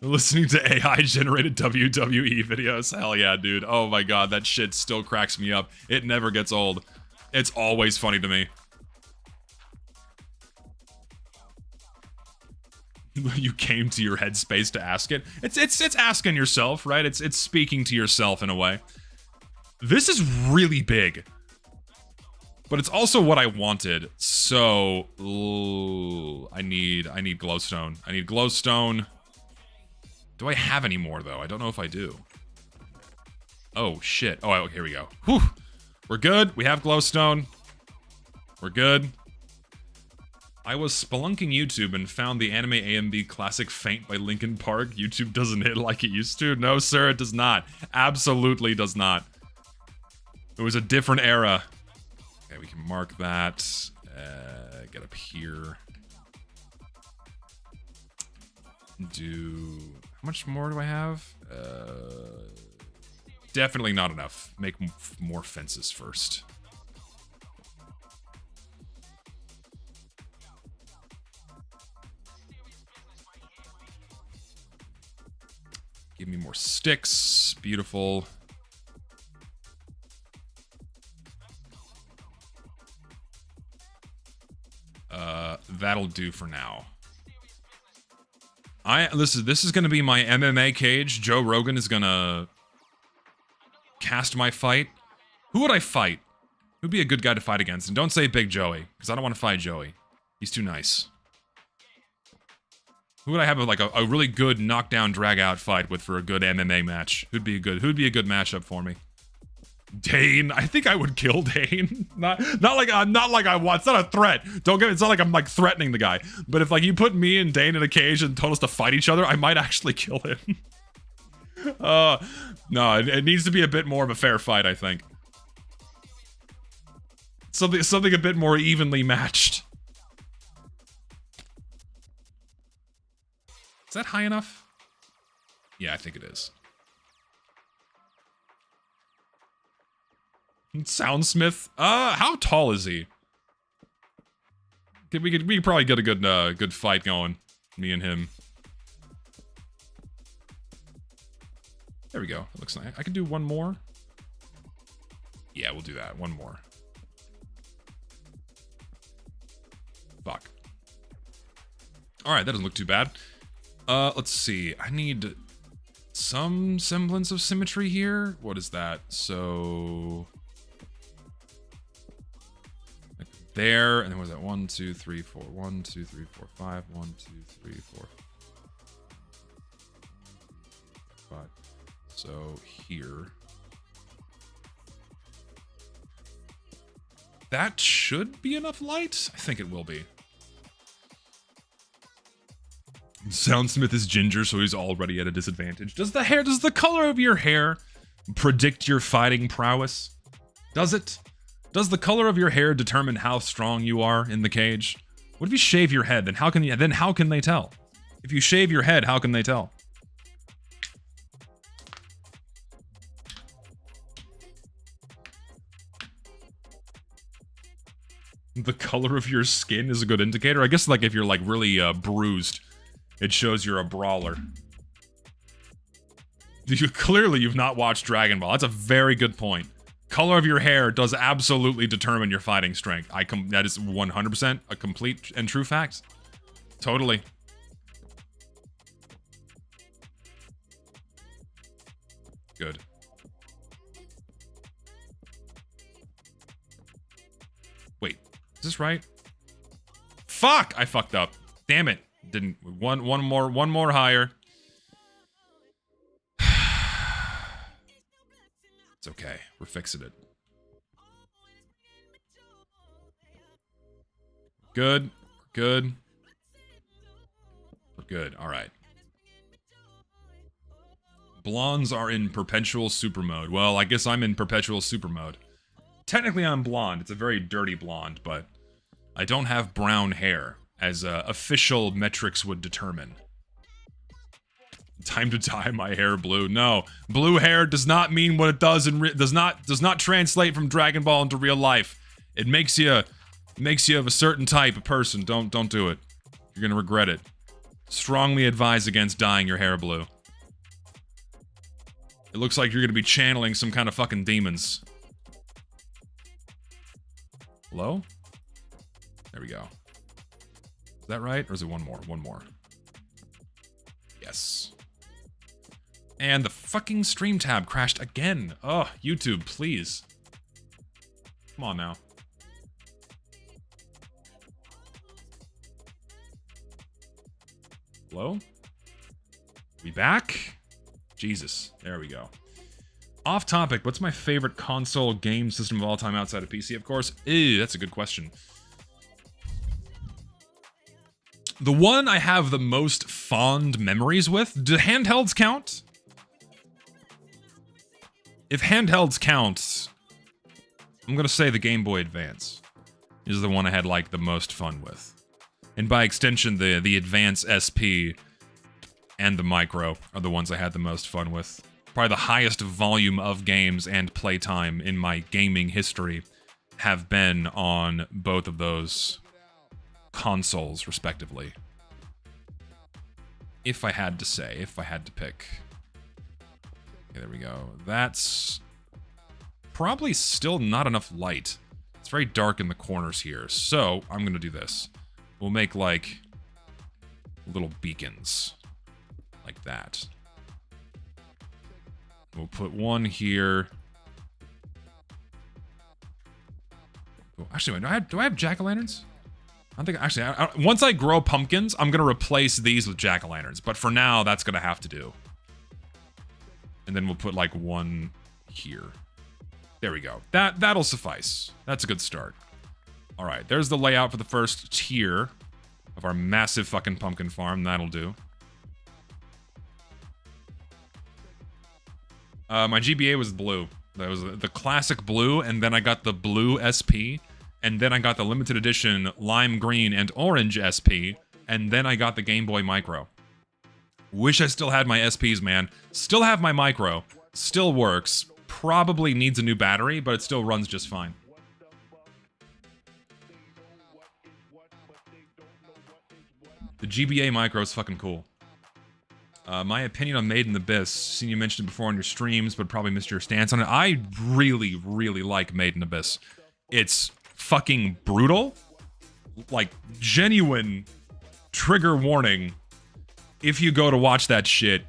Listening to AI-generated WWE videos. Hell yeah, dude. Oh my god, that shit still cracks me up. It never gets old. It's always funny to me. You came to your headspace to ask it. It's asking yourself, right? It's speaking to yourself in a way. This is really big. But it's also what I wanted. So I need glowstone. I need glowstone. Do I have any more though? I don't know if I do. Oh shit. Oh, here we go. Whew. We're good. We have glowstone. We're good. I was spelunking YouTube and found the anime AMV classic Faint by Linkin Park. YouTube doesn't hit like it used to. No, sir, it does not. Absolutely does not. It was a different era. Okay, we can mark that. Get up here. How much more do I have? Definitely not enough. Make more fences first. Give me more sticks. Beautiful. That'll do for now. This is gonna be my MMA cage. Joe Rogan is gonna cast my fight. Who would I fight? Who'd be a good guy to fight against? And don't say Big Joey, because I don't want to fight Joey. He's too nice. Who would I have like a really good knockdown drag out fight with for a good MMA match? Who'd be a good matchup for me? Dane. I think I would kill Dane. not like I want. It's not a threat. Don't get. It's not like I'm like threatening the guy. But if like you put me and Dane in a cage and told us to fight each other, I might actually kill him. No, it needs to be a bit more of a fair fight. I think something a bit more evenly matched. Is that high enough? Yeah, I think it is. Soundsmith? How tall is he? We could probably get a good fight going. Me and him. There we go. It looks nice. I can do one more. Yeah, we'll do that. One more. Fuck. Alright, that doesn't look too bad. Let's see. I need some semblance of symmetry here. What is that? So... like there, and then what was that? 1, 2, 3, 4. 1, 2, 3, 4, 5. 1, 2, 3, 4, 5. So here. That should be enough light? I think it will be. Soundsmith is ginger, so he's already at a disadvantage. Does the color of your hair predict your fighting prowess? Does it? Does the color of your hair determine how strong you are in the cage? What if you shave your head? Then how can they tell? If you shave your head, how can they tell? The color of your skin is a good indicator. I guess like if you're like really bruised, it shows you're a brawler. Clearly you've not watched Dragon Ball. That's a very good point. Color of your hair does absolutely determine your fighting strength. That is 100% a complete and true fact. Totally. Good. Wait, is this right? Fuck! I fucked up. Damn it. Didn't. One more higher. It's okay. We're fixing it. Good. Good. We're good. All right. Blondes are in perpetual super mode. Well, I guess I'm in perpetual super mode. Technically, I'm blonde. It's a very dirty blonde, but I don't have brown hair, as official metrics would determine. Time to dye my hair blue. No, blue hair does not mean what it does and does not translate from Dragon Ball into real life. It makes you of a certain type of person. Don't do it. You're gonna regret it. Strongly advise against dyeing your hair blue. It looks like you're gonna be channeling some kind of fucking demons. Hello? There we go. Is that right? Or is it one more? One more. Yes. And the fucking stream tab crashed again. Oh, YouTube, please. Come on now. Hello? We back? Jesus. There we go. Off topic, what's my favorite console game system of all time outside of PC, of course? Ew, that's a good question. The one I have the most fond memories with, do handhelds count? If handhelds count, I'm gonna say the Game Boy Advance is the one I had like the most fun with. And by extension, the Advance SP and the Micro are the ones I had the most fun with. Probably the highest volume of games and playtime in my gaming history have been on both of those consoles, respectively. If I had to say, if I had to pick. Okay, there we go. That's probably still not enough light. It's very dark in the corners here, so I'm gonna do this. We'll make, like, little beacons. Like that. We'll put one here. Oh, actually, wait, do I have jack-o'-lanterns? I don't think, actually, once I grow pumpkins, I'm gonna replace these with jack-o'-lanterns, but for now, that's gonna have to do. And then we'll put, like, one here. There we go. That'll suffice. That's a good start. Alright, there's the layout for the first tier of our massive fucking pumpkin farm. That'll do. My GBA was blue. That was the classic blue, and then I got the blue SP, and then I got the limited edition lime green and orange SP, and then I got the Game Boy Micro. Wish I still had my SPs, man. Still have my Micro. Still works. Probably needs a new battery, but it still runs just fine. The GBA Micro is fucking cool. My opinion on Made in Abyss. Seen you mentioned it before on your streams, but probably missed your stance on it. I really, really like Made in Abyss. It's fucking brutal. Like, genuine trigger warning. If you go to watch that shit,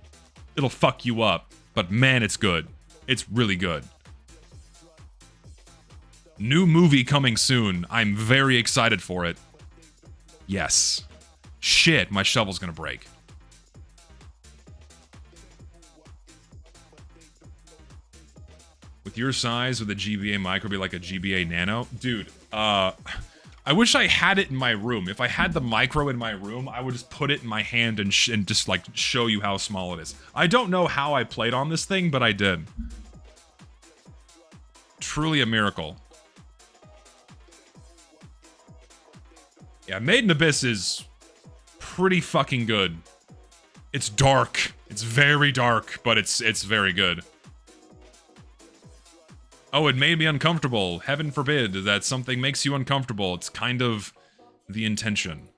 it'll fuck you up. But man, it's good. It's really good. New movie coming soon. I'm very excited for it. Yes. Shit, my shovel's gonna break. With your size, would the GBA Micro be like a GBA Nano? Dude, I wish I had it in my room. If I had the micro in my room, I would just put it in my hand and just like show you how small it is. I don't know how I played on this thing, but I did. Truly a miracle. Yeah, Made in Abyss is pretty fucking good. It's dark. It's very dark, but it's very good. Oh, it made me uncomfortable. Heaven forbid that something makes you uncomfortable. It's kind of the intention.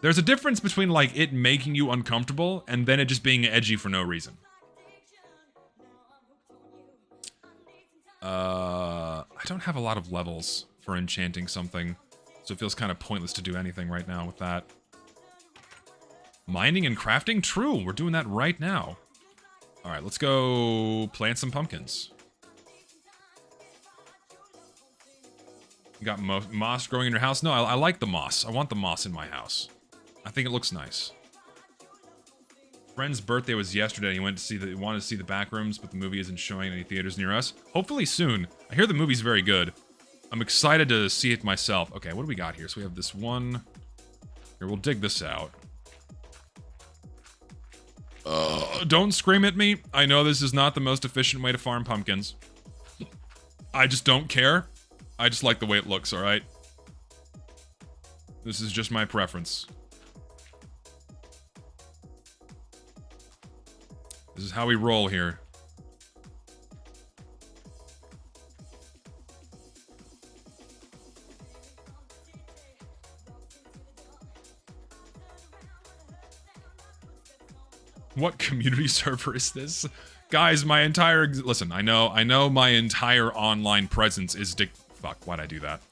There's a difference between, like, it making you uncomfortable and then it just being edgy for no reason. I don't have a lot of levels for enchanting something, so it feels kind of pointless to do anything right now with that. Mining and crafting? True, we're doing that right now. Alright, let's go plant some pumpkins. You got moss growing in your house? No, I like the moss. I want the moss in my house. I think it looks nice. Friend's birthday was yesterday. He wanted to see the back rooms, but the movie isn't showing in any theaters near us. Hopefully soon. I hear the movie's very good. I'm excited to see it myself. Okay, what do we got here? So we have this one. Here, we'll dig this out. Don't scream at me. I know this is not the most efficient way to farm pumpkins. I just don't care. I just like the way it looks, alright? This is just my preference. This is how we roll here. What community server is this? Guys, my entire... Listen, I know my entire online presence is... Fuck, why'd I do that?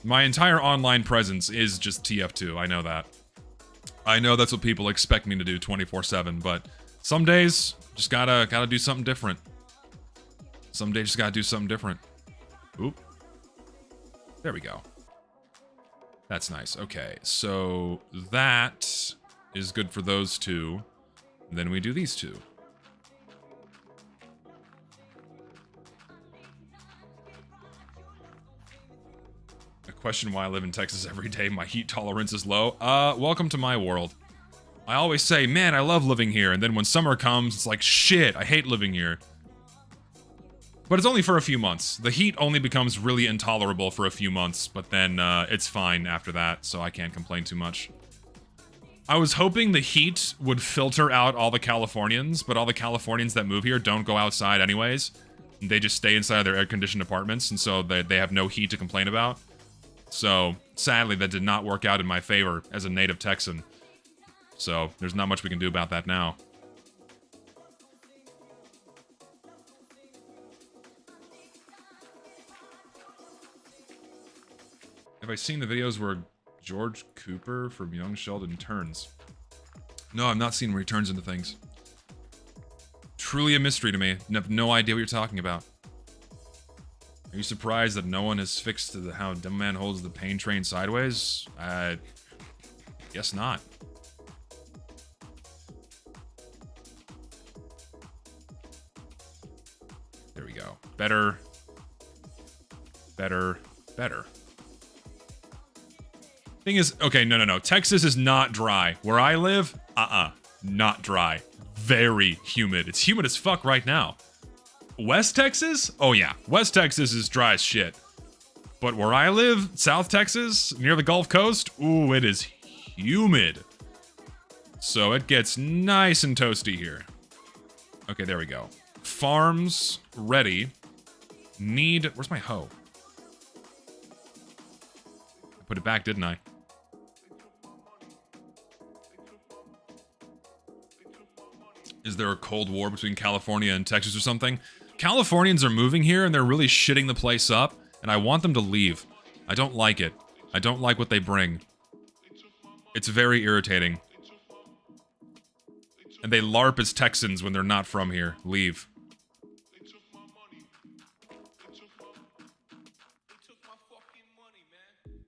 My entire online presence is just TF2, I know that. I know that's what people expect me to do 24/7, but some days, just gotta do something different. Some days, just gotta do something different. Oop. There we go. That's nice. Okay, so that is good for those two. Then we do these two. I question why I live in Texas every day. My heat tolerance is low. Welcome to my world. I always say, man, I love living here. And then when summer comes, it's like, shit, I hate living here. But it's only for a few months. The heat only becomes really intolerable for a few months, but then it's fine after that, so I can't complain too much. I was hoping the heat would filter out all the Californians, but all the Californians that move here don't go outside anyways. They just stay inside their air-conditioned apartments, and so they have no heat to complain about. So, sadly, that did not work out in my favor as a native Texan. So, there's not much we can do about that now. Have I seen the videos where George Cooper from Young Sheldon turns? No, I've not seen where he turns into things. Truly a mystery to me. I have no idea what you're talking about. Are you surprised that no one has fixed how Dumb Man holds the pain train sideways? Guess not. There we go. Better. Better. Better. Thing is, okay, no. Texas is not dry. Where I live, not dry. Very humid. It's humid as fuck right now. West Texas? Oh yeah, West Texas is dry as shit. But where I live, South Texas, near the Gulf Coast, ooh, it is humid. So it gets nice and toasty here. Okay, there we go. Farms ready. Where's my hoe? I put it back, didn't I? Is there a Cold War between California and Texas or something? Californians are moving here and they're really shitting the place up, and I want them to leave. I don't like it. I don't like what they bring. It's very irritating. And they LARP as Texans when they're not from here. Leave.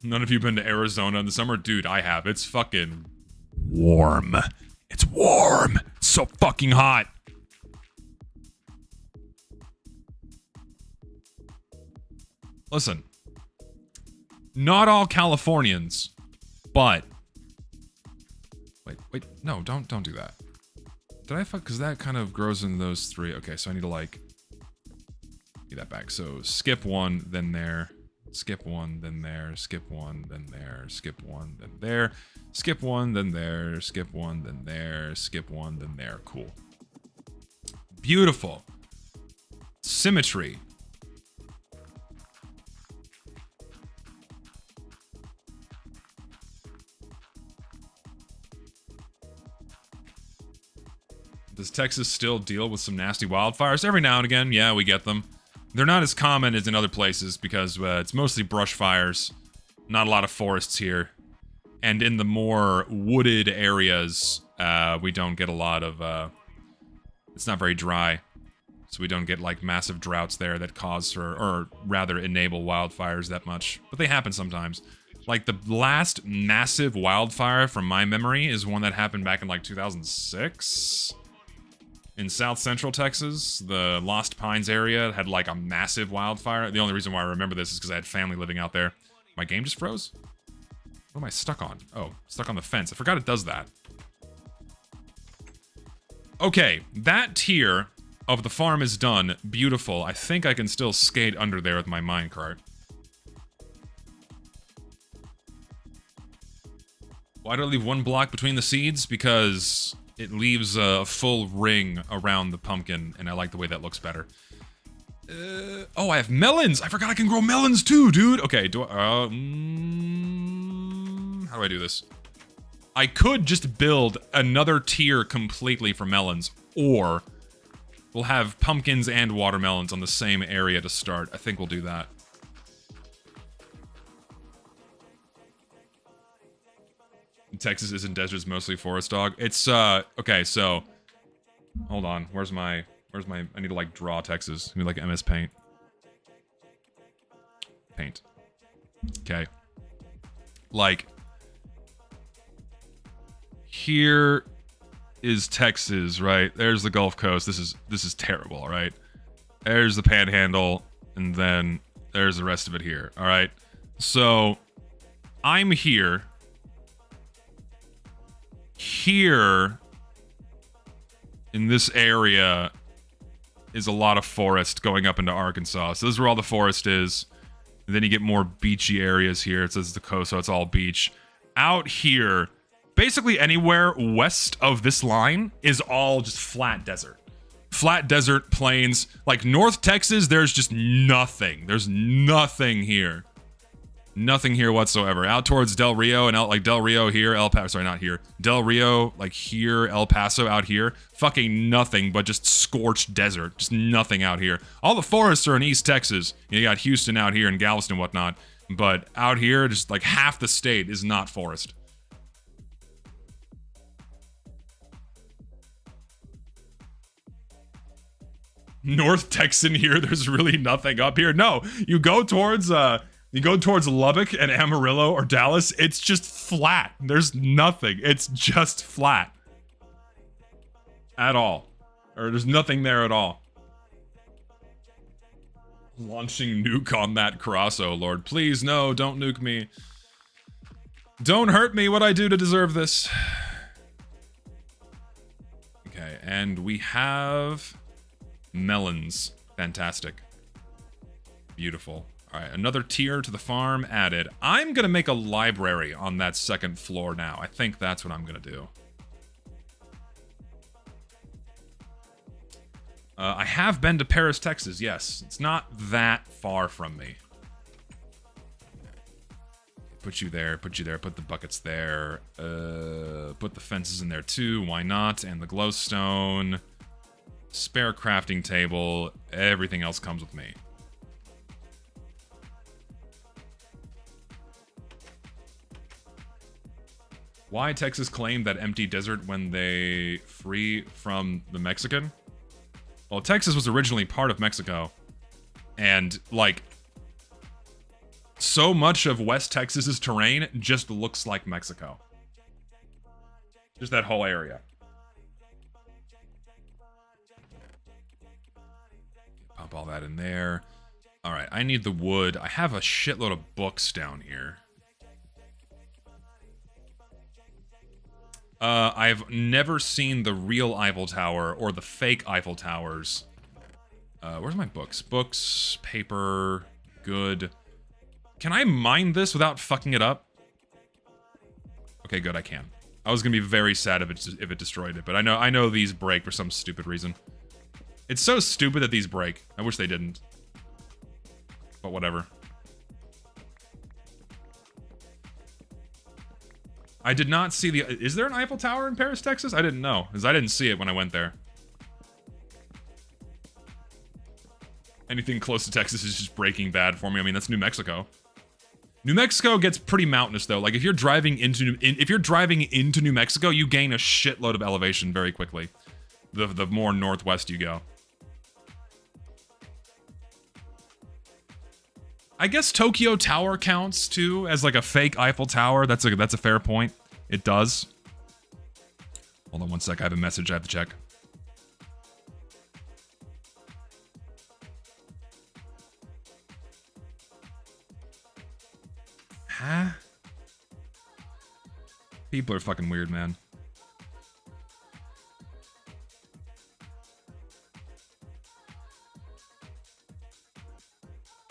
None of you been to Arizona in the summer? Dude, I have. It's fucking warm. It's warm. It's so fucking hot. Listen. Not all Californians, but... Wait, no, don't do that. Did I fuck? Because that kind of grows in those three. Okay, so I need to, like... get that back. So, skip one, then there. Skip one, then there. Skip one, then there. Skip one, then there. Skip one, then there. Skip one, then there. Skip one, then there. Cool. Beautiful. Symmetry. Does Texas still deal with some nasty wildfires? Every now and again, yeah, we get them. They're not as common as in other places because it's mostly brush fires. Not a lot of forests here. And in the more wooded areas, we don't get a lot of... it's not very dry. So we don't get, like, massive droughts there that cause, or rather enable wildfires that much. But they happen sometimes. Like, the last massive wildfire from my memory is one that happened back in, like, 2006? In south central Texas, the Lost Pines area had, like, a massive wildfire. The only reason why I remember this is because I had family living out there. My game just froze? What am I stuck on? Oh, stuck on the fence. I forgot it does that. Okay, that tier of the farm is done. Beautiful. I think I can still skate under there with my minecart. Why do I leave one block between the seeds? Because it leaves a full ring around the pumpkin, and I like the way that looks better. Oh, I have melons! I forgot I can grow melons too, dude! Okay, do I... how do I do this? I could just build another tier completely for melons, or we'll have pumpkins and watermelons on the same area to start. I think we'll do that. Texas isn't deserts, mostly forest, dog. It's, okay, so... hold on, where's my... I need to, like, draw Texas. I need, like, MS Paint. Paint. Okay. Like... here is Texas, right? There's the Gulf Coast. This is terrible, right? There's the Panhandle, and then there's the rest of it here, all right? So, I'm here. Here, in this area, is a lot of forest going up into Arkansas. So this is where all the forest is. And then you get more beachy areas here. It says the coast, so it's all beach. Out here... basically anywhere west of this line is all just flat desert. Flat desert plains. Like North Texas, there's just nothing. There's nothing here. Nothing here whatsoever. Out towards Del Rio and out like Del Rio here, El Paso, sorry, not here. Del Rio, like here, El Paso out here. Fucking nothing but just scorched desert. Just nothing out here. All the forests are in East Texas. You got Houston out here and Galveston and whatnot. But out here, just like half the state is not forest. North Texan here, there's really nothing up here. No, you go towards Lubbock and Amarillo or Dallas, it's just flat. There's nothing. It's just flat. At all. Or there's nothing there at all. Launching nuke on that cross, oh lord. Please, no, don't nuke me. Don't hurt me, what I do to deserve this. Okay, and we have... melons. Fantastic. Beautiful. Alright, another tier to the farm added. I'm gonna make a library on that second floor now. I think that's what I'm gonna do. I have been to Paris, Texas, yes. It's not that far from me. Put you there, put the buckets there. Put the fences in there too, why not? And the glowstone. Spare crafting table. Everything else comes with me. Why Texas claimed that empty desert when they free from the Mexican? Well, Texas was originally part of Mexico. And, like, so much of West Texas's terrain just looks like Mexico. Just that whole area. Pop all that in there. Alright, I need the wood. I have a shitload of books down here. I've never seen the real Eiffel Tower or the fake Eiffel Towers. Where's my books? Books, paper, good. Can I mine this without fucking it up? Okay, good, I can. I was gonna be very sad if it destroyed it, but I know these break for some stupid reason. It's so stupid that these break. I wish they didn't. But whatever. I did not see the... Is there an Eiffel Tower in Paris, Texas? I didn't know, because I didn't see it when I went there. Anything close to Texas is just Breaking Bad for me. I mean, that's New Mexico. New Mexico gets pretty mountainous, though. Like, if you're driving into New Mexico, you gain a shitload of elevation very quickly. The more northwest you go. I guess Tokyo Tower counts, too, as like a fake Eiffel Tower. That's a fair point. It does. Hold on one sec. I have a message I have to check. Huh? People are fucking weird, man.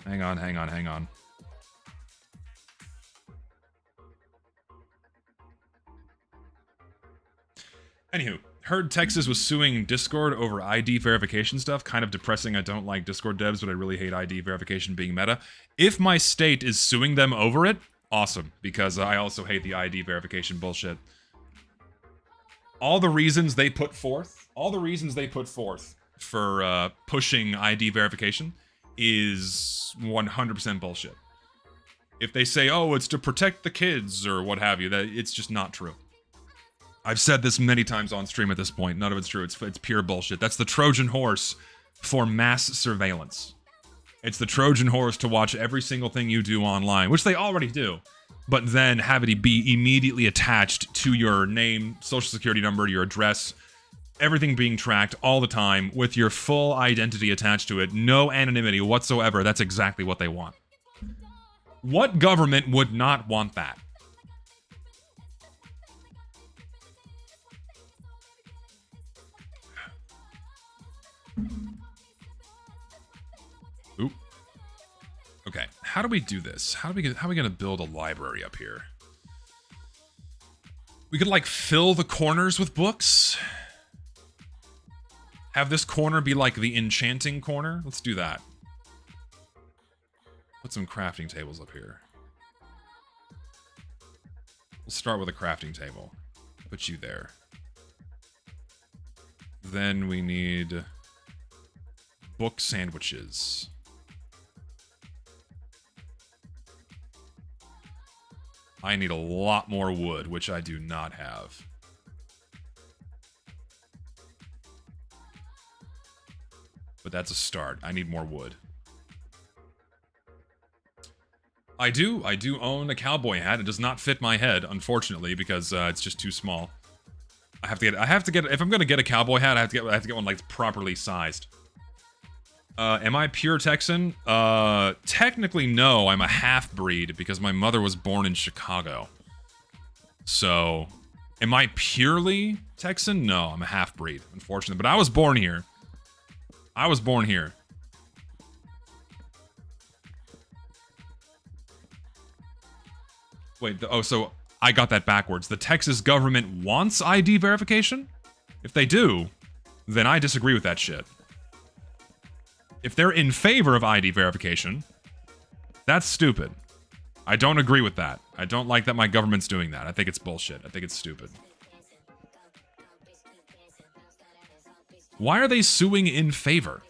Hang on. Anywho, heard Texas was suing Discord over ID verification stuff. Kind of depressing. I don't like Discord devs, but I really hate ID verification being meta. If my state is suing them over it, awesome, because I also hate the ID verification bullshit. All the reasons they put forth for pushing ID verification is 100% bullshit. If they say, oh, it's to protect the kids or what have you, that it's just not true. I've said this many times on stream at this point. None of it's true. It's pure bullshit. That's the Trojan horse for mass surveillance. It's the Trojan horse to watch every single thing you do online, which they already do, but then have it be immediately attached to your name, social security number, your address, everything being tracked all the time with your full identity attached to it. No anonymity whatsoever. That's exactly what they want. What government would not want that? Oop. Okay, how do we do this? How are we gonna build a library up here? We could like fill the corners with books. Have this corner be like the enchanting corner. Let's do that. Put some crafting tables up here. We'll start with a crafting table. Put you there. Then we need book sandwiches. I need a lot more wood, which I do not have. But that's a start. I need more wood. I do own a cowboy hat. It does not fit my head, unfortunately, because it's just too small. I have to get if I'm gonna get a cowboy hat, I have to get one like properly sized. Am I pure Texan? Technically no, I'm a half-breed because my mother was born in Chicago. So, am I purely Texan? No, I'm a half-breed, unfortunately. But I was born here. Wait, so I got that backwards. The Texas government wants ID verification? If they do, then I disagree with that shit. If they're in favor of ID verification, that's stupid. I don't agree with that. I don't like that my government's doing that. I think it's bullshit. I think it's stupid. Why are they suing in favor?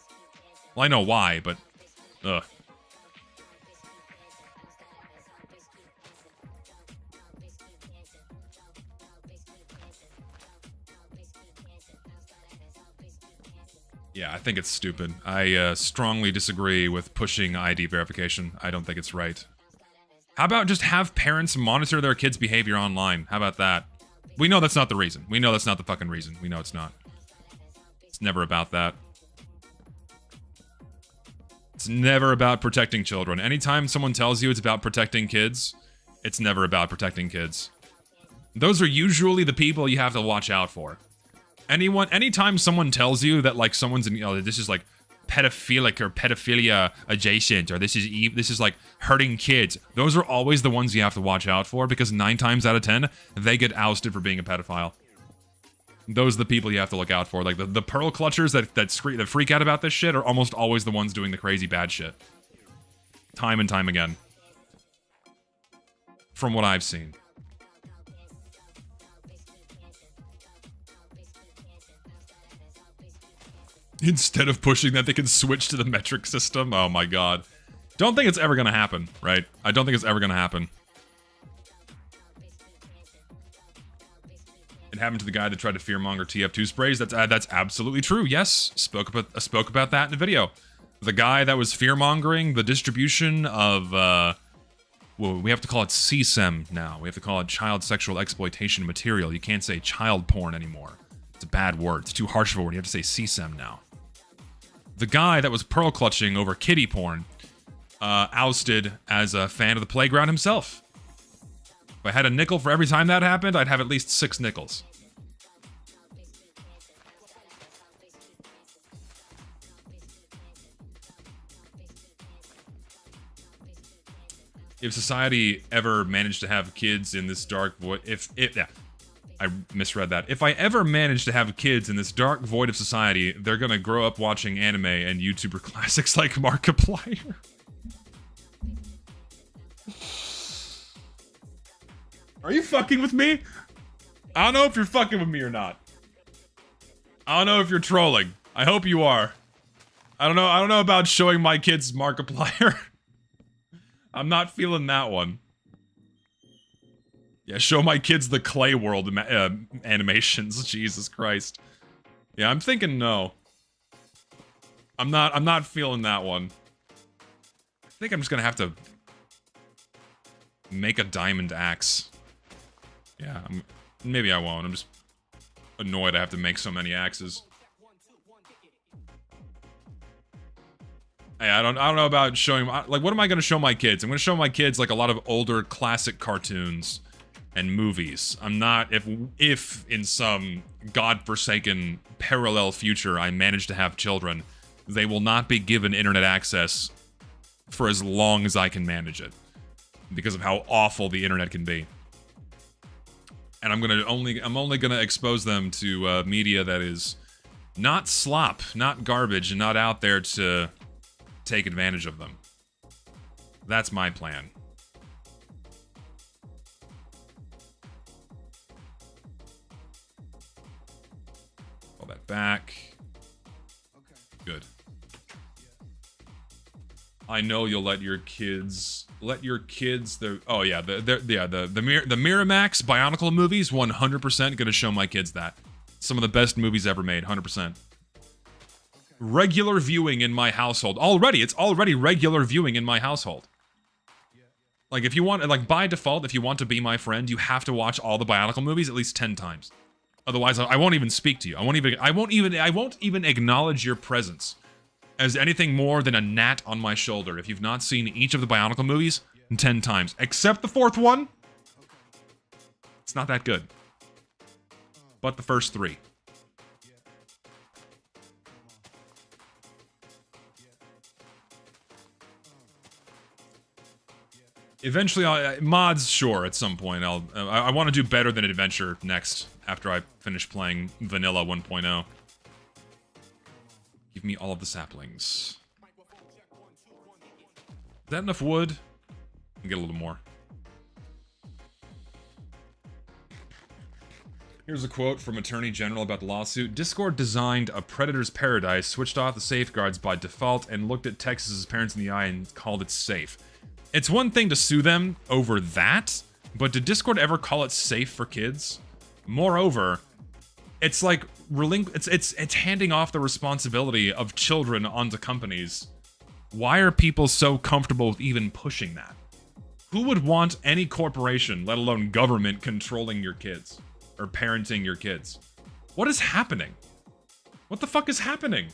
Well, I know why, but... ugh. Yeah, I think it's stupid. I strongly disagree with pushing ID verification. I don't think it's right. How about just have parents monitor their kids' behavior online? How about that? We know that's not the reason. We know that's not the fucking reason. We know it's not. It's never about that. It's never about protecting children. Anytime someone tells you it's about protecting kids, it's never about protecting kids. Those are usually the people you have to watch out for. Anytime someone tells you that like someone's in, this is like pedophilic or pedophilia adjacent, or this is like hurting kids, those are always the ones you have to watch out for, because 9 times out of 10 they get ousted for being a pedophile. Those are the people you have to look out for. Like the pearl clutchers that freak out about this shit are almost always the ones doing the crazy bad shit. Time and time again. From what I've seen. Instead of pushing that, they can switch to the metric system. Oh my god. Don't think it's ever gonna happen, right? I don't think it's ever gonna happen. It happened to the guy that tried to fearmonger TF2 sprays. That's absolutely true. Yes, spoke about that in a video. The guy that was fearmongering the distribution of, well, we have to call it CSEM now. We have to call it child sexual exploitation material. You can't say child porn anymore. It's a bad word. It's too harsh of a word. You have to say CSEM now. The guy that was pearl clutching over kiddie porn, ousted as a fan of the playground himself. If I had a nickel for every time that happened, I'd have at least 6 nickels. If society ever managed to have kids in this dark void, yeah, I misread that. If I ever manage to have kids in this dark void of society, they're gonna grow up watching anime and YouTuber classics like Markiplier. Are you fucking with me? I don't know if you're fucking with me or not. I don't know if you're trolling. I hope you are. I don't know about showing my kids Markiplier. I'm not feeling that one. Yeah, show my kids the Clay World animations. Jesus Christ. Yeah, I'm thinking no. I'm not feeling that one. I think I'm just gonna have to make a diamond axe. Yeah, maybe I won't. I'm just annoyed I have to make so many axes. Hey, I don't know about showing, like, what am I gonna show my kids? I'm gonna show my kids like a lot of older classic cartoons and movies. I'm not, if in some godforsaken parallel future I manage to have children, they will not be given internet access for as long as I can manage it, because of how awful the internet can be. And I'm only gonna expose them to media that is not slop, not garbage, and not out there to take advantage of them. That's my plan. Pull that back. Good. I know you'll let your kids the Miramax Bionicle movies, 100% gonna show my kids that. Some of the best movies ever made, 100%. Regular viewing in my household. It's already regular viewing in my household. Like, if you want, like, by default, if you want to be my friend, you have to watch all the Bionicle movies at least 10 times. Otherwise, I won't even speak to you. I won't even acknowledge your presence as anything more than a gnat on my shoulder if you've not seen each of the Bionicle movies 10 times. Except the 4th one. It's not that good. But the first 3. Eventually, mods, sure, at some point. I want to do better than Adventure next, after I finish playing Vanilla 1.0. Give me all of the saplings. Is that enough wood? I'll get a little more. Here's a quote from Attorney General about the lawsuit. Discord designed a predator's paradise, switched off the safeguards by default, and looked at Texas's parents in the eye and called it safe. It's one thing to sue them over that, but did Discord ever call it safe for kids? Moreover, it's like it's handing off the responsibility of children onto companies. Why are people so comfortable with even pushing that? Who would want any corporation, let alone government, controlling your kids or parenting your kids? What is happening? What the fuck is happening?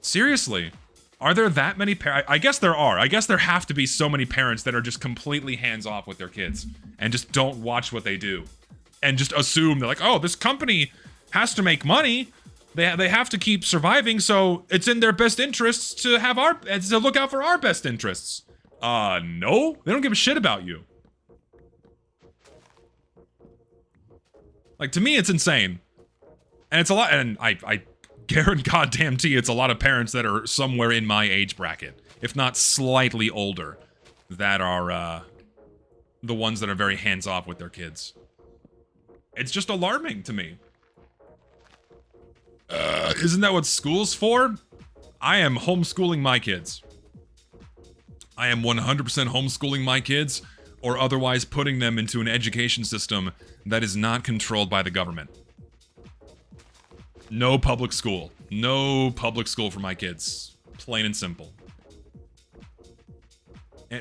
Seriously. Are there that many parents? I guess there are. I guess there have to be so many parents that are just completely hands-off with their kids and just don't watch what they do and just assume they're like, oh, this company has to make money. They have to keep surviving, so it's in their best interests to have to look out for our best interests. No, they don't give a shit about you. Like, to me, it's insane. And it's a lot, and I guarantee goddamn it's a lot of parents that are somewhere in my age bracket, if not slightly older, that are, the ones that are very hands-off with their kids. It's just alarming to me. Isn't that what school's for? I am homeschooling my kids. I am 100% homeschooling my kids, or otherwise putting them into an education system that is not controlled by the government. No public school. No public school for my kids. Plain and simple.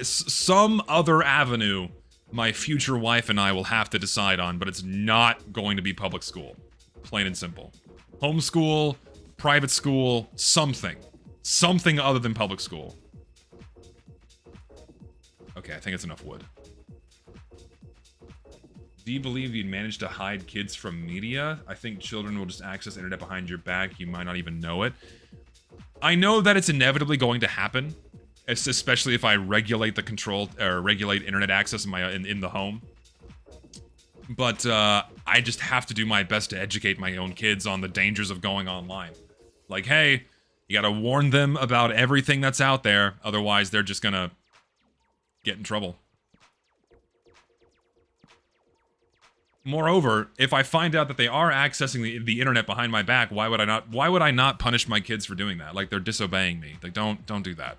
Some other avenue my future wife and I will have to decide on, but it's not going to be public school. Plain and simple. Homeschool, private school, something. Something other than public school. Okay, I think it's enough wood. Do you believe you'd manage to hide kids from media? I think children will just access internet behind your back. You might not even know it. I know that it's inevitably going to happen, especially if I regulate the control or regulate internet access in the home. But I just have to do my best to educate my own kids on the dangers of going online. Like, hey, you gotta warn them about everything that's out there, otherwise they're just gonna get in trouble. Moreover, if I find out that they are accessing the internet behind my back, why would I not punish my kids for doing that? Like, they're disobeying me. Like, don't do that.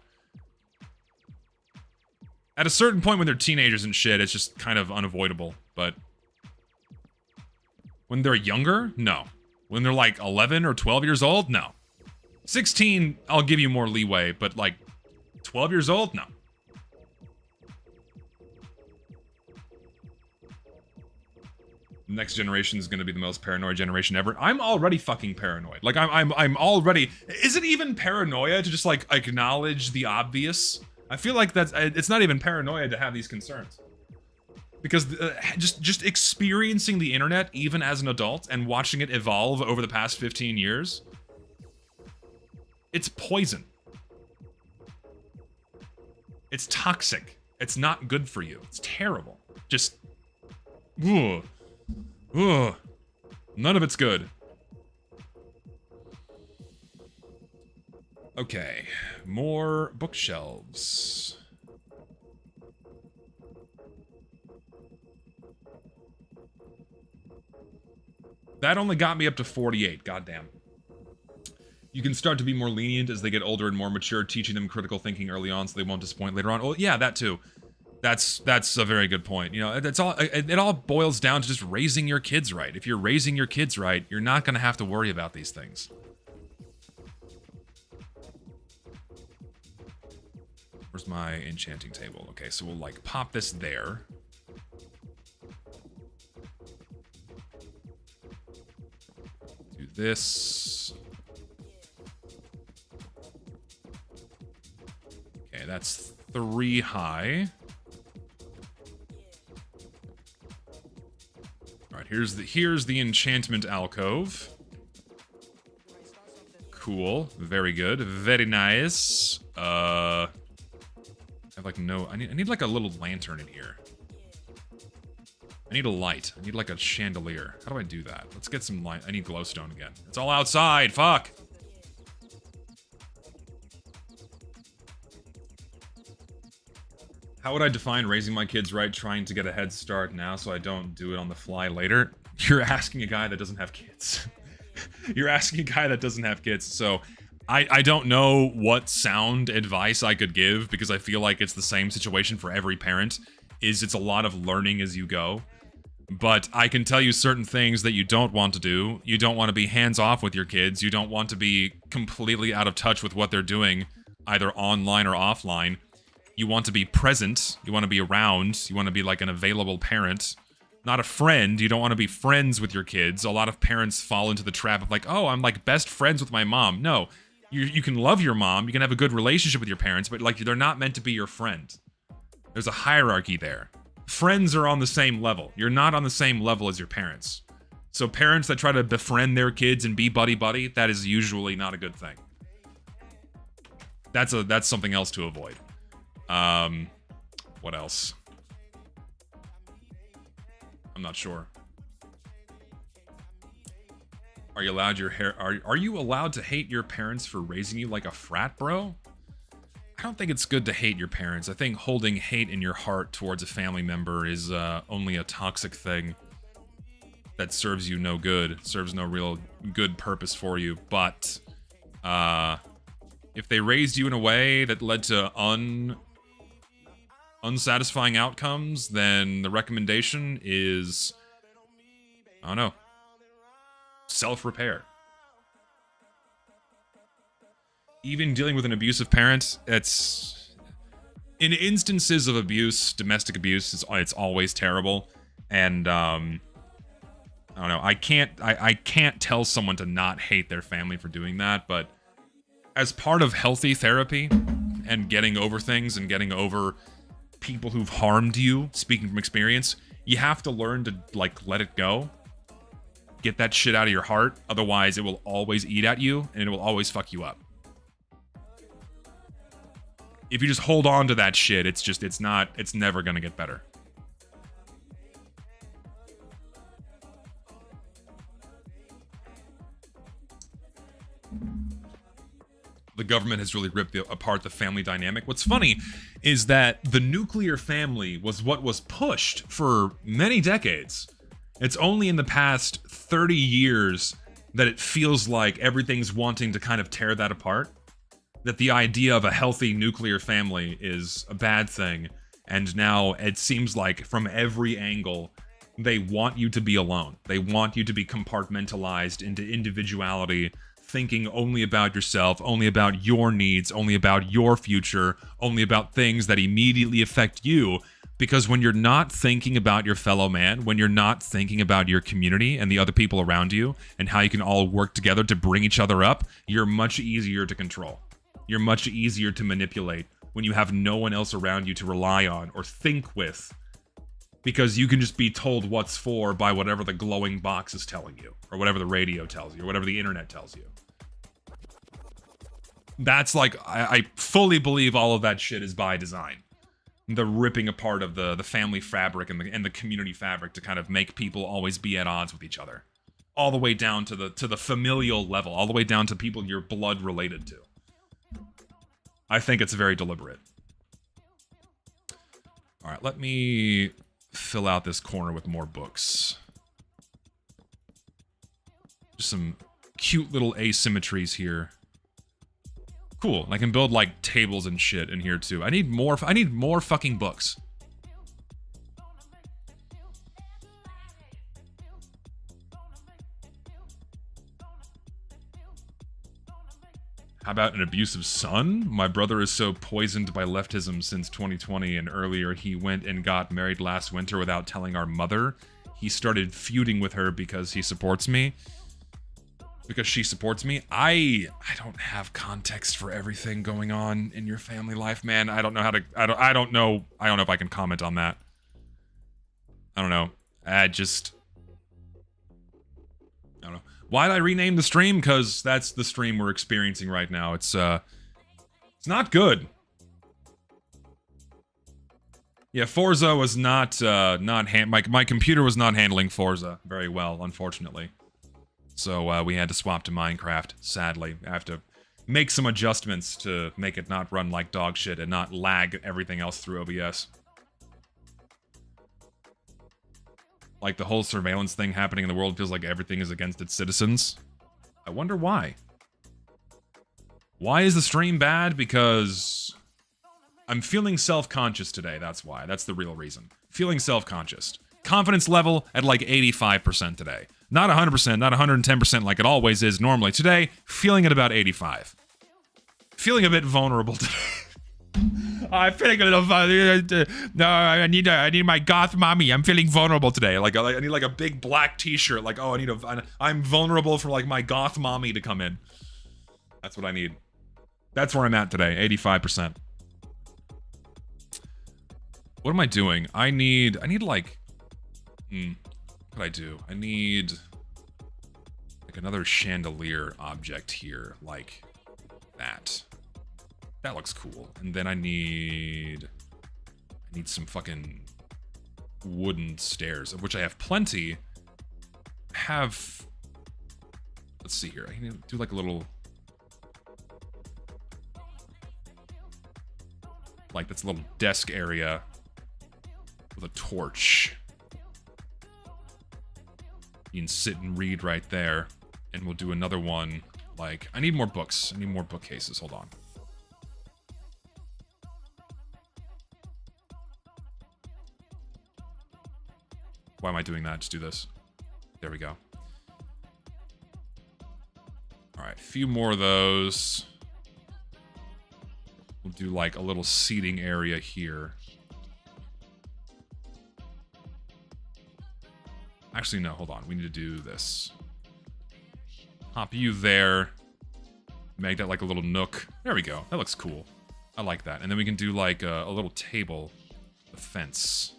At a certain point when they're teenagers and shit, it's just kind of unavoidable, but when they're younger, no. When they're like 11 or 12 years old, no. 16, I'll give you more leeway, but like 12 years old, no. Next generation is going to be the most paranoid generation ever. I'm already fucking paranoid. Like, I'm already... Is it even paranoia to just, like, acknowledge the obvious? I feel like it's not even paranoia to have these concerns. Because just experiencing the internet, even as an adult, and watching it evolve over the past 15 years, it's poison. It's toxic. It's not good for you. It's terrible. Just... Ugh. Ugh. None of it's good. Okay, more bookshelves. That only got me up to 48, goddamn. You can start to be more lenient as they get older and more mature, teaching them critical thinking early on so they won't disappoint later on. Oh, yeah, that too. That's a very good point. You know, it all boils down to just raising your kids right. If you're raising your kids right, you're not going to have to worry about these things. Where's my enchanting table? Okay, so we'll, like, pop this there. Do this. Okay, that's 3 high. All right, here's the enchantment alcove. Cool, very good, very nice. I have like no. I need like a little lantern in here. I need a light. I need like a chandelier. How do I do that? Let's get some light. I need glowstone again. It's all outside. Fuck. How would I define raising my kids right, trying to get a head start now so I don't do it on the fly later? You're asking a guy that doesn't have kids. You're asking a guy that doesn't have kids, so I don't know what sound advice I could give because I feel like it's the same situation for every parent, it's a lot of learning as you go. But I can tell you certain things that you don't want to do. You don't want to be hands-off with your kids. You don't want to be completely out of touch with what they're doing, either online or offline. You want to be present, you want to be around, you want to be like an available parent. Not a friend, you don't want to be friends with your kids. A lot of parents fall into the trap of like, oh, I'm like best friends with my mom. No, You can love your mom, you can have a good relationship with your parents, but like they're not meant to be your friend. There's a hierarchy there. Friends are on the same level. You're not on the same level as your parents. So parents that try to befriend their kids and be buddy-buddy, that is usually not a good thing. That's something else to avoid. What else? I'm not sure. Are you allowed are you allowed to hate your parents for raising you like a frat bro? I don't think it's good to hate your parents. I think holding hate in your heart towards a family member is only a toxic thing that serves you no good, serves no real good purpose for you. But if they raised you in a way that led to unsatisfying outcomes, then the recommendation is, I don't know, self-repair. Even dealing with an abusive parent, it's in instances of abuse, domestic abuse, it's always terrible. And I don't know, I can't tell someone to not hate their family for doing that, but as part of healthy therapy and getting over things and getting over people who've harmed you, speaking from experience, you have to learn to like let it go. Get that shit out of your heart, otherwise it will always eat at you and it will always fuck you up. If you just hold on to that shit, it's never gonna get better. The government has really ripped apart the family dynamic. What's funny is that the nuclear family was what was pushed for many decades. It's only in the past 30 years that it feels like everything's wanting to kind of tear that apart. That the idea of a healthy nuclear family is a bad thing. And now it seems like from every angle, they want you to be alone. They want you to be compartmentalized into individuality, thinking only about yourself, only about your needs, only about your future, only about things that immediately affect you. Because when you're not thinking about your fellow man, when you're not thinking about your community and the other people around you and how you can all work together to bring each other up, you're much easier to control. You're much easier to manipulate when you have no one else around you to rely on or think with. Because you can just be told what's for by whatever the glowing box is telling you, or whatever the radio tells you, or whatever the internet tells you. That's like, I fully believe all of that shit is by design. The ripping apart of the family fabric and the community fabric to kind of make people always be at odds with each other. All the way down to the familial level, all the way down to people you're blood related to. I think it's very deliberate. Alright, let me fill out this corner with more books. Just some cute little asymmetries here. Cool, I can build like tables and shit in here too. I need more fucking books. How about an abusive son? My brother is so poisoned by leftism since 2020, and earlier he went and got married last winter without telling our mother. He started feuding with her because he supports me. Because she supports me. I don't have context for everything going on in your family life, man. I don't know how to, I don't know if I can comment on that. I don't know. I don't know. Why did I rename the stream? Because that's the stream we're experiencing right now. It's not good. Yeah, Forza was my computer was not handling Forza very well, unfortunately. So we had to swap to Minecraft, sadly. I have to make some adjustments to make it not run like dog shit and not lag everything else through OBS. Like the whole surveillance thing happening in the world feels like everything is against its citizens. I wonder why. Why is the stream bad? Because I'm feeling self-conscious today, that's why. That's the real reason. Feeling self-conscious. Confidence level at like 85% today. Not 100%, not 110% like it always is normally. Today, feeling at about 85. Feeling a bit vulnerable today. I'm feeling a little no, I need my goth mommy. I'm feeling vulnerable today. Like I need like a big black t-shirt. Like, oh, I'm vulnerable for like my goth mommy to come in. That's what I need. That's where I'm at today, 85%. What am I doing? I need like, what could I do? I need like another chandelier object here, like that. That looks cool. And then I need some fucking wooden stairs, of which I have plenty. Let's see here. I can do like a little, like that's a little desk area with a torch. You can sit and read right there. And we'll do another one. Like, I need more books. I need more bookcases. Hold on. Why am I doing that? Just do this. There we go. Alright, a few more of those. We'll do like a little seating area here. Actually, no, hold on. We need to do this. Hop you there. Make that like a little nook. There we go. That looks cool. I like that. And then we can do like a little table. The fence.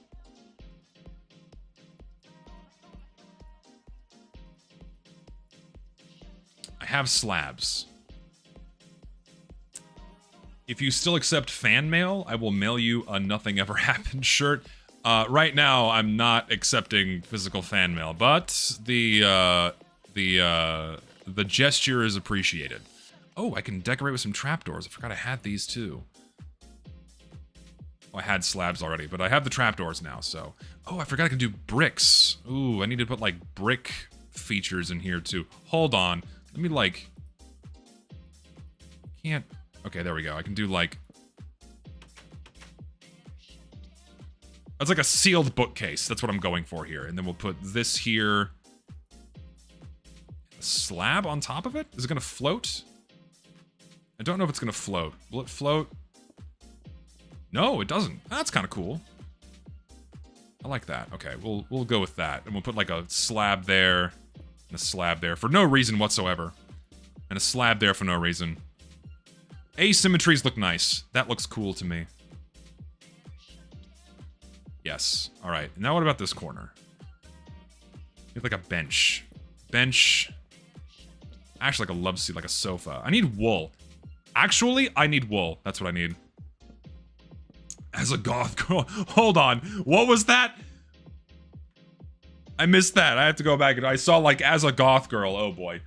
I have slabs. If you still accept fan mail, I will mail you a Nothing Ever Happened shirt. Right now, I'm not accepting physical fan mail, but the gesture is appreciated. Oh, I can decorate with some trapdoors. I forgot I had these too. Oh, I had slabs already, but I have the trapdoors now, so. Oh, I forgot I can do bricks. Ooh, I need to put like brick features in here too. Hold on. Let me like... Can't... Okay, there we go. I can do like... That's like a sealed bookcase. That's what I'm going for here. And then we'll put this here. A slab on top of it? Is it gonna float? I don't know if it's gonna float. Will it float? No, it doesn't. That's kind of cool. I like that. Okay, we'll go with that. And we'll put like a slab there. And a slab there for no reason whatsoever. And a slab there for no reason. Asymmetries look nice. That looks cool to me. Yes. Alright. Now what about this corner? We have like a bench. Bench. Actually, like a love seat, like a sofa. I need wool. Actually, I need wool. That's what I need. As a goth girl. Hold on. What was that? I missed that. I have to go back and I saw like as a goth girl. Oh boy.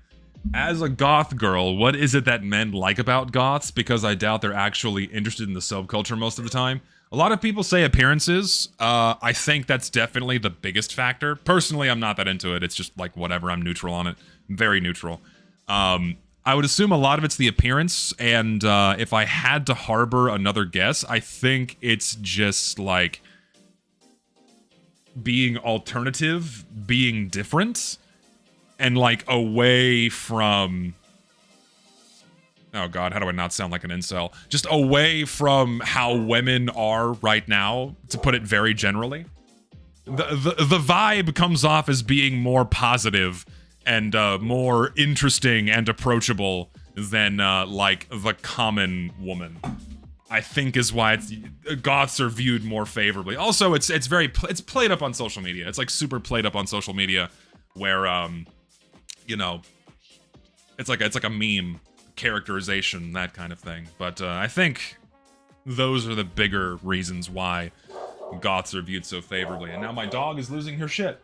As a goth girl, what is it that men like about goths? Because I doubt they're actually interested in the subculture most of the time. A lot of people say appearances. I think that's definitely the biggest factor. Personally, I'm not that into it. It's just like whatever. I'm neutral on it. Very neutral. I would assume a lot of it's the appearance. And if I had to harbor another guess, I think it's just like being alternative, being different, and like away from... Oh god, how do I not sound like an incel? Just away from how women are right now, to put it very generally. The vibe comes off as being more positive and more interesting and approachable than like the common woman. I think is why goths are viewed more favorably. Also, it's played up on social media. It's like super played up on social media, where you know, it's like a meme. Characterization, that kind of thing. But I think those are the bigger reasons why goths are viewed so favorably. And now my dog is losing her shit.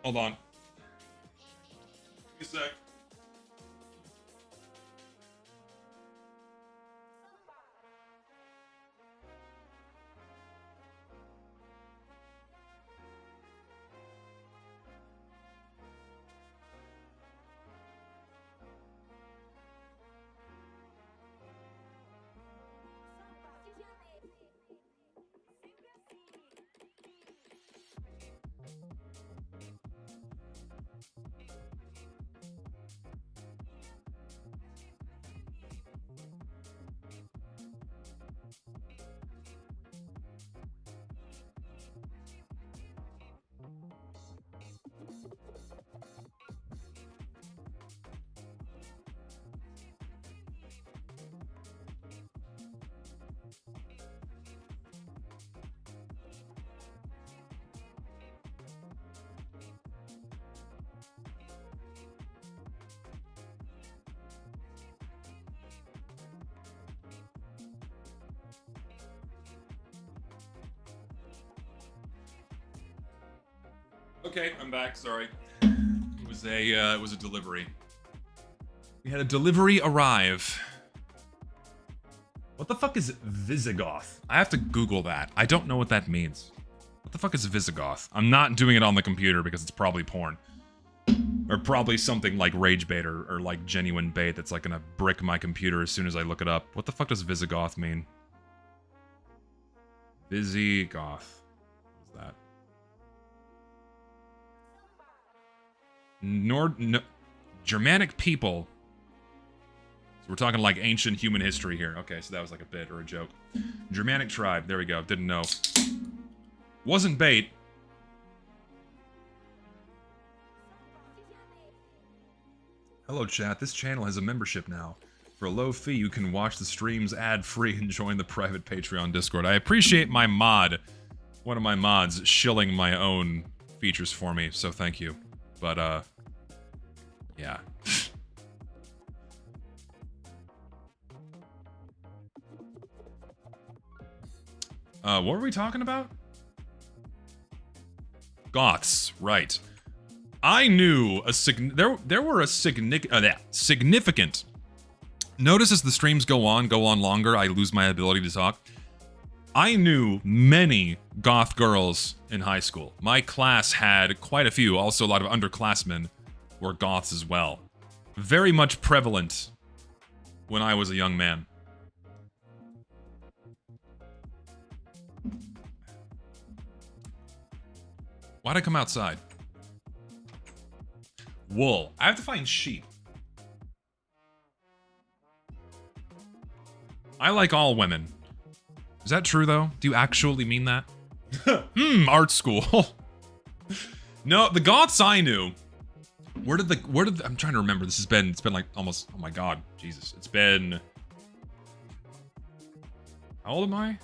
Hold on. Give me a sec. Okay, I'm back. Sorry. It was a delivery. We had a delivery arrive. What the fuck is Visigoth? I have to Google that. I don't know what that means. What the fuck is Visigoth? I'm not doing it on the computer because it's probably porn. Or probably something like rage bait or like genuine bait that's like gonna brick my computer as soon as I look it up. What the fuck does Visigoth mean? Visigoth. What's that? Germanic people. So we're talking like ancient human history here. Okay, so that was like a bit or a joke. Germanic tribe. There we go. Didn't know. Wasn't bait. Hello chat, this channel has a membership now. For a low fee, you can watch the streams ad-free and join the private Patreon Discord. I appreciate my mod, one of my mods, shilling my own features for me, so thank you. But, yeah. What were we talking about? Goths, right. I knew there were a significant. Notice as the streams go on longer, I lose my ability to talk. I knew many goth girls in high school. My class had quite a few, also a lot of underclassmen were goths as well. Very much prevalent when I was a young man. Why'd I come outside? Wool. I have to find sheep. I like all women. Is that true, though? Do you actually mean that? Art school. No, the goths I knew. Where did I'm trying to remember. It's been like almost, oh my god, Jesus. It's been... How old am I?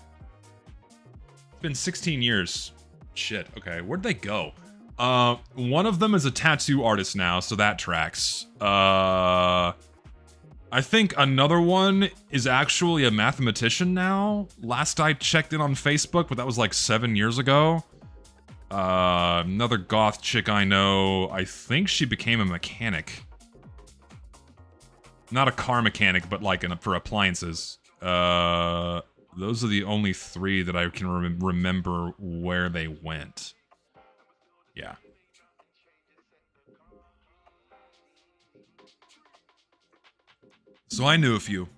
It's been 16 years. Shit, okay. Where'd they go? One of them is a tattoo artist now, so that tracks. I think another one is actually a mathematician now. Last I checked in on Facebook, but that was like 7 years ago. Another goth chick I know, I think she became a mechanic. Not a car mechanic, but like for appliances. Those are the only three that I can remember where they went. Yeah. So I knew a few.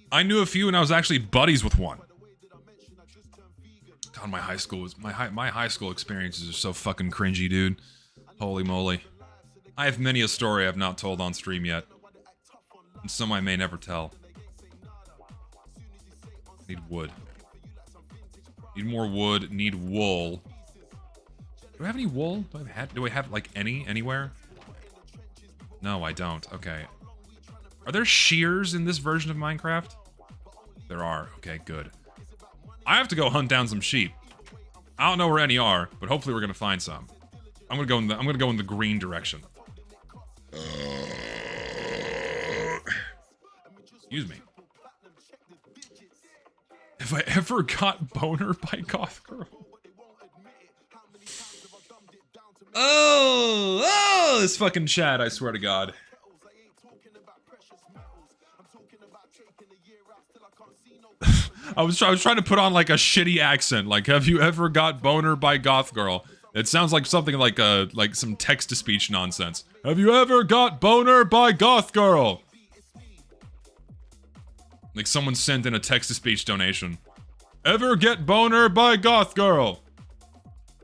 I knew a few, and I was actually buddies with one. God, my high school was my high school experiences are so fucking cringy, dude. Holy moly. I have many a story I've not told on stream yet, and some I may never tell. Need wood. Need more wood. Need wool. Do I have any wool? Do I have like anywhere? No, I don't. Okay. Are there shears in this version of Minecraft? There are. Okay, good. I have to go hunt down some sheep. I don't know where any are, but hopefully we're gonna find some. I'm gonna go in the green direction. Excuse me. If I ever got boner by goth girl. Oh, this fucking chat, I swear to God. I was trying to put on like a shitty accent, like, have you ever got boner by goth girl? It sounds like something like some text-to-speech nonsense. Have you ever got boner by goth girl? Like someone sent in a text-to-speech donation. Ever get boner by goth girl?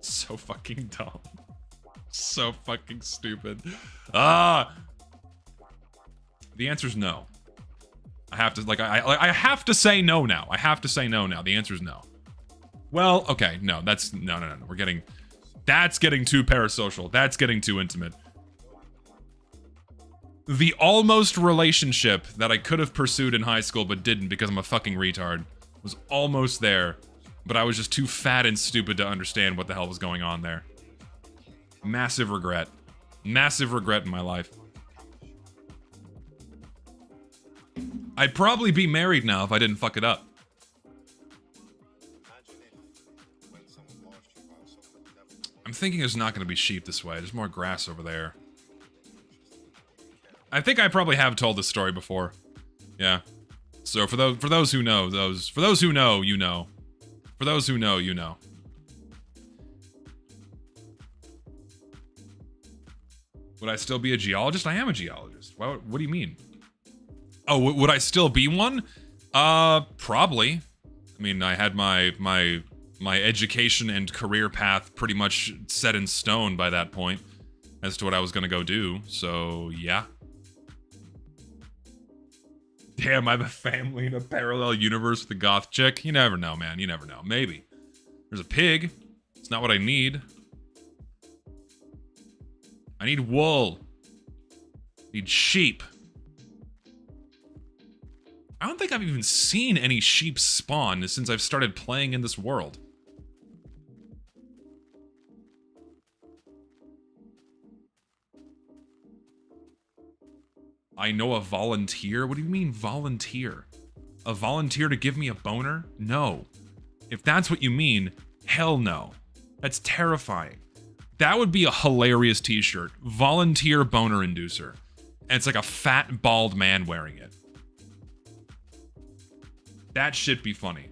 So fucking dumb. So fucking stupid. The answer's no. I have to, like, I have to say no now. I have to say no now. The answer's no. Well, okay, no, that's, no. That's getting too parasocial. That's getting too intimate. The almost relationship that I could have pursued in high school but didn't because I'm a fucking retard was almost there, but I was just too fat and stupid to understand what the hell was going on there. Massive regret. Massive regret in my life. I'd probably be married now if I didn't fuck it up. I'm thinking there's not going to be sheep this way. There's more grass over there. I think I probably have told this story before. Yeah. So for those who know, for those who know, you know. For those who know, you know. Would I still be a geologist? I am a geologist. What do you mean? Oh, would I still be one? Probably. I mean, I had my education and career path pretty much set in stone by that point as to what I was gonna go do, so yeah. Damn, I have a family in a parallel universe with a goth chick. You never know, man. You never know. Maybe. There's a pig. It's not what I need. I need wool. I need sheep. I don't think I've even seen any sheep spawn since I've started playing in this world. I know a volunteer? What do you mean volunteer? A volunteer to give me a boner? No. If that's what you mean, hell no. That's terrifying. That would be a hilarious t-shirt. Volunteer boner inducer. And it's like a fat, bald man wearing it. That shit be funny.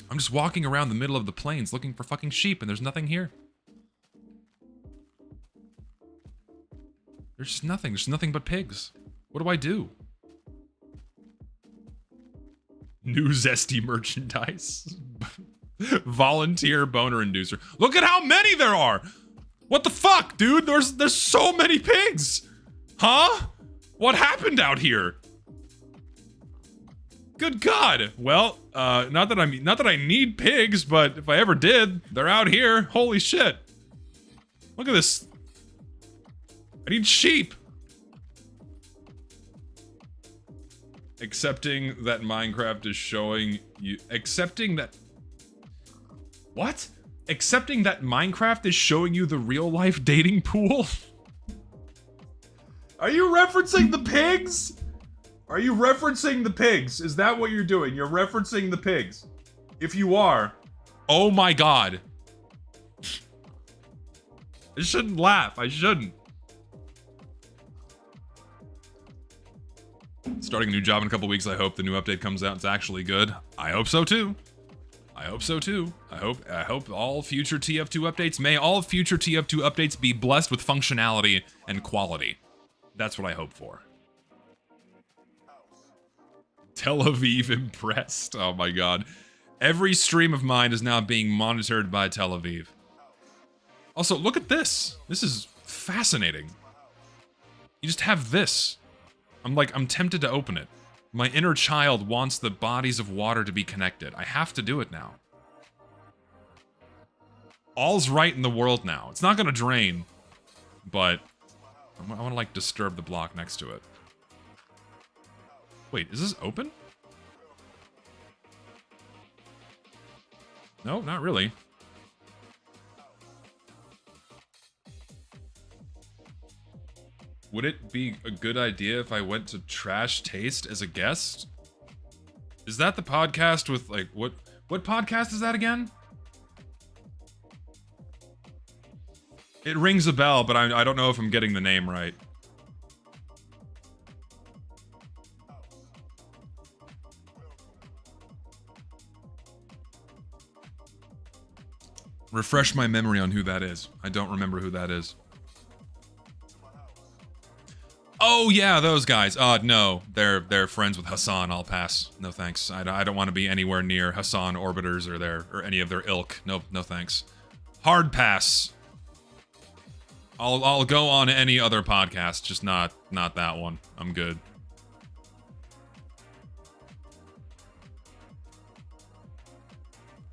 I'm just walking around the middle of the plains looking for fucking sheep and there's nothing here. There's just nothing. There's nothing but pigs. What do I do? New zesty merchandise. Volunteer boner inducer. Look at how many there are! What the fuck, dude? There's so many pigs! Huh? What happened out here? Good God. Well, not that I need pigs, but if I ever did, they're out here. Holy shit. Look at this. I need sheep. Accepting that Minecraft is showing you... Accepting that... What? Accepting that Minecraft is showing you the real-life dating pool? Are you referencing the pigs? Are you referencing the pigs? Is that what you're doing? You're referencing the pigs. If you are... Oh my god. I shouldn't laugh. I shouldn't. Starting a new job in a couple weeks. I hope the new update comes out and it's actually good. I hope so too. I hope so too. I hope all future TF2 updates, may all future TF2 updates be blessed with functionality and quality. That's what I hope for. Tel Aviv impressed. Oh my god. Every stream of mine is now being monitored by Tel Aviv. Also, look at this. This is fascinating. You just have this. I'm tempted to open it. My inner child wants the bodies of water to be connected. I have to do it now. All's right in the world now. It's not gonna drain, but I wanna like disturb the block next to it. Wait, is this open? No, not really. Would it be a good idea if I went to Trash Taste as a guest? Is that the podcast with, like, what podcast is that again? It rings a bell, but I don't know if I'm getting the name right. Refresh my memory on who that is. I don't remember who that is. Oh yeah, those guys. No, they're friends with Hassan. I'll pass. No thanks. I don't want to be anywhere near Hassan Orbiters or any of their ilk. No thanks. Hard pass. I'll go on any other podcast, just not that one. I'm good.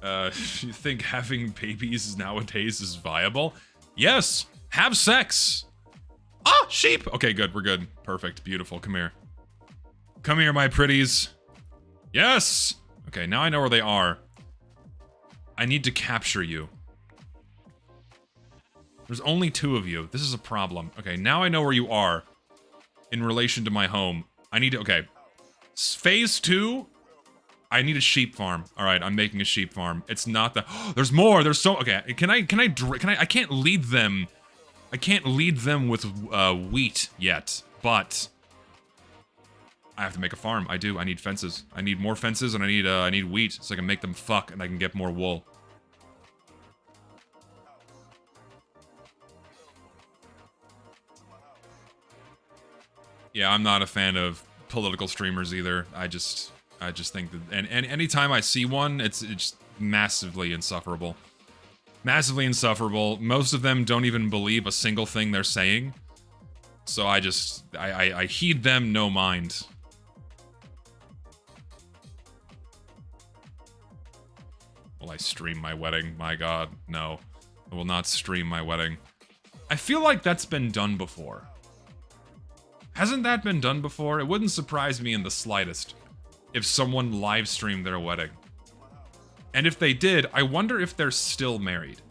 You think having babies nowadays is viable? Yes. Have sex. Ah, sheep! Okay, good, we're good. Perfect, beautiful, come here. Come here, my pretties. Yes! Okay, now I know where they are. I need to capture you. There's only 2 of you. This is a problem. Okay, now I know where you are in relation to my home. I need to, okay. Phase 2, I need a sheep farm. All right, I'm making a sheep farm. It's not the. There's more. There's so. Okay, can I? I can't lead them. I can't lead them with wheat yet, but I have to make a farm. I do. I need fences. I need more fences, and I need wheat so I can make them fuck and I can get more wool. Yeah, I'm not a fan of political streamers either. I just think that, and anytime I see one, it's massively insufferable. Massively insufferable. Most of them don't even believe a single thing they're saying. So I heed them no mind. Will I stream my wedding? My god, no. I will not stream my wedding. I feel like that's been done before. Hasn't that been done before? It wouldn't surprise me in the slightest if someone live streamed their wedding. And if they did, I wonder if they're still married.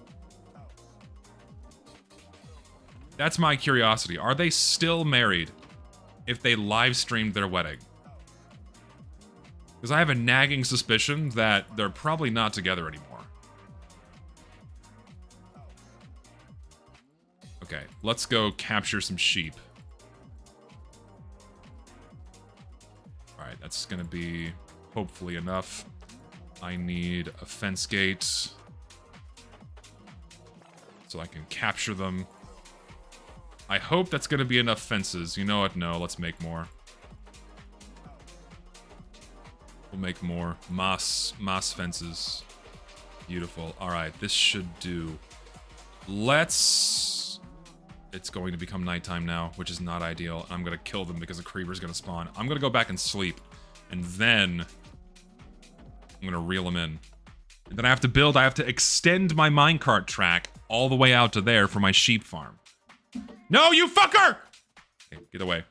That's my curiosity. Are they still married if they live streamed their wedding? Because I have a nagging suspicion that they're probably not together anymore. Okay, let's go capture some sheep. Alright, that's gonna be hopefully enough. I need a fence gate so I can capture them. I hope that's gonna be enough fences. You know what? No, let's make more. We'll make more. Moss fences. Beautiful. Alright, this should do. Let's... It's going to become nighttime now, which is not ideal. I'm gonna kill them because a creeper's gonna spawn. I'm gonna go back and sleep. And then... I'm gonna reel them in. And then I have to extend my minecart track all the way out to there for my sheep farm. No, you fucker! Okay, get away.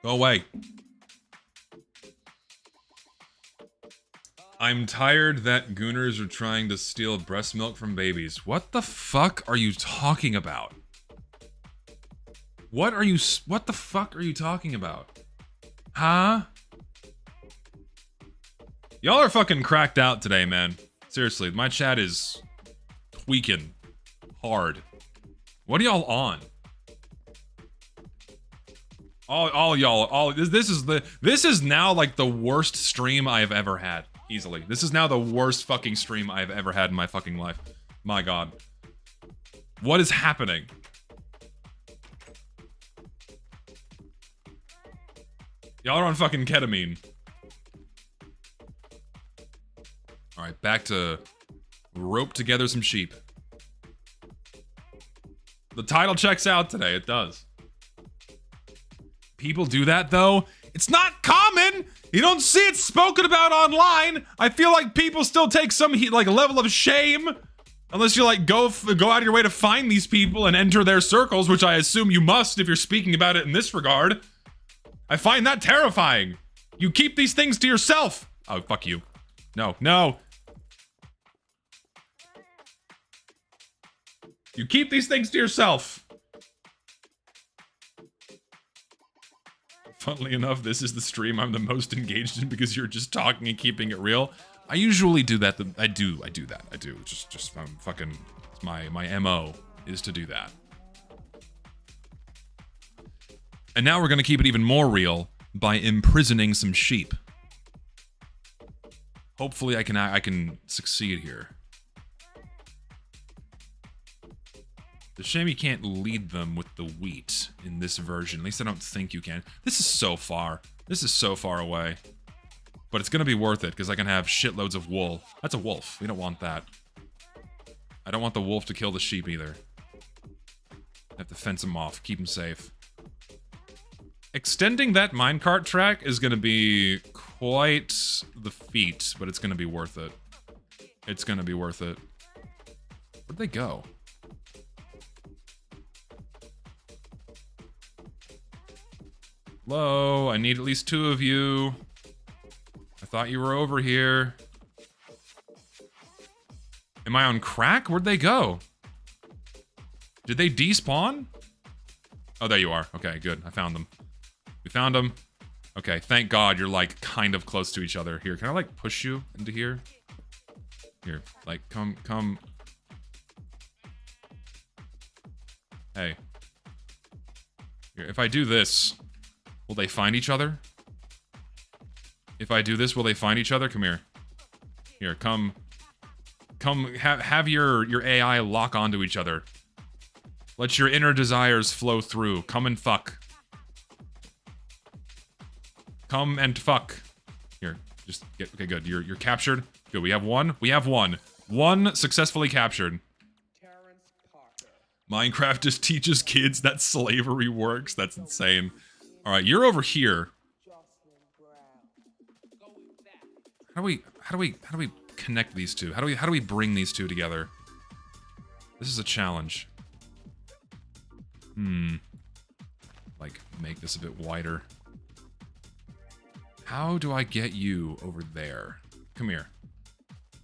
Go away. I'm tired that gooners are trying to steal breast milk from babies. What the fuck are you talking about? What the fuck are you talking about? Huh? Y'all are fucking cracked out today, man. Seriously, my chat is tweaking hard. What are y'all on? All y'all, this is now like the worst stream I've ever had. Easily. This is now the worst fucking stream I've ever had in my fucking life. My god. What is happening? Y'all are on fucking ketamine. Alright, back to rope together some sheep. The title checks out today, it does. People do that though. It's not common! You don't see it spoken about online! I feel like people still take some level of shame. Unless you go out of your way to find these people and enter their circles, which I assume you must if you're speaking about it in this regard. I find that terrifying. You keep these things to yourself. Oh, fuck you. No, no. You keep these things to yourself. Funnily enough, this is the stream I'm the most engaged in because you're just talking and keeping it real. I usually do that. I do that. I do. Just fucking, my MO is to do that. And now we're gonna keep it even more real by imprisoning some sheep. Hopefully I can succeed here. The shame you can't lead them with the wheat in this version. At least I don't think you can. This is so far. This is so far away. But it's gonna be worth it, because I can have shitloads of wool. That's a wolf. We don't want that. I don't want the wolf to kill the sheep either. I have to fence him off, keep him safe. Extending that minecart track is gonna be quite the feat, but it's gonna be worth it. It's gonna be worth it. Where'd they go? Hello, I need at least 2 of you. I thought you were over here. Am I on crack? Where'd they go? Did they despawn? Oh, there you are. Okay, good. I found them. We found them. Okay, thank God you're like kind of close to each other. Here, can I like push you into here? Here, like come. Hey. Here, if I do this, will they find each other? If I do this, will they find each other? Come here. Here, come, have your AI lock onto each other. Let your inner desires flow through. Come and fuck. Come and fuck. Here, just get, okay, good. You're captured. Good, we have one. We have one. One successfully captured. Minecraft just teaches kids that slavery works. That's insane. All right, you're over here. How do we connect these two? How do we bring these two together? This is a challenge. Like, make this a bit wider. How do I get you over there? Come here.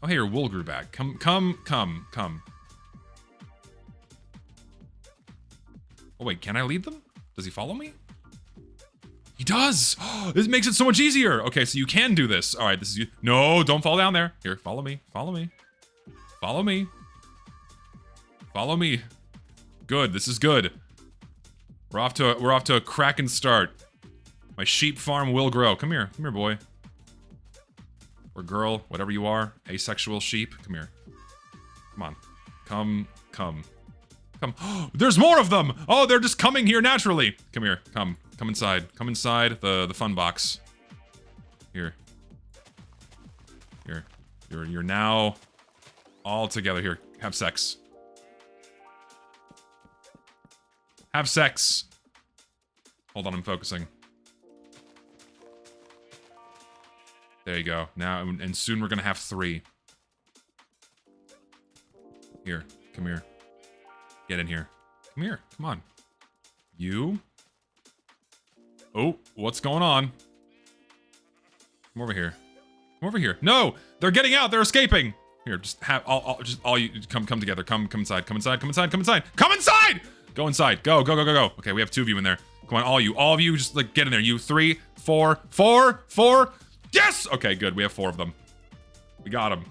Oh, hey, your wool grew back. Come. Oh, wait, can I lead them? Does he follow me? He does! This makes it so much easier! Okay, so you can do this. Alright, this is you. No, don't fall down there. Here, follow me. Follow me. Follow me. Follow me. Good, this is good. We're off to a cracking start. My sheep farm will grow. Come here, boy. Or girl, whatever you are. Asexual sheep. Come here. Come on. Come. Come. There's more of them! Oh, they're just coming here naturally. Come here. Come inside. Come inside the fun box. Here. Here. You're now all together. Here. Have sex. Have sex. Hold on, I'm focusing. There you go. Now, and soon we're gonna have 3. Here. Come here. Get in here. Come here. Come on. You. Oh, what's going on? Come over here. Come over here. No! They're getting out! They're escaping! Here, just have all you come together. Come inside. Come inside. Come inside. Come inside. Come inside! Go inside. Go. Okay, we have 2 of you in there. Come on, all of you, just like get in there. You 3, 4. Yes! Okay, good. We have 4 of them. We got them.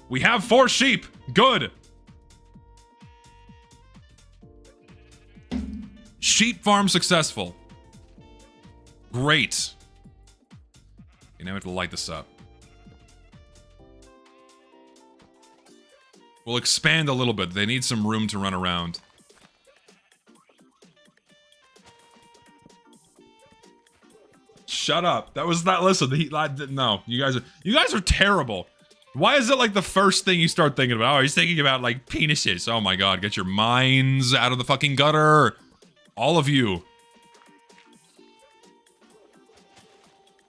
We have 4 sheep. Good. Sheep farm successful. Great. Okay, now we have to light this up. We'll expand a little bit. They need some room to run around. Shut up. That was not. Listen, no. You guys are terrible. Why is it like the first thing you start thinking about? Oh, he's thinking about like penises. Oh my god, get your minds out of the fucking gutter. All of you.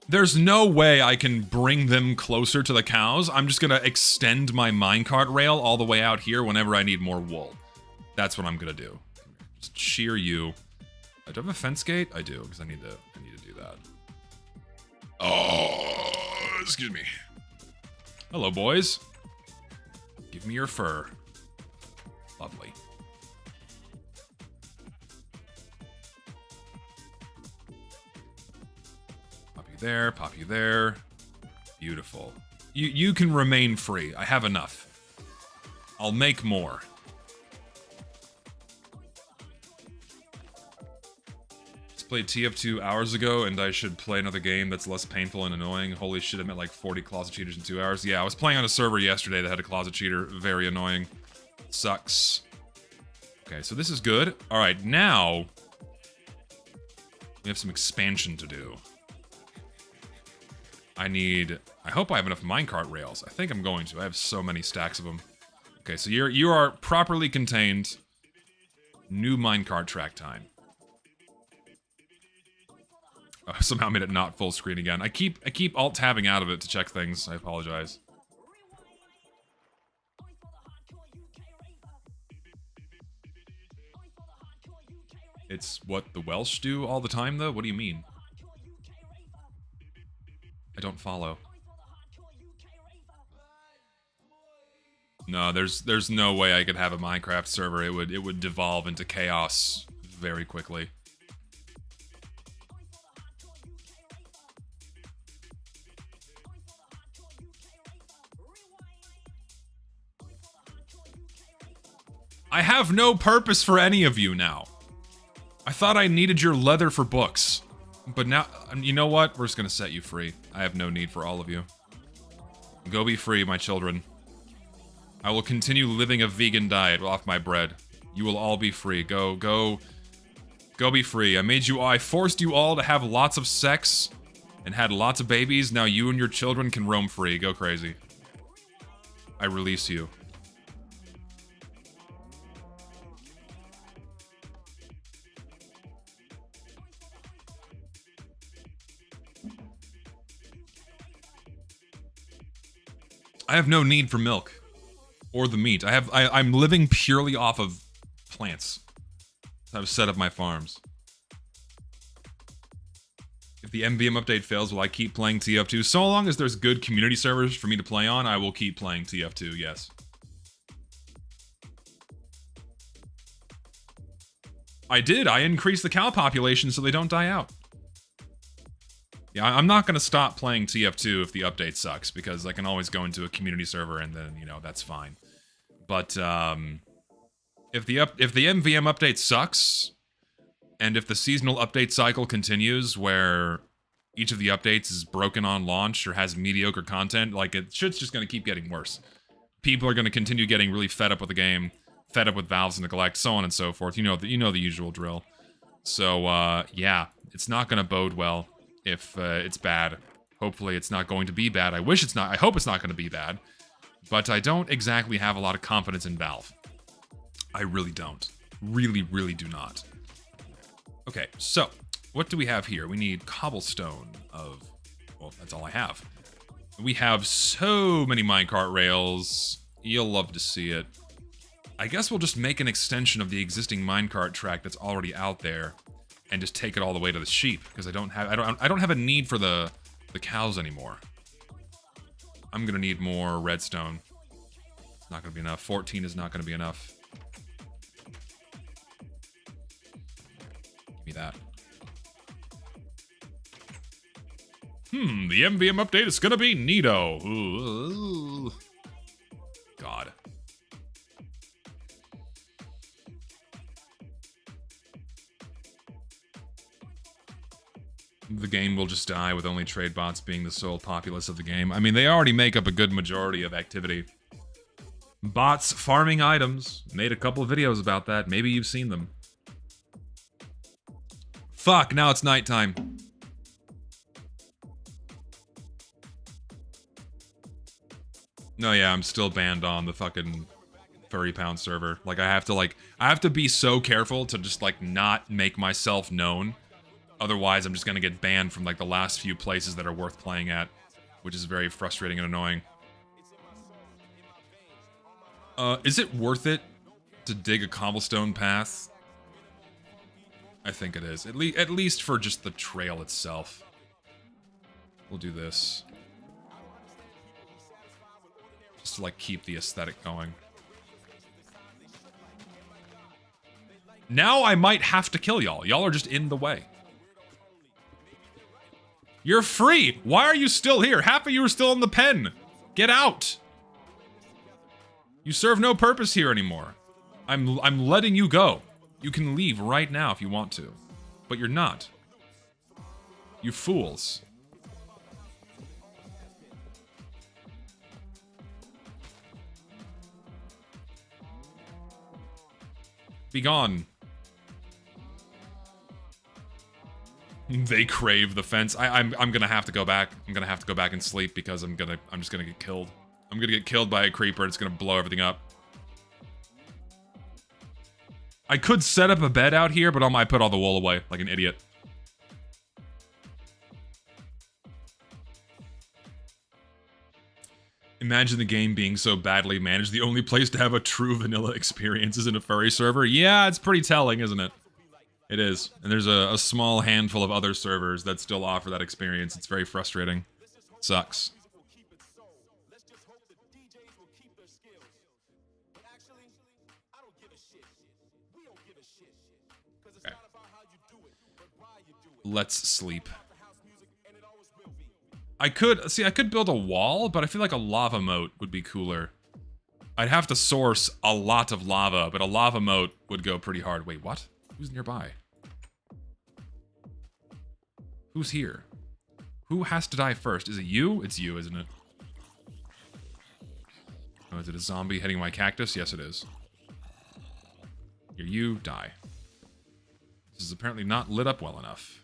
There's no way I can bring them closer to the cows. I'm just gonna extend my minecart rail all the way out here whenever I need more wool. That's what I'm gonna do. Just shear you. Do I have a fence gate? I do, because I need to do that. Oh, excuse me. Hello, boys. Give me your fur. Lovely. Pop you there. Beautiful. You can remain free. I have enough. I'll make more. Just played TF2 hours ago, and I should play another game that's less painful and annoying. Holy shit, I met like 40 closet cheaters in 2 hours. Yeah, I was playing on a server yesterday that had a closet cheater. Very annoying. Sucks. Okay, so this is good. Alright, now we have some expansion to do. I hope I have enough minecart rails. I think I'm going to. I have so many stacks of them. Okay, so you are properly contained. New minecart track time. Somehow made it not full screen again. I keep alt-tabbing out of it to check things. I apologize. It's what the Welsh do all the time, though? What do you mean? I don't follow. No, there's no way I could have a Minecraft server. It would devolve into chaos very quickly. I have no purpose for any of you now. I thought I needed your leather for books. But now, you know what? We're just gonna set you free. I have no need for all of you. Go be free, my children. I will continue living a vegan diet off my bread. You will all be free. Go be free. I forced you all to have lots of sex and had lots of babies. Now you and your children can roam free. Go crazy. I release you. I have no need for milk or the meat. I'm living purely off of plants. I've set up my farms. If the MVM update fails, will I keep playing TF2? So long as there's good community servers for me to play on, I will keep playing TF2, yes. I did. I increased the cow population so they don't die out. Yeah, I'm not going to stop playing TF2 if the update sucks, because I can always go into a community server and then, you know, that's fine. But, if the MVM update sucks, and if the seasonal update cycle continues where each of the updates is broken on launch or has mediocre content, like, shit's just going to keep getting worse. People are going to continue getting really fed up with the game, fed up with Valve's neglect, so on and so forth. You know the usual drill. So, yeah, it's not going to bode well if it's bad. Hopefully it's not going to be bad. I hope it's not going to be bad. But I don't exactly have a lot of confidence in Valve. I really don't. Really, really do not. Okay, so, what do we have here? We need cobblestone of... Well, that's all I have. We have so many minecart rails. You'll love to see it. I guess we'll just make an extension of the existing minecart track that's already out there and just take it all the way to the sheep, because I don't have a need for the cows anymore. I'm gonna need more redstone. It's not gonna be enough. 14 is not gonna be enough. Give me that. The MVM update is gonna be neato. Ooh. God. The game will just die with only trade bots being the sole populace of the game. I mean, they already make up a good majority of activity. Bots farming items. Made a couple of videos about that. Maybe you've seen them. Fuck, now it's nighttime. No, yeah, I'm still banned on the fucking Furry Pound server. Like, I have to be so careful to just, like, not make myself known. Otherwise, I'm just gonna get banned from, like, the last few places that are worth playing at, which is very frustrating and annoying. Is it worth it to dig a cobblestone path? I think it is. At least for just the trail itself. We'll do this. Just to, like, keep the aesthetic going. Now I might have to kill y'all. Y'all are just in the way. You're free! Why are you still here? Half of you are still in the pen! Get out! You serve no purpose here anymore. I'm letting you go. You can leave right now if you want to. But you're not. You fools. Be gone. They crave the fence. I'm gonna have to go back. I'm gonna have to go back and sleep because I'm just gonna get killed. I'm gonna get killed by a creeper. It's gonna blow everything up. I could set up a bed out here, but I might put all the wool away like an idiot. Imagine the game being so badly managed. The only place to have a true vanilla experience is in a furry server. Yeah, it's pretty telling, isn't it? It is. And there's a small handful of other servers that still offer that experience. It's very frustrating. Sucks. Okay. Let's sleep. I could build a wall, but I feel like a lava moat would be cooler. I'd have to source a lot of lava, but a lava moat would go pretty hard. Wait, what? Who's nearby? Who's here? Who has to die first? Is it you? It's you, isn't it? Oh, is it a zombie hitting my cactus? Yes, it is. Here, you die. This is apparently not lit up well enough.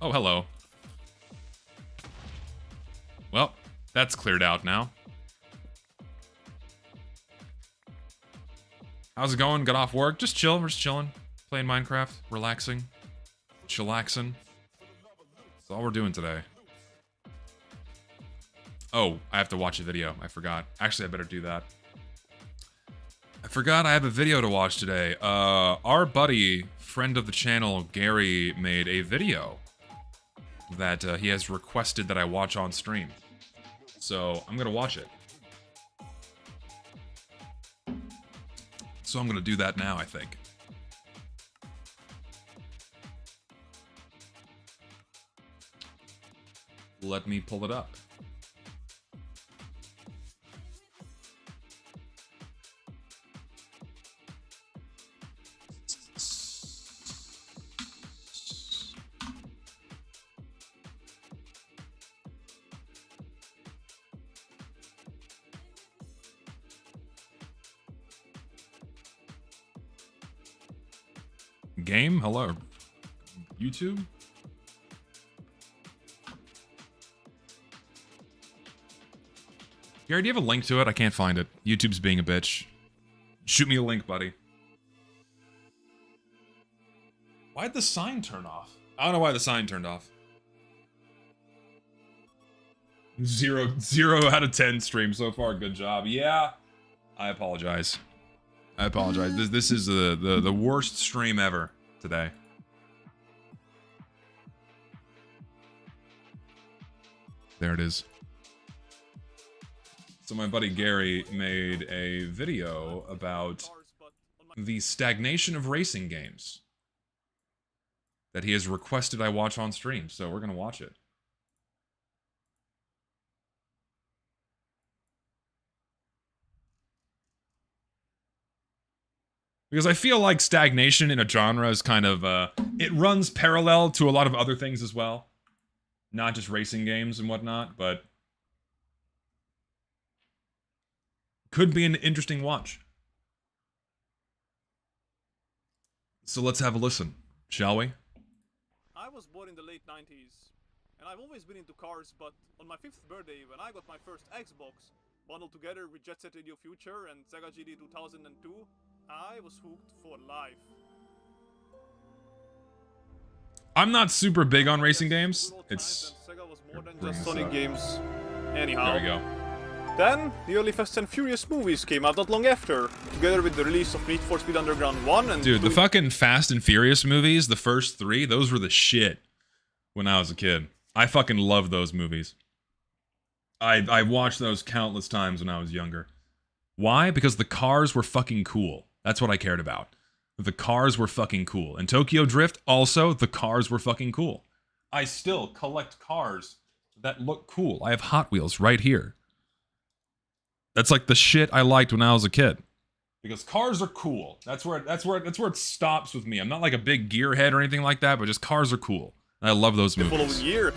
Oh, hello. Well, that's cleared out now. How's it going? Got off work? Just chill. We're just chilling. Playing Minecraft. Relaxing. Chillaxing. That's all we're doing today. Oh, I have to watch a video. I forgot. Actually, I better do that. I forgot I have a video to watch today. Our buddy, friend of the channel, Gary, made a video that he has requested that I watch on stream. So, I'm gonna watch it. So I'm gonna do that now, I think. Let me pull it up. Game? Hello. YouTube? Gary, do you have a link to it? I can't find it. YouTube's being a bitch. Shoot me a link, buddy. Why'd the sign turn off? I don't know why the sign turned off. 0 out of 10 stream so far. Good job. Yeah. I apologize. I apologize. This is the worst stream ever today. There it is. So my buddy Gary made a video about the stagnation of racing games that he has requested I watch on stream, so we're gonna watch it. Because I feel like stagnation in a genre is kind of, it runs parallel to a lot of other things as well. Not just racing games and whatnot, but could be an interesting watch. So let's have a listen, shall we? I was born in the late 90s, and I've always been into cars, but on my 5th birthday, when I got my first Xbox, bundled together with Jet Set Radio Future and Sega GD 2002, I was hooked for life. I'm not super big on racing games. It's... Sega was more than just Sonic games. Anyhow. There we go. Then, the early Fast and Furious movies came out not long after, together with the release of Need for Speed Underground 1 and Dude, 2. the fucking Fast and Furious movies, the first 3, those were the shit when I was a kid. I fucking loved those movies. I watched those countless times when I was younger. Why? Because the cars were fucking cool. That's what I cared about. The cars were fucking cool. In Tokyo Drift, also, the cars were fucking cool. I still collect cars that look cool. I have Hot Wheels right here. That's like the shit I liked when I was a kid. Because cars are cool. That's where it stops with me. I'm not like a big gearhead or anything like that, but just cars are cool. And I love those movies. The following year,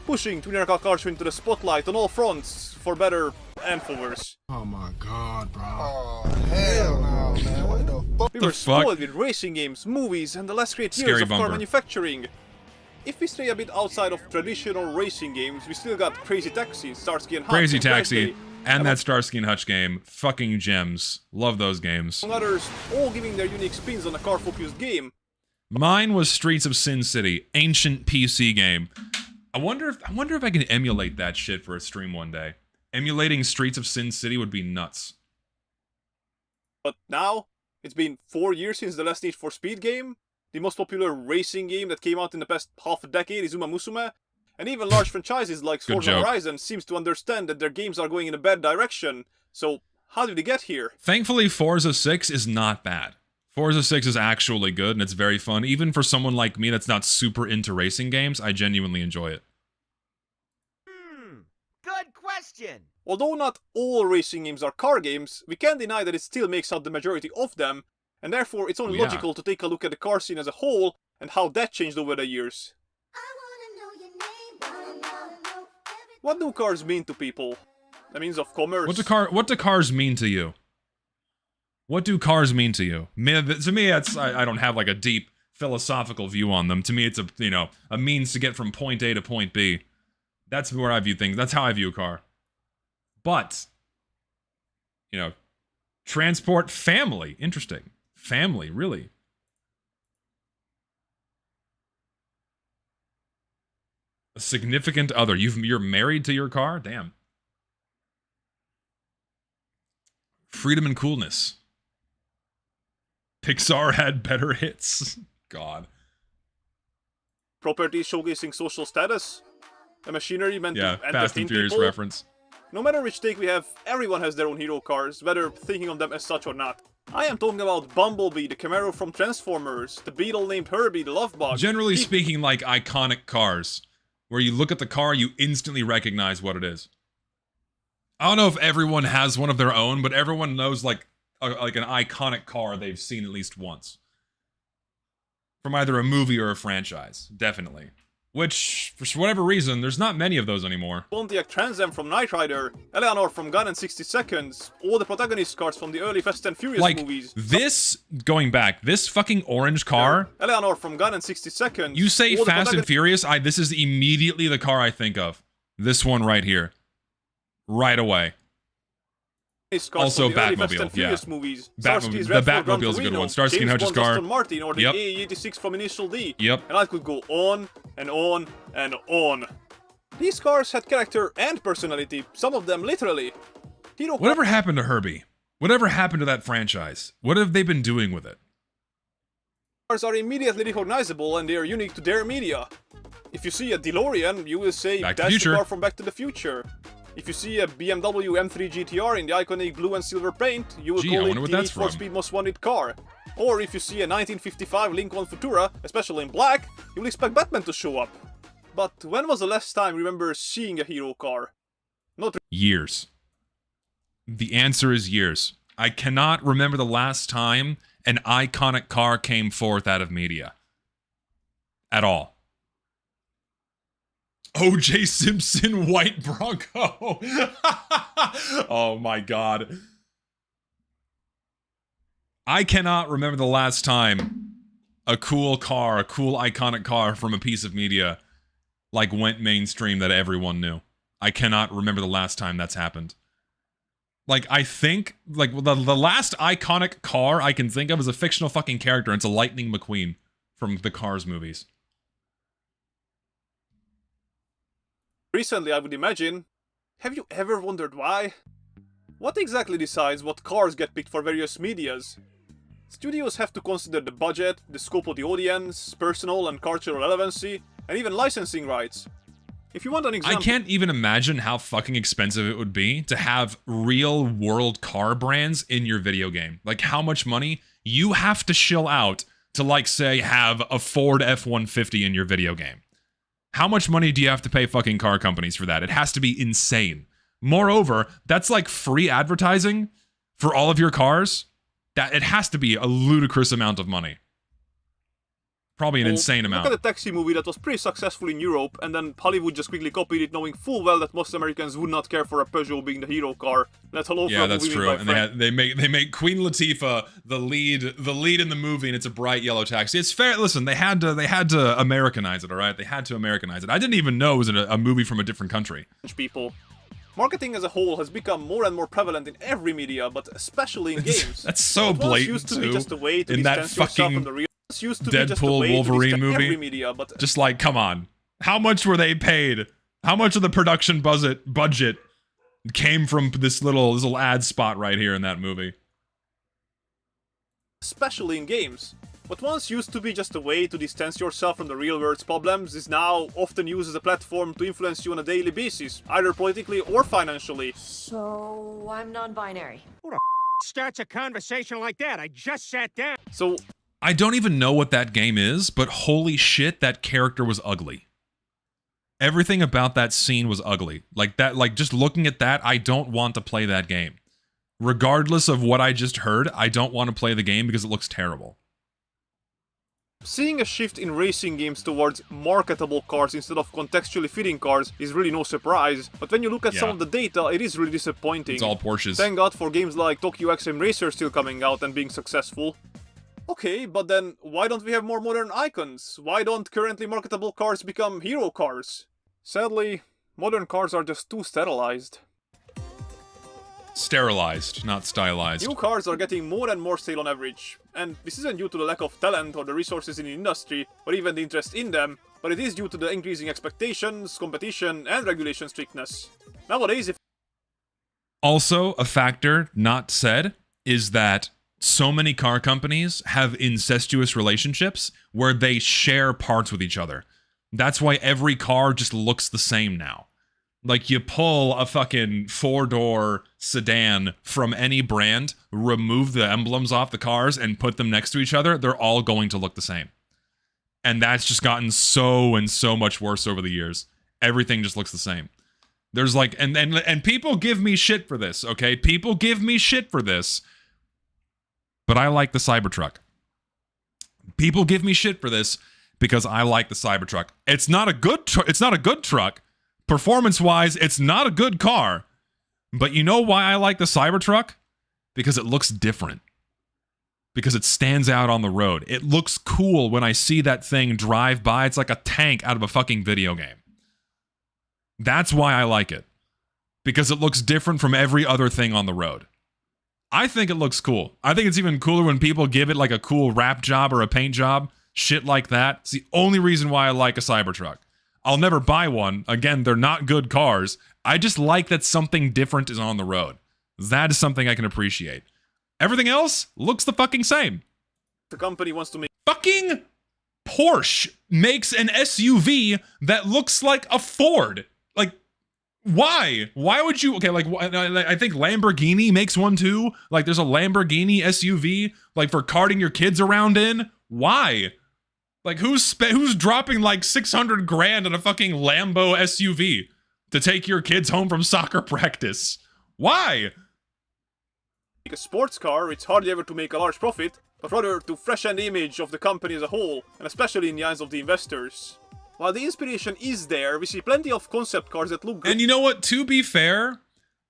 pushing Twin Aircraft cars into the spotlight on all fronts, for better and for worse. Oh my god, bro. Oh, hell no, man. What the fuck? We were spoiled with racing games, movies, and the last great years Scary of car bumper. manufacturing. If we stay a bit outside of traditional racing games, we still got Crazy Taxi, Starsky and Hutch, Crazy and Taxi, Bradley, and that Starsky and Hutch game. Fucking gems. Love those games. among others, all giving their unique spins on a car-focused game. Mine was Streets of Sin City, ancient PC game. I wonder if I can emulate that shit for a stream one day. Emulating Streets of Sin City would be nuts. But now, it's been 4 years since the last Need for Speed game. The most popular racing game that came out in the past half a decade is Uma Musume. And even large franchises like Good Forza joke. Horizon seems to understand that their games are going in a bad direction. So, how did they get here? Thankfully, Forza 6 is not bad. Forza 6 is actually good, and it's very fun. Even for someone like me that's not super into racing games, I genuinely enjoy it. question. Although not all racing games are car games, we can't deny that it still makes up the majority of them, and therefore it's only Yeah. logical to take a look at the car scene as a whole and how that changed over the years. What do cars mean to people? A means of commerce? What do cars mean to you? What do cars mean to you? To me, I don't have like a deep philosophical view on them. To me, it's a means to get from point A to point B. That's where I view things. That's how I view a car. But, transport, family. Interesting. Family, really. A significant other. You're married to your car? Damn. Freedom and coolness. Pixar had better hits. God. Properties showcasing social status? A machinery meant Yeah, to entertain Fast and Furious people? reference. No matter which take we have, everyone has their own hero cars, whether thinking of them as such or not. I am talking about Bumblebee, the Camaro from Transformers, the Beetle named Herbie, the Love Bug. Generally speaking, like iconic cars, where you look at the car, you instantly recognize what it is. I don't know if everyone has one of their own, but everyone knows like an iconic car they've seen at least once. From either a movie or a franchise, definitely. Which, for whatever reason, there's not many of those anymore. Pontiac Trans Am from Knight Rider, Eleanor from Gone in 60 Seconds, all the protagonist cars from the early Fast and Furious Like, movies. going back, this fucking orange car, Eleanor from Gone in 60 Seconds. you say all the Fast and Furious, this is immediately the car I think of. This one right here. Right away. cars Also from the early Fast Batmobile, and Furious yeah. movi's. Batmobile- Starsky's the Red Ford Gran Batmobile's a good Torino, one. Starsky and James Hutch's Bond's car. Aston Martin, or the Yep. AE-86 from Initial D. Yep. And I could go on and on and on. These cars had character and personality, some of them literally. Hero Whatever happened to Herbie? Whatever happened to that franchise? What have they been doing with it? cars are immediately recognizable and they are unique to their media. If you see a DeLorean, you will say Back to the that's the Future. car from Back to the Future. If you see a BMW M3 GTR in the iconic blue and silver paint, you will Gee, I call it wonder what the Need that's for from. Speed Most Wanted car. Or if you see a 1955 Lincoln Futura, especially in black, you will expect Batman to show up. But when was the last time you remember seeing a hero car? Not Years. The answer is years. I cannot remember the last time an iconic car came forth out of media. At all. O.J. Simpson White Bronco. Oh my god. I cannot remember the last time a cool car, a cool iconic car from a piece of media like went mainstream that everyone knew. I cannot remember the last time that's happened. Like, I think, like, the last iconic car I can think of is a fictional fucking character. It's a Lightning McQueen from the Cars movies. recently, I would imagine. Have you ever wondered why? What exactly decides what cars get picked for various medias? Studios have to consider the budget, the scope of the audience, personal and cultural relevancy, and even licensing rights. If you want an I example, can't even imagine how fucking expensive it would be to have real world car brands in your video game. Like, how much money you have to shill out to, like, say, have a Ford F-150 in your video game. How much money do you have to pay fucking car companies for that? It has to be insane. Moreover, that's like free advertising for all of your cars. That it has to be a ludicrous amount of money. Probably an insane amount. Look at the Taxi movie that was pretty successful in Europe, and then Hollywood just quickly copied it, knowing full well that most Americans would not care for a Peugeot being the hero car. Let alone for Yeah, a that's movie true. made by And they make Queen Latifah the lead in the movie, and it's a bright yellow taxi. It's fair. Listen, they had to Americanize it. All right, they had to Americanize it. I didn't even know it was a movie from a different country. French people. Marketing as a whole has become more and more prevalent in every media, but especially in games. That's so What once blatant used to be too. just a way to In that distance yourself fucking from the real. Used to be just a Deadpool way to Wolverine distance movie. every media, but Just like, come on, how much were they paid? How much of the production budget came from this little ad spot right here in that movie? especially in games. What once used to be just a way to distance yourself from the real world's problems is now often used as a platform to influence you on a daily basis, either politically or financially. So, I'm non-binary. Starts a conversation like that. I just sat down. So, I don't even know what that game is, but holy shit, that character was ugly. Everything about that scene was ugly. Like that, like just looking at that, I don't want to play that game. Regardless of what I just heard, I don't want to play the game because it looks terrible. Seeing a shift in racing games towards marketable cars instead of contextually fitting cars is really no surprise, but when you look at some of the data, it is really disappointing. It's all Porsches. Thank God for games like Tokyo X-Treme Racer still coming out and being successful. Okay, but then why don't we have more modern icons? Why don't currently marketable cars become hero cars? Sadly, modern cars are just too sterilized. Sterilized, not stylized. New cars are getting more and more sale on average, and this isn't due to the lack of talent or the resources in the industry, or even the interest in them, but it is due to the increasing expectations, competition, and regulation strictness. Nowadays, if Also, a factor not said is that so many car companies have incestuous relationships where they share parts with each other. That's why every car just looks the same now. Like, you pull a fucking 4-door sedan from any brand, remove the emblems off the cars, and put them next to each other, they're all going to look the same. And that's just gotten so and so much worse over the years. Everything just looks the same. There's like, and people give me shit for this, okay? People give me shit for this. But I like the Cybertruck. People give me shit for this because I like the Cybertruck. It's not a good truck. Performance-wise, it's not a good car. But you know why I like the Cybertruck? Because it looks different. Because it stands out on the road. It looks cool when I see that thing drive by. It's like a tank out of a fucking video game. That's why I like it. Because it looks different from every other thing on the road. I think it looks cool. I think it's even cooler when people give it like a cool wrap job or a paint job. Shit like that. It's the only reason why I like a Cybertruck. I'll never buy one. Again, they're not good cars. I just like that something different is on the road. That is something I can appreciate. Everything else looks the fucking same. the company wants to make Fucking Porsche makes an SUV that looks like a Ford. Like, why? Why would you? Okay, like, I think Lamborghini makes one too. Like, there's a Lamborghini SUV, like, for carting your kids around in. Why? Like, who's dropping like 600 grand on a fucking Lambo SUV to take your kids home from soccer practice? Why? a sports car, it's hardly ever to make a large profit, but rather to freshen the image of the company as a whole, and especially in the eyes of the investors. While the inspiration is there, we see plenty of concept cars that look good. And you know what? To be fair,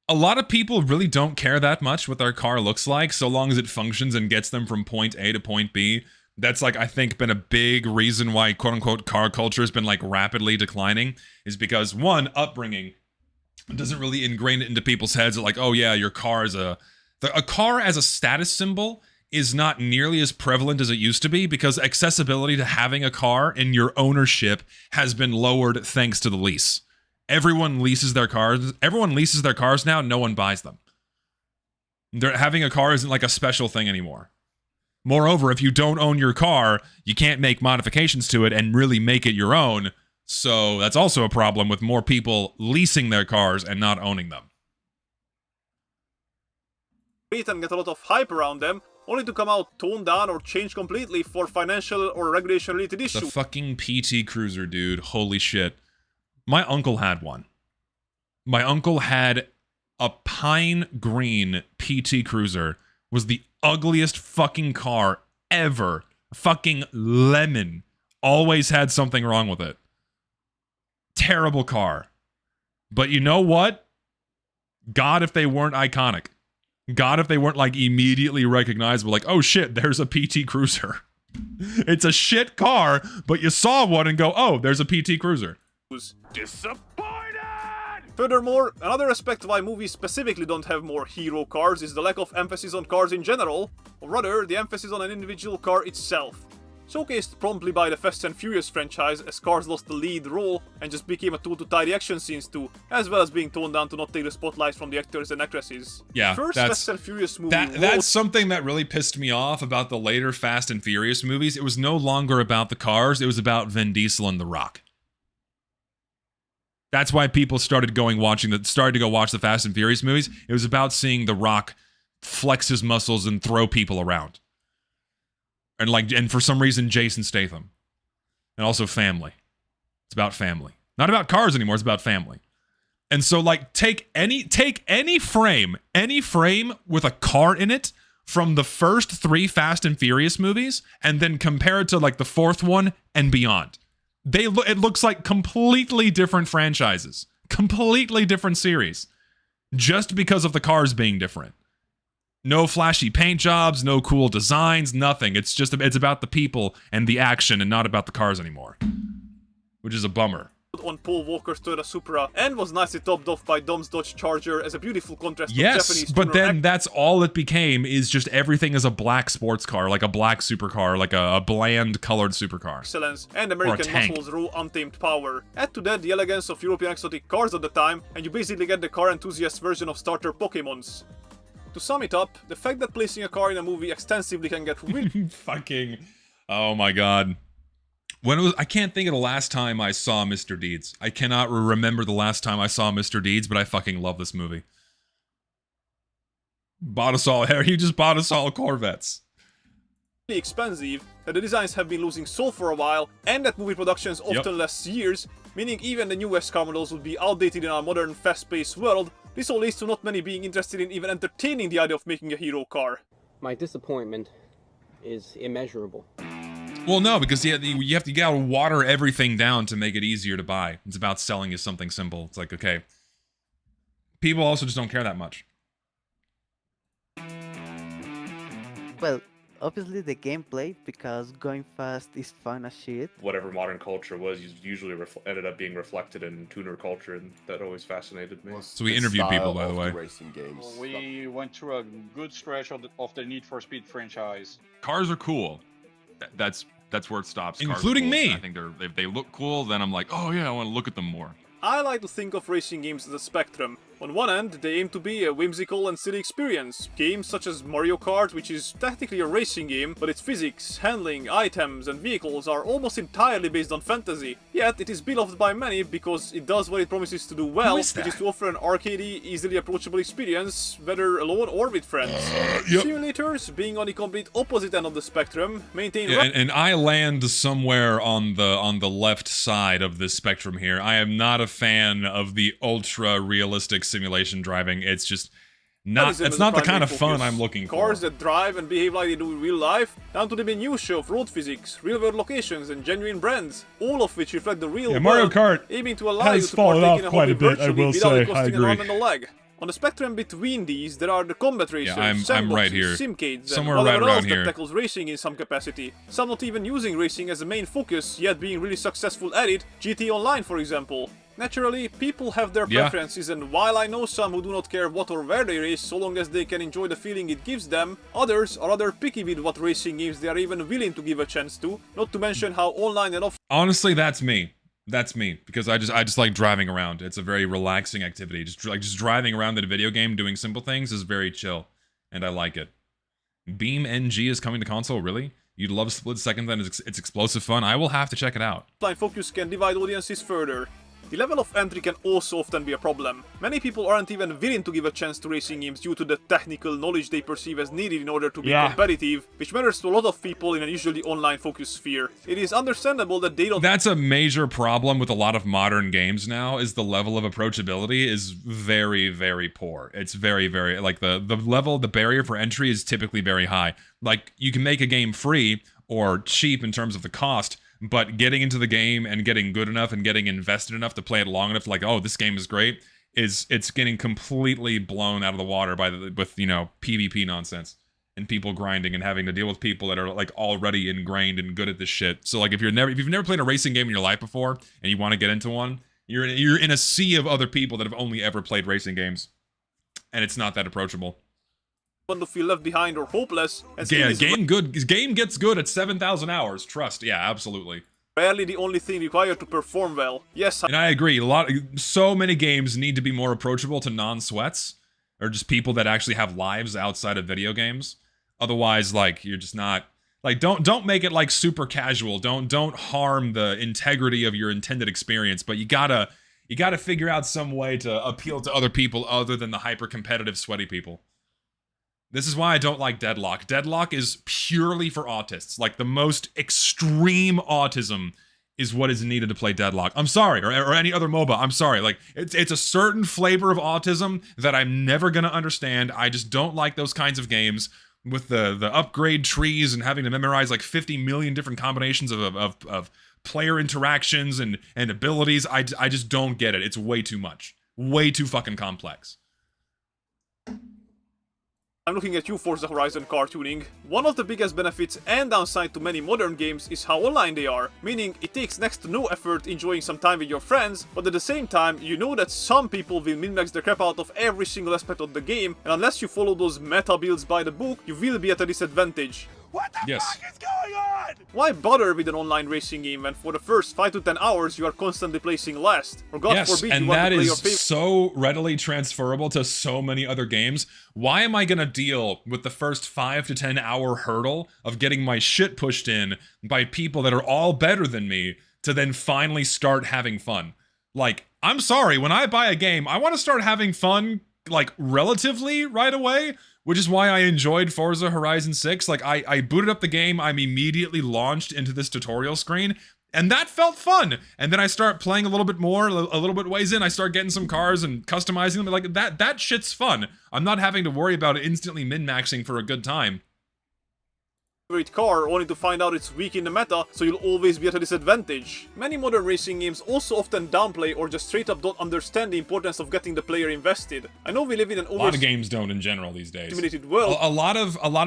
a lot of people really don't care that much what their car looks like, so long as it functions and gets them from point A to point B. That's, like, I think been a big reason why quote-unquote car culture has been, like, rapidly declining, is because, one, upbringing doesn't really ingrain it into people's heads that, like, oh yeah, your car is a car as a status symbol is not nearly as prevalent as it used to be, because accessibility to having a car in your ownership has been lowered thanks to the lease. Everyone leases their cars. Everyone leases their cars now. No one buys them. Having a car isn't like a special thing anymore. Moreover, if you don't own your car, you can't make modifications to it and really make it your own. So that's also a problem with more people leasing their cars and not owning them. And get a lot of hype around them, only to come out toned down or changed completely for financial or regulation-related The issues. fucking PT Cruiser, dude. Holy shit. My uncle had one. My uncle had a pine green PT Cruiser. Was the ugliest fucking car ever. Fucking lemon. Always had something wrong with it. Terrible car. But you know what? God, if they weren't iconic. God, if they weren't, like, immediately recognizable. Like, oh shit, there's a PT Cruiser. It's a shit car, but you saw one and go, oh, there's a PT Cruiser. Furthermore, another aspect why movies specifically don't have more hero cars is the lack of emphasis on cars in general, or rather, the emphasis on an individual car itself. Showcased promptly by the Fast and Furious franchise, as cars lost the lead role and just became a tool to tie the action scenes to, as well as being toned down to not take the spotlight from the actors and actresses. Yeah, First Fast and Furious movie that's something that really pissed me off about the later Fast and Furious movies. It was no longer about the cars, it was about Vin Diesel and The Rock. That's why people started to go watch the Fast and Furious movies. It was about seeing The Rock flex his muscles and throw people around. And for some reason, Jason Statham. And also family. It's about family. Not about cars anymore, it's about family. And so like take any frame with a car in it from the first 3 Fast and Furious movies and then compare it to like the 4th one and beyond. It looks like completely different franchises, completely different series, just because of the cars being different. No flashy paint jobs, no cool designs, nothing. It's about the people and the action and not about the cars anymore, which is a bummer. On Paul Walker's Toyota Supra and was nicely topped off by Dom's Dodge Charger as a beautiful contrast to Yes, Japanese but tuner then that's all it became, is just everything is a black sports car, like a black supercar, like a bland colored supercar. excellence and American tank. muscles' raw untamed power. Add to that the elegance of European exotic cars at the time, and you basically get the car enthusiast version of starter Pokemons. To sum it up, the fact that placing a car in a movie extensively can get really Fucking, oh my god. I can't think of the last time I saw Mr. Deeds. I cannot remember the last time I saw Mr. Deeds, but I fucking love this movie. He just bought us all Corvettes. expensive, that the designs have been losing soul for a while, and that movie productions often last years, meaning even the newest car models would be outdated in our modern, fast-paced world. This all leads to not many being interested in even entertaining the idea of making a hero car. My disappointment is immeasurable. Well, no, because you gotta water everything down to make it easier to buy. It's about selling you something simple. It's like, okay. People also just don't care that much. Well, obviously the gameplay, because going fast is fun as shit. Whatever modern culture was usually ended up being reflected in tuner culture, and that always fascinated me. So we interviewed people, by the way. Racing games. Well, we went through a good stretch of the Need for Speed franchise. Cars are cool. That's where it stops. Cars Including are cool. me. I think if they look cool, then I'm like, oh yeah, I want to look at them more. I like to think of racing games as a spectrum. On one end, they aim to be a whimsical and silly experience. Games such as Mario Kart, which is technically a racing game, but its physics, handling, items, and vehicles are almost entirely based on fantasy. Yet, it is beloved by many because it does what it promises to do well, which is to offer an arcadey, easily approachable experience, whether alone or with friends. Simulators, being on the complete opposite end of the spectrum, maintain... Yeah, and I land somewhere on the left side of this spectrum here. I am not a fan of the ultra-realistic simulation driving. It's just not. It's not the kind of fun I'm looking for. Cars that drive and behave like they do in real life, down to the minutiae of road physics, real-world locations, and genuine brands, all of which reflect the real world, Mario Kart aiming to allow you has to fallen partake off in a quite hobby a bit, I virtually will without say. it I costing an agree. arm and a leg. On the spectrum between these, there are the combat racers, I'm right here. simcades, Somewhere and right whatever around else here. that tackles racing in some capacity. Some not even using racing as a main focus, yet being really successful at it. GT Online, for example. Naturally, people have their preferences, and while I know some who do not care what or where they race so long as they can enjoy the feeling it gives them, others are rather picky with what racing games they are even willing to give a chance to, not to mention how online and off. Honestly, that's me. That's me, because I just like driving around. It's a very relaxing activity. Just driving around in a video game doing simple things is very chill, and I like it. Beam NG is coming to console, really? You'd love Split Second, then it's explosive fun. I will have to check it out. Offline focus can divide audiences further. The level of entry can also often be a problem. Many people aren't even willing to give a chance to racing games due to the technical knowledge they perceive as needed in order to be competitive, which matters to a lot of people in a usually online focused sphere. It is understandable that they don't... That's a major problem with a lot of modern games now, is the level of approachability is very, very poor. It's very, very... Like, the barrier for entry is typically very high. Like, you can make a game free or cheap in terms of the cost, but getting into the game and getting good enough and getting invested enough to play it long enough, like, oh, this game is great, it's getting completely blown out of the water with PvP nonsense and people grinding and having to deal with people that are like already ingrained and good at this shit. So like, if you've never played a racing game in your life before and you want to get into one, you're in a sea of other people that have only ever played racing games, and it's not that approachable. To feel left behind or hopeless. And game gets good at 7,000 hours. Trust, yeah, absolutely. Rarely the only thing required to perform well. Yes, and I agree. So many games need to be more approachable to non-sweats, or just people that actually have lives outside of video games. Otherwise, like, you're just not like, don't make it like super casual. Don't harm the integrity of your intended experience. But you gotta figure out some way to appeal to other people other than the hyper competitive sweaty people. This is why I don't like Deadlock. Deadlock is purely for autists. Like, the most extreme autism is what is needed to play Deadlock. I'm sorry, or any other MOBA. I'm sorry. Like, it's a certain flavor of autism that I'm never gonna understand. I just don't like those kinds of games with the upgrade trees and having to memorize like 50 million different combinations of player interactions and abilities. I just don't get it. It's way too much. Way too fucking complex. I'm looking at you, Forza Horizon car tuning. One of the biggest benefits and downside to many modern games is how online they are, meaning it takes next to no effort enjoying some time with your friends, but at the same time, you know that some people will min-max the crap out of every single aspect of the game, and unless you follow those meta builds by the book, you will be at a disadvantage. What the fuck is going on? Why bother with an online racing game when for the first 5 to 10 hours you are constantly placing last? Or God forbid you want to play your favorite. So readily transferable to so many other games. Why am I gonna deal with the first 5 to 10 hour hurdle of getting my shit pushed in by people that are all better than me to then finally start having fun? Like, I'm sorry, when I buy a game, I want to start having fun, like, relatively right away. Which is why I enjoyed Forza Horizon 6. Like, I booted up the game, I'm immediately launched into this tutorial screen, and that felt fun. And then I start playing a little bit more, a little bit ways in, I start getting some cars and customizing them. Like, that shit's fun. I'm not having to worry about instantly min-maxing for a good time. Car only to find out it's weak in the meta, so you'll always be at a disadvantage. Many modern racing games also often downplay or just straight up don't understand the importance of getting the player invested. I know we live in an A lot of games don't in general these days. World. A lot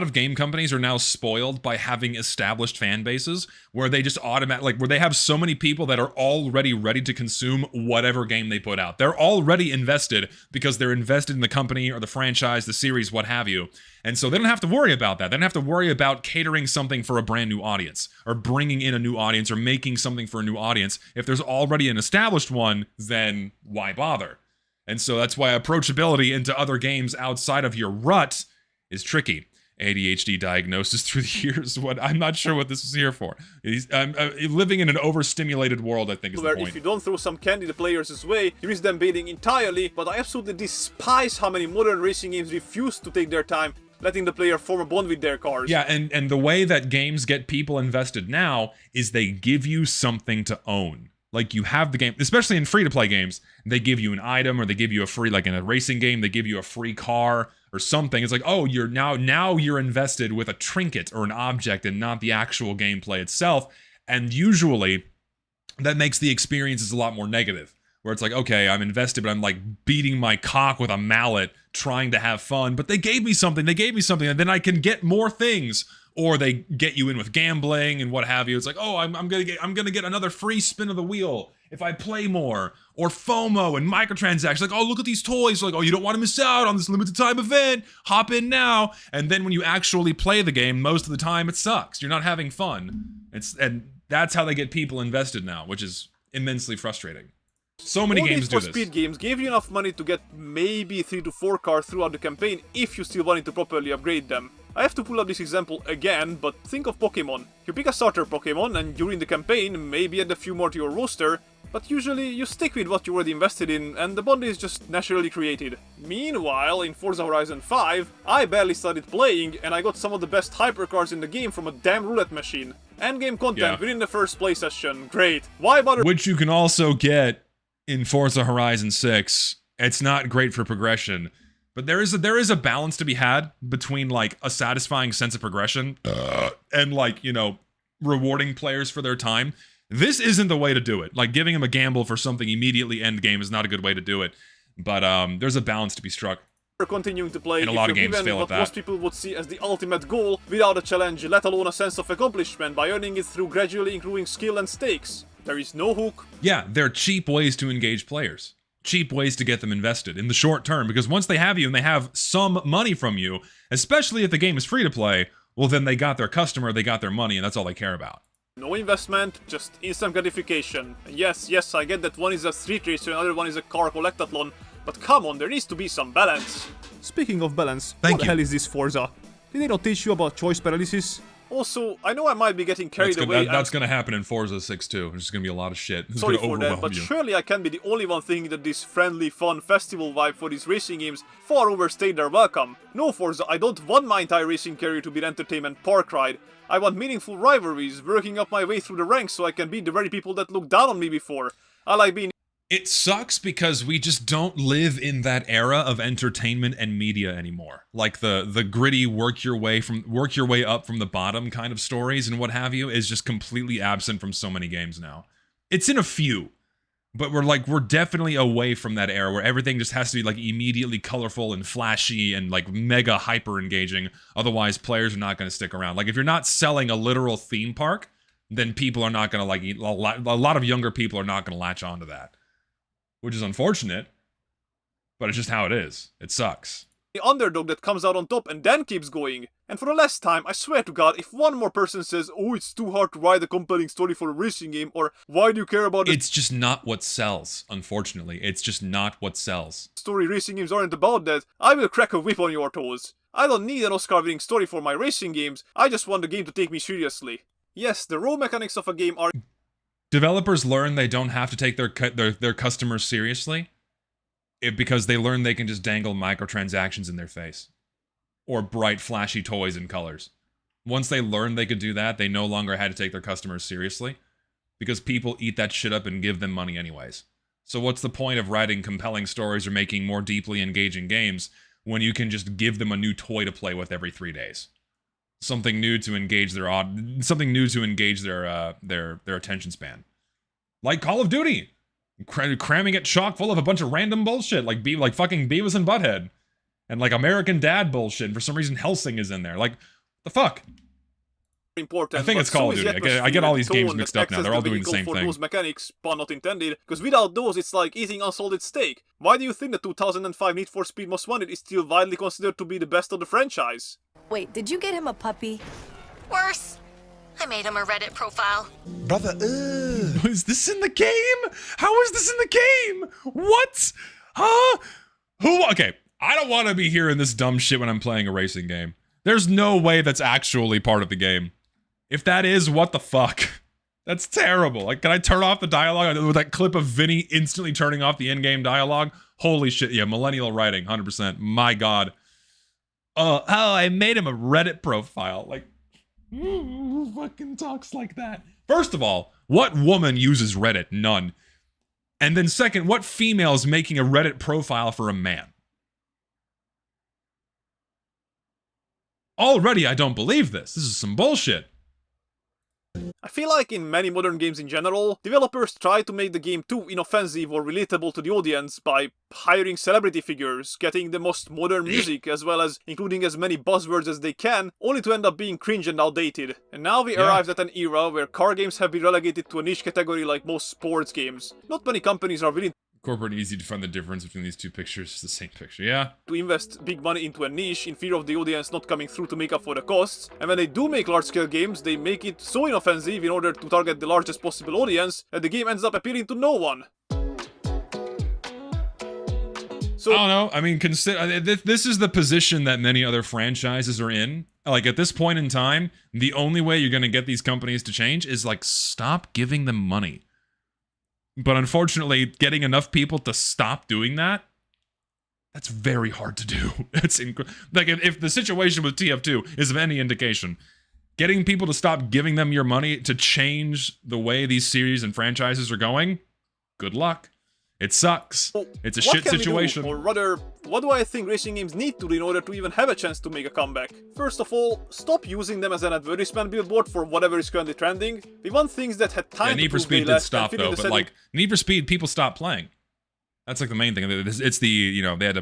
of game companies are now spoiled by having established fan bases where they just where they have so many people that are already ready to consume whatever game they put out. They're already invested because they're invested in the company or the franchise, the series, what have you. And so they don't have to worry about that. They don't have to worry about catering something for a brand new audience or bringing in a new audience or making something for a new audience. If there's already an established one, then why bother? And so that's why approachability into other games outside of your rut is tricky. ADHD diagnosis through the years. I'm not sure what this is here for. Living in an overstimulated world, I think, is the point. If you don't throw some candy the players' way, you risk them bailing entirely, but I absolutely despise how many modern racing games refuse to take their time, letting the player form a bond with their cars. Yeah, and the way that games get people invested now is they give you something to own. Like, you have the game, especially in free-to-play games, they give you an item or they give you a free, like in a racing game, they give you a free car or something. It's like, oh, you're now you're invested with a trinket or an object and not the actual gameplay itself. And usually that makes the experiences a lot more negative, where it's like, okay, I'm invested, but I'm like beating my cock with a mallet trying to have fun, but they gave me something, and then I can get more things. Or they get you in with gambling and what have you. It's like, oh, I'm gonna get another free spin of the wheel if I play more. Or FOMO and microtransactions. Like, oh, look at these toys. Like, oh, you don't want to miss out on this limited time event. Hop in now. And then when you actually play the game, most of the time it sucks. You're not having fun. And that's how they get people invested now, which is immensely frustrating. So many games do this. Speed games gave you enough money to get maybe 3 to 4 cars throughout the campaign if you still wanted to properly upgrade them. I have to pull up this example again, but think of Pokemon. You pick a starter Pokemon and during the campaign maybe add a few more to your roster, but usually you stick with what you already invested in and the bond is just naturally created. Meanwhile, in Forza Horizon 5, I barely started playing and I got some of the best hypercars in the game from a damn roulette machine. Endgame content within the first play session, great. Why bother? Which you can also get in Forza Horizon 6. It's not great for progression. But there is a balance to be had between, like, a satisfying sense of progression and, like, you know, rewarding players for their time. This isn't the way to do it. Like, giving them a gamble for something immediately end game is not a good way to do it. But there's a balance to be struck. Continuing to play, and a lot of games fail at what that. Most people would see as the ultimate goal without a challenge, let alone a sense of accomplishment by earning it through gradually improving skill and stakes. There is no hook. Yeah, they're cheap ways to engage players. Cheap ways to get them invested in the short term, because once they have you and they have some money from you, especially if the game is free to play, well, then they got their customer, they got their money, and that's all they care about. No investment, just instant gratification. And yes, I get that one is a street racer and the other one is a car collectathlon, but come on, there needs to be some balance. Speaking of balance, what the hell is this Forza? Did they not teach you about choice paralysis? Also, I know I might be getting carried away. That's gonna happen in Forza 6 too. There's just gonna be a lot of shit. It's Sorry gonna for that, overwhelm but you. surely I can't be the only one thinking that this friendly, fun festival vibe for these racing games far overstayed their welcome. No, Forza, I don't want my entire racing career to be an entertainment park ride. I want meaningful rivalries, working up my way through the ranks so I can beat the very people that looked down on me before. I like being... It sucks because we just don't live in that era of entertainment and media anymore. Like the gritty work your way up from the bottom kind of stories and what have you is just completely absent from so many games now. It's in a few, but we're definitely away from that era where everything just has to be like immediately colorful and flashy and like mega hyper engaging. Otherwise, players are not going to stick around. Like if you're not selling a literal theme park, then people are not going to like a lot of younger people are not going to latch onto that. Which is unfortunate, but it's just how it is. It sucks. the underdog that comes out on top and then keeps going. And for the last time, I swear to God, if one more person says, oh, it's too hard to write a compelling story for a racing game, or why do you care about It's just not what sells, unfortunately. It's just not what sells. Story racing games aren't about that, I will crack a whip on your toes. I don't need an Oscar-winning story for my racing games, I just want the game to take me seriously. Yes, the raw mechanics of a game are... Developers learn they don't have to take their customers seriously because they learn they can just dangle microtransactions in their face. Or bright, flashy toys and colors. Once they learned they could do that, they no longer had to take their customers seriously. Because people eat that shit up and give them money anyways. So what's the point of writing compelling stories or making more deeply engaging games when you can just give them a new toy to play with every 3 days? Something new to engage their attention span. Like Call of Duty! Cramming it chock full of a bunch of random bullshit, like fucking Beavis and Butthead. And like American Dad bullshit, and for some reason Helsing is in there. Like, the fuck? Important, I think it's Call of Duty. I get all these games mixed up now. They're all doing the same thing. Those mechanics, pun not intended, because without those it's like eating unsalted steak. Why do you think the 2005 Need for Speed Most Wanted is still widely considered to be the best of the franchise? Wait, did you get him a puppy? Worse. I made him a Reddit profile. Brother, Is this in the game? How is this in the game? What? Huh? Who? Okay, I don't want to be hearing this dumb shit when I'm playing a racing game. There's no way that's actually part of the game. If that is, what the fuck? That's terrible. Like, can I turn off the dialogue with that clip of Vinny instantly turning off the in-game dialogue? Holy shit, yeah, millennial writing, 100%. My god. Oh, I made him a Reddit profile. Like, who fucking talks like that? First of all, what woman uses Reddit? None. And then second, what female is making a Reddit profile for a man? Already, I don't believe this. This is some bullshit. I feel like in many modern games in general, developers try to make the game too inoffensive or relatable to the audience by hiring celebrity figures, getting the most modern music, as well as including as many buzzwords as they can, only to end up being cringe and outdated. And now we arrived at an era where car games have been relegated to a niche category like most sports games. Not many companies are willing Corporate easy to find the difference between these two pictures. It's the same picture, yeah. to invest big money into a niche in fear of the audience not coming through to make up for the costs, and when they do make large-scale games, they make it so inoffensive in order to target the largest possible audience that the game ends up appealing to no one. So, I don't know. I mean, this is the position that many other franchises are in. Like, at this point in time, the only way you're going to get these companies to change is, like, stop giving them money. But unfortunately, getting enough people to stop doing that, that's very hard to do. It's like, if the situation with TF2 is of any indication, getting people to stop giving them your money to change the way these series and franchises are going, good luck. It sucks. It's a shit situation. Or rather, what do I think racing games need to do in order to even have a chance to make a comeback? First of all, stop using them as an advertisement billboard for whatever is currently trending. We want things that had time to Need for prove they Speed did last stop and fit in though, the but setting. like Need for Speed, people stopped playing. That's like the main thing. It's the, you know, they had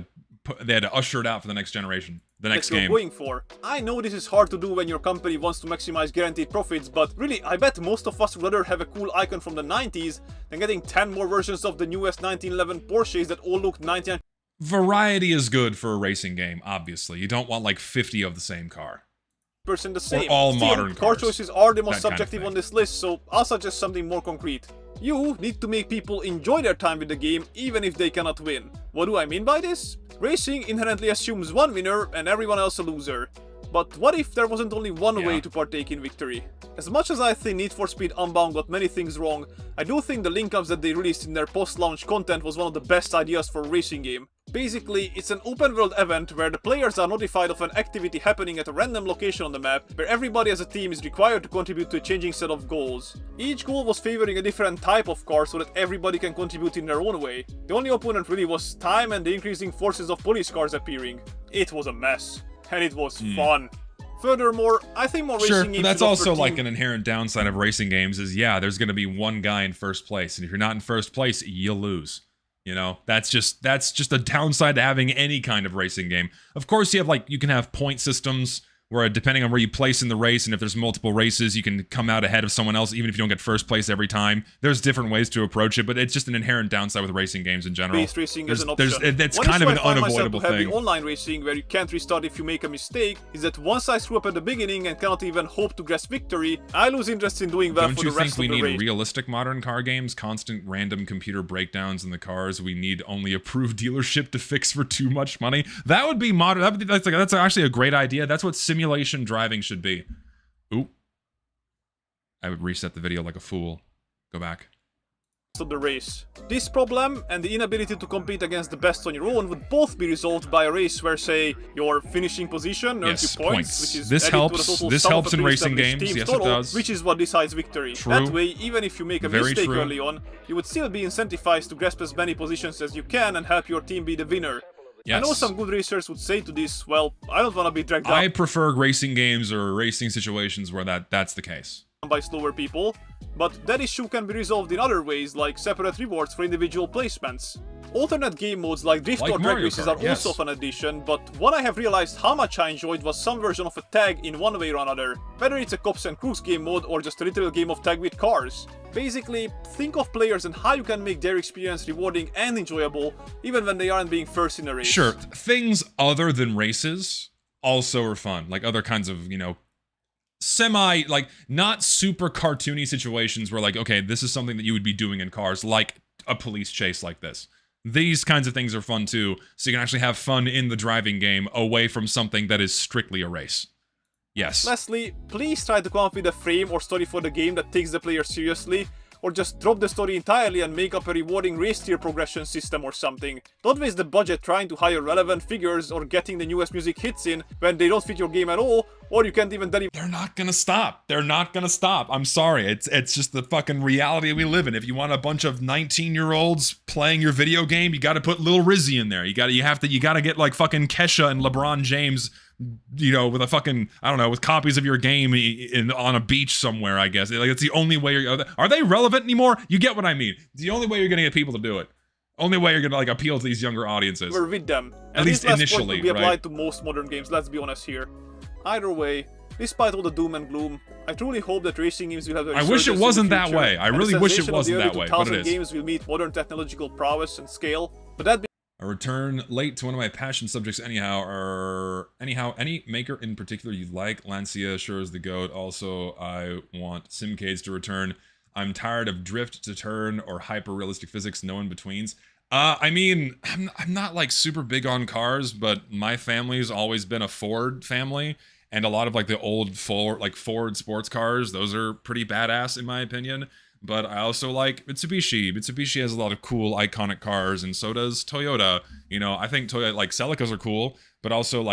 to usher it out for the next generation, the next that you're game. going for. I know this is hard to do when your company wants to maximize guaranteed profits, but really, I bet most of us would rather have a cool icon from the 90s than getting 10 more versions of the newest 1911 Porsches that all look 99% Variety is good for a racing game, obviously. You don't want like 50 of the same car. the same. Or all Still, modern car cars. choices are the most That kind of subjective thing. on this list, so I'll suggest something more concrete. You need to make people enjoy their time with the game, even if they cannot win. What do I mean by this? Racing inherently assumes one winner and everyone else a loser. But what if there wasn't only one Yeah. way to partake in victory? As much as I think Need for Speed Unbound got many things wrong, I do think the link-ups that they released in their post-launch content was one of the best ideas for a racing game. Basically, it's an open-world event where the players are notified of an activity happening at a random location on the map, where everybody as a team is required to contribute to a changing set of goals. Each goal was favoring a different type of car so that everybody can contribute in their own way. The only opponent really was time and the increasing forces of police cars appearing. It was a mess. And it was fun. Furthermore, I think more Sure, racing but games that's should also offer like team- an inherent downside of racing games is, yeah, there's going to be one guy in first place, and if you're not in first place, you lose. You know, that's just a downside to having any kind of racing game. Of course, you can have point systems where, depending on where you place in the race, and if there's multiple races, you can come out ahead of someone else, even if you don't get first place every time. There's different ways to approach it, but it's just an inherent downside with racing games in general. based racing is an option. It's One kind of issue an I find myself unavoidable to have thing. in online racing, where you can't restart if you make a mistake, is that once I screw up at the beginning and cannot even hope to grasp victory, I lose interest in doing well Don't for you the rest think we of the need race. realistic modern car games? Constant random computer breakdowns in the cars. We need only approved dealership to fix for too much money. That would be modern. That's actually a great idea. That's what simulation driving should be. Oop. I would reset the video like a fool. Go back. Of the race. This problem and the inability to compete against the best on your own would both be resolved by a race where, say, your finishing position earns Yes, you points, points. which is This added to helps. the total This sum of helps the in racing pre-established games. team's Yes, it total, does. which is what decides victory. True. That way, even if you make a Very mistake true. early on, you would still be incentivized to grasp as many positions as you can and help your team be the winner. Yes. I know some good racers would say to this, well, I don't want to be dragged I up prefer racing games or racing situations where that's the case. by slower people, but that issue can be resolved in other ways, like separate rewards for individual placements. Alternate game modes like Drift Like or Drag Mario Races Kart, are yes. also an addition, but what I have realized how much I enjoyed was some version of a tag in one way or another, whether it's a Cops and Crooks game mode or just a literal game of tag with cars. Basically, think of players and how you can make their experience rewarding and enjoyable, even when they aren't being first in a race. Sure, things other than races also are fun. Like other kinds of, not super cartoony situations where like, okay, this is something that you would be doing in cars, like a police chase like this. These kinds of things are fun too, so you can actually have fun in the driving game away from something that is strictly a race. Yes. Lastly, please try to come up with a frame or story for the game that takes the player seriously, or just drop the story entirely and make up a rewarding race tier progression system or something. Don't waste the budget trying to hire relevant figures or getting the newest music hits in when they don't fit your game at all, or you can't even deliver. They're not gonna stop. They're not gonna stop. I'm sorry. It's just the fucking reality we live in. If you want a bunch of 19-year-olds playing your video game, you gotta put Lil Rizzy in there. You gotta get like fucking Kesha and LeBron James, with a fucking, I don't know, with copies of your game on a beach somewhere, I guess. Like, it's the only way are they relevant anymore? You get what I mean. It's the only way you're gonna get people to do it. Only way you're gonna like appeal to these younger audiences. We're with them. At least this last initially, point will be right? applied to most modern games, let's be honest here. Either way, despite all the doom and gloom, I truly hope that racing games will have a I wish it resurgence in wasn't the that future, way. I and the really wish it sensation of the wasn't early that way, but it 2000 is. games will meet modern technological prowess and scale, but that A return late to one of my passion subjects anyhow, any maker in particular you like? Lancia sure is the GOAT. Also, I want Simcades to return. I'm tired of drift to turn or hyper-realistic physics, no in-betweens. I'm not like super big on cars, but my family's always been a Ford family, and a lot of like the old Ford sports cars, those are pretty badass in my opinion. But I also like Mitsubishi. Mitsubishi has a lot of cool, iconic cars, and so does Toyota. I think Toyota, like Celicas are cool, but also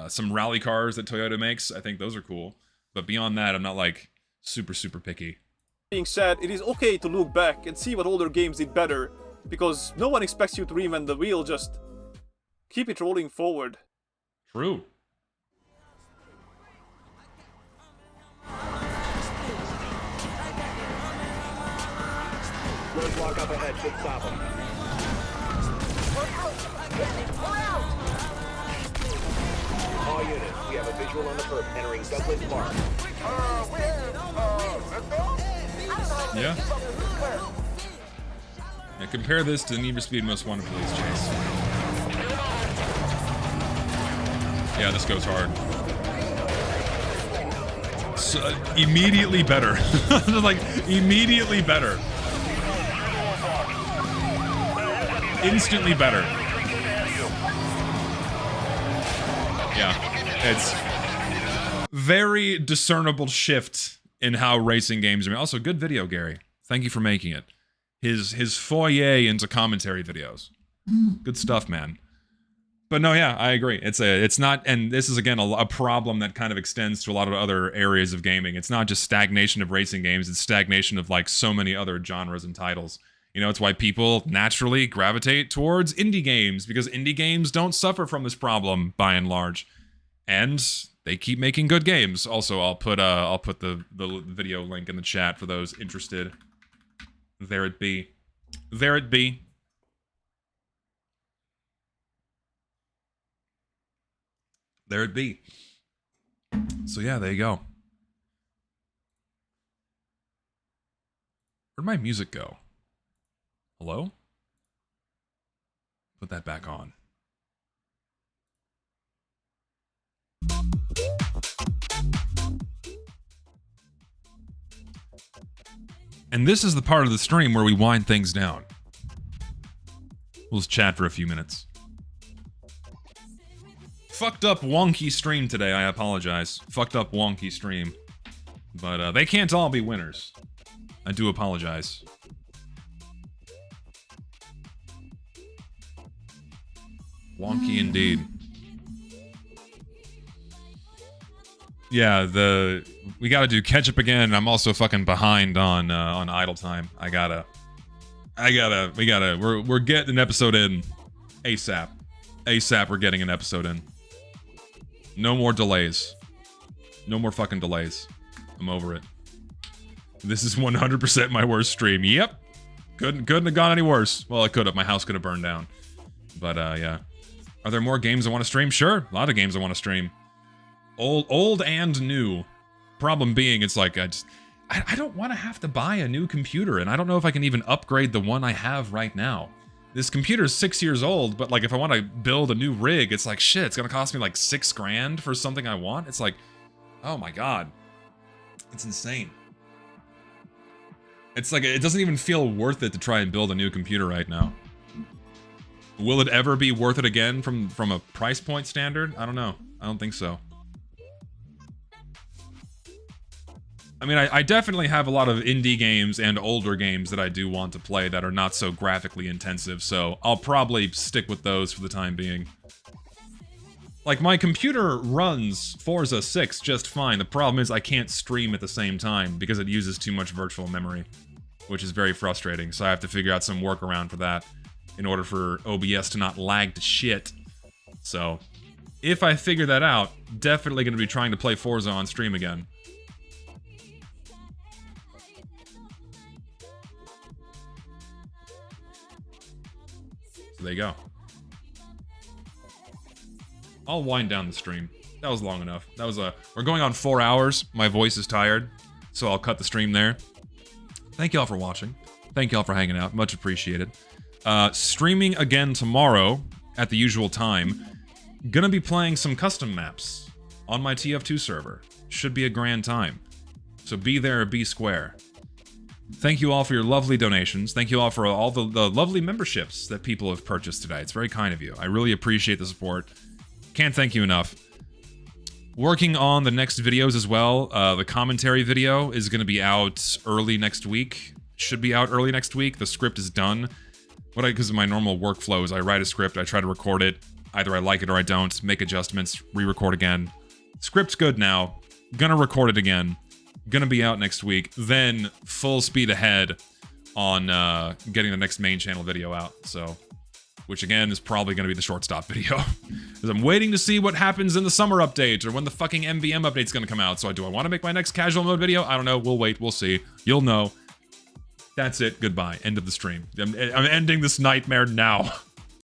some rally cars that Toyota makes. I think those are cool. But beyond that, I'm not like super picky. being said, it is okay to look back and see what older games did better, because no one expects you to reinvent the wheel, just keep it rolling forward. True. Roadblock up ahead should stop him. All units, we have a visual on the perp entering Douglas Park. Yeah. Now compare this to the Need for Speed Most Wanted Police Chase. Yeah, this goes hard. So, immediately better. Like, immediately better. Instantly better. Yeah. It's very discernible shift in how racing games are. Also, good video, Gary. Thank you for making it. His foyer into commentary videos. Good stuff, man. But no, yeah, I agree. It's not, and this is again a problem that kind of extends to a lot of other areas of gaming. It's not just stagnation of racing games, it's stagnation of like so many other genres and titles. You know, it's why people naturally gravitate towards indie games, because indie games don't suffer from this problem by and large. And they keep making good games. Also, I'll put the video link in the chat for those interested. There it be. There it be. There it be. So yeah, there you go. Where'd my music go? Hello? Put that back on. And this is the part of the stream where we wind things down. We'll just chat for a few minutes. Fucked up wonky stream today, I apologize. Fucked up wonky stream. But they can't all be winners. I do apologize. Wonky indeed. Yeah, we gotta do catch up again, and I'm also fucking behind on idle time. We're getting an episode in ASAP. ASAP, we're getting an episode in. No more delays. No more fucking delays. I'm over it. This is 100% my worst stream. Yep. Couldn't have gone any worse. Well, it could have. My house could have burned down. But, yeah. Are there more games I want to stream? Sure. A lot of games I want to stream. Old and new. Problem being, it's like, I don't want to have to buy a new computer, and I don't know if I can even upgrade the one I have right now. This computer is 6 years old, but like if I want to build a new rig, it's like shit, it's gonna cost me like $6 grand for something I want. It's like, oh my god. It's insane. It's like, it doesn't even feel worth it to try and build a new computer right now. Will it ever be worth it again from a price point standard? I don't know. I don't think so. I mean, I definitely have a lot of indie games and older games that I do want to play that are not so graphically intensive, so I'll probably stick with those for the time being. Like, my computer runs Forza 6 just fine. The problem is I can't stream at the same time because it uses too much virtual memory, which is very frustrating, so I have to figure out some workaround for that in order for OBS to not lag to shit. So, if I figure that out, definitely going to be trying to play Forza on stream again. So there you go. I'll wind down the stream. That was long enough. That was we're going on 4 hours. My voice is tired, so I'll cut the stream there. Thank y'all for watching. Thank y'all for hanging out. Much appreciated. Streaming again tomorrow at the usual time. Gonna be playing some custom maps on my TF2 server. Should be a grand time. So be there or be square. Thank you all for your lovely donations. Thank you all for all the lovely memberships that people have purchased today. It's very kind of you. I really appreciate the support. Can't thank you enough. Working on the next videos as well. The commentary video is going to be out early next week. Should be out early next week. The script is done. Because of my normal workflow is I write a script, I try to record it. Either I like it or I don't. Make adjustments, re-record again. Script's good now. Gonna record it again. Gonna be out next week, then full speed ahead on getting the next main channel video out, so, which again is probably gonna be the shortstop video, because I'm waiting to see what happens in the summer update, or when the fucking MVM update's gonna come out, so do I want to make my next casual mode video? I don't know, we'll wait, we'll see, you'll know. That's it, goodbye, end of the stream. I'm ending this nightmare now.